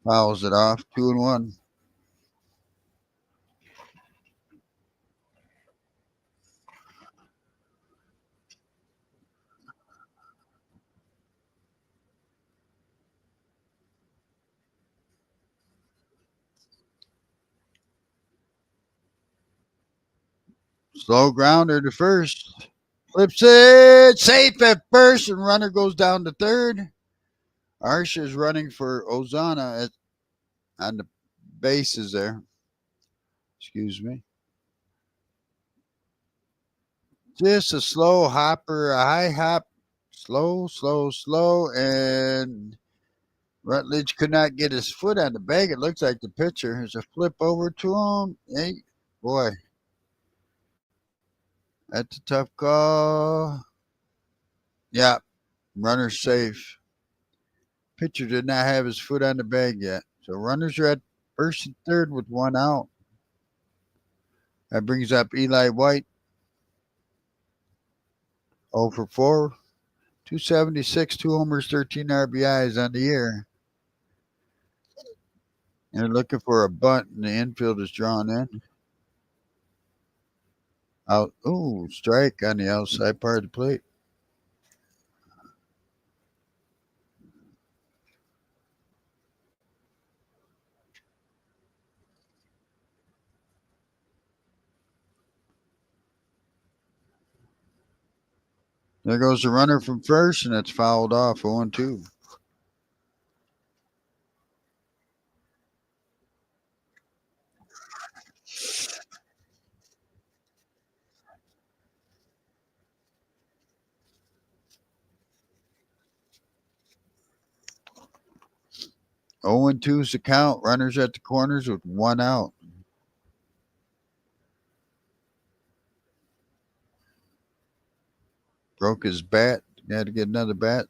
Fouls it off. 2-1. Slow grounder to first. Flips it. Safe at first, and runner goes down to third. Arsha is running for Ozana on the bases there. Excuse me. Just a slow hopper, a high hop. Slow, slow, slow. And Rutledge could not get his foot on the bag. It looks like the pitcher. There's a flip over to him. Hey, boy. That's a tough call. Yeah, runner safe. Pitcher did not have his foot on the bag yet. So runners are at first and third with one out. That brings up Eli White. 0 for 4. 276, 2 homers, 13 RBIs on the year. And they're looking for a bunt, and the infield is drawn in. Out. Ooh, strike on the outside part of the plate. There goes the runner from first, and it's fouled off 0-2. Oh and 2's the count. Runners at the corners with one out. Broke his bat. Had to get another bat.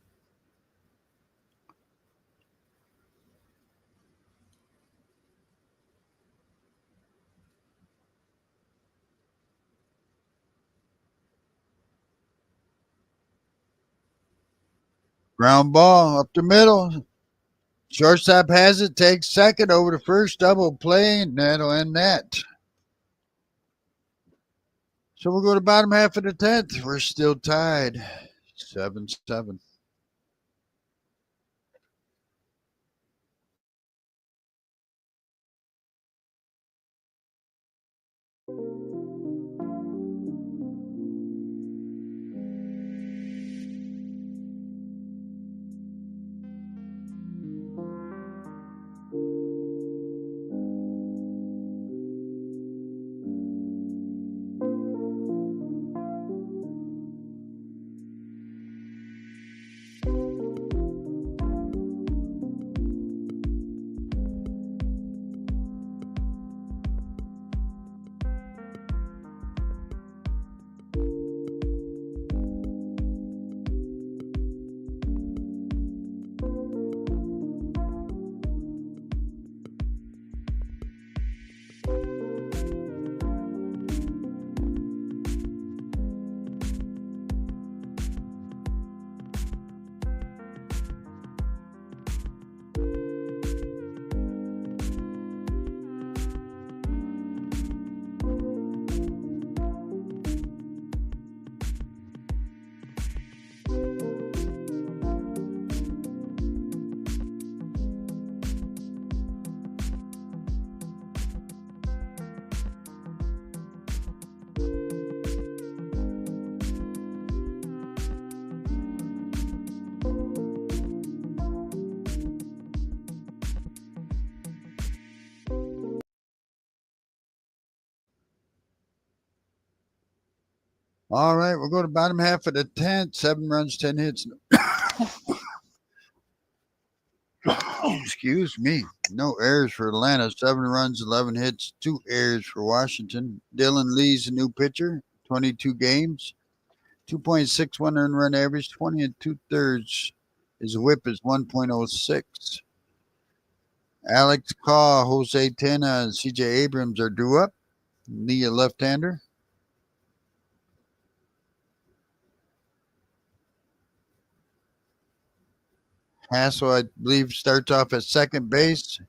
Ground ball up the middle. Shortstop has it. Takes second over the first double play, and that'll end that. So we'll go to bottom half of the 10th. We're still tied. 7-7. All right, we'll go to bottom half of the 10th. 7 runs, 10 hits. Excuse me. No errors for Atlanta. 7 runs, 11 hits, 2 errors for Washington. Dylan Lee's a new pitcher. 22 games, 2.61 earned run average, 20 and 2/3. His whip is 1.06. Alex Caw, Jose Tena, and CJ Abrams are due up. Lee, a left-hander. Hassel, I believe, starts off at second base.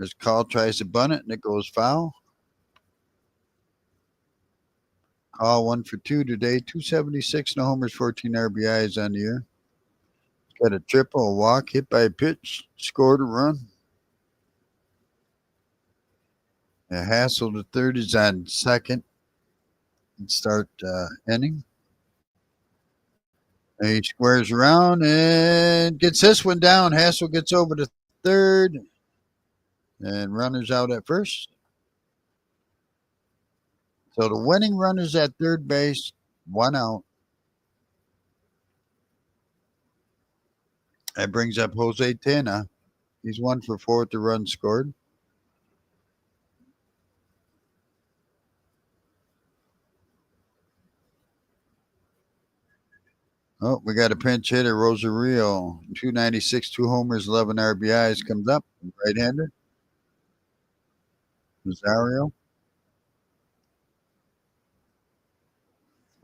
As Caw tries to bunt it, and it goes foul. Caw 1 for 2 today, 276, no homers, 14 RBIs on the year. Got a triple, a walk, hit by a pitch, scored a run. Hassel, the third, is on second. And start inning. He squares around and gets this one down. Hassel gets over to third, and runners out at first. So the winning runners at third base, 1 out. That brings up Jose Tena. He's 1 for 4 with the run scored. Oh, we got a pinch hitter, Rosario. 296, 2 homers, 11 RBIs. Comes up, right-hander. Rosario.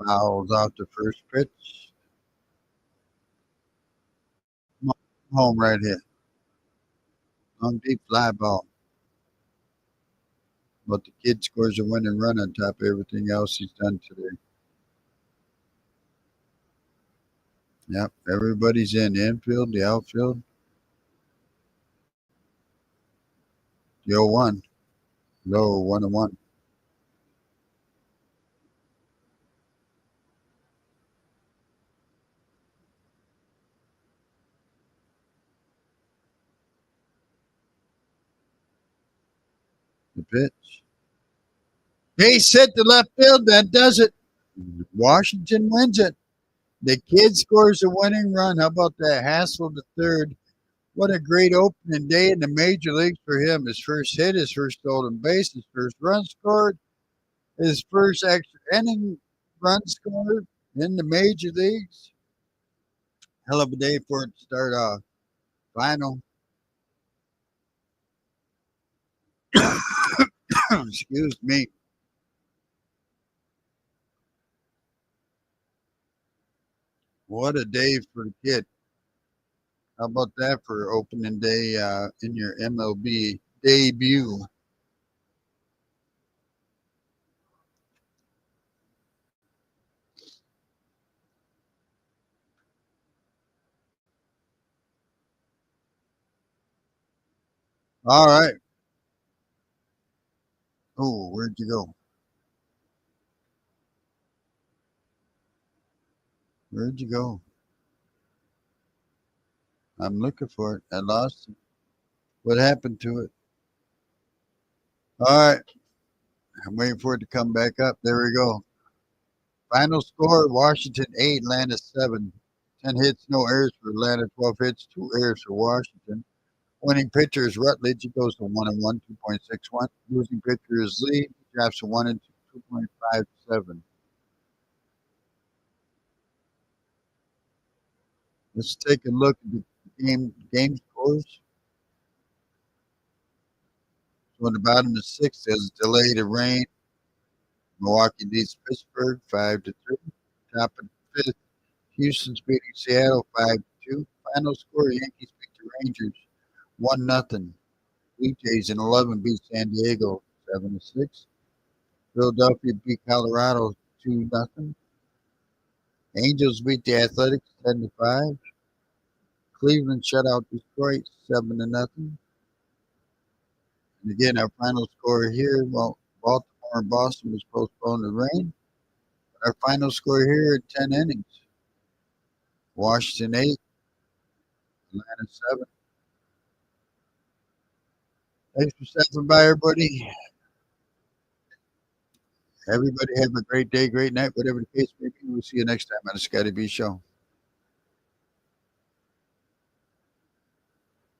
Fouls out the first pitch. Home right here. Long deep fly ball. But the kid scores a winning run on top of everything else he's done today. Yep, everybody's in the infield, the outfield. The 0-1. Low 1-1. The pitch. Base hit to left field. That does it. Washington wins it. The kid scores a winning run. How about that? Hassel the third. What a great opening day in the major leagues for him. His first hit, his first stolen base, his first run scored, his first extra inning run scored in the major leagues. Hell of a day for it to start off. Final. Excuse me. What a day for the kid. How about that for opening day in your MLB debut? All right. Oh, where'd you go? Where'd you go? I'm looking for it. I lost it. What happened to it? All right. I'm waiting for it to come back up. There we go. Final score Washington 8, Atlanta 7. 10 hits, no errors for Atlanta, 12 hits, 2 errors for Washington. Winning pitcher is Rutledge. He goes to 1-1, 2.61. Losing pitcher is Lee. He drops to 1 2.57. Let's take a look at the game scores. So on the bottom of the sixth, there's a delay to rain. Milwaukee beats Pittsburgh 5-3. Top of the fifth, Houston's beating Seattle 5-2. Final score: Yankees beat the Rangers 1-0. Blue Jays in 11 beat San Diego 7-6. Philadelphia beat Colorado 2-0. Angels beat the Athletics 10-5. Cleveland shut out Detroit 7-0. And again, our final score here, well, Baltimore and Boston was postponed to rain. Our final score here at 10 innings. Washington 8, Atlanta 7. Thanks for stopping by, everybody. Everybody have a great day, great night, whatever the case may be. We'll see you next time on the Scotty B Show.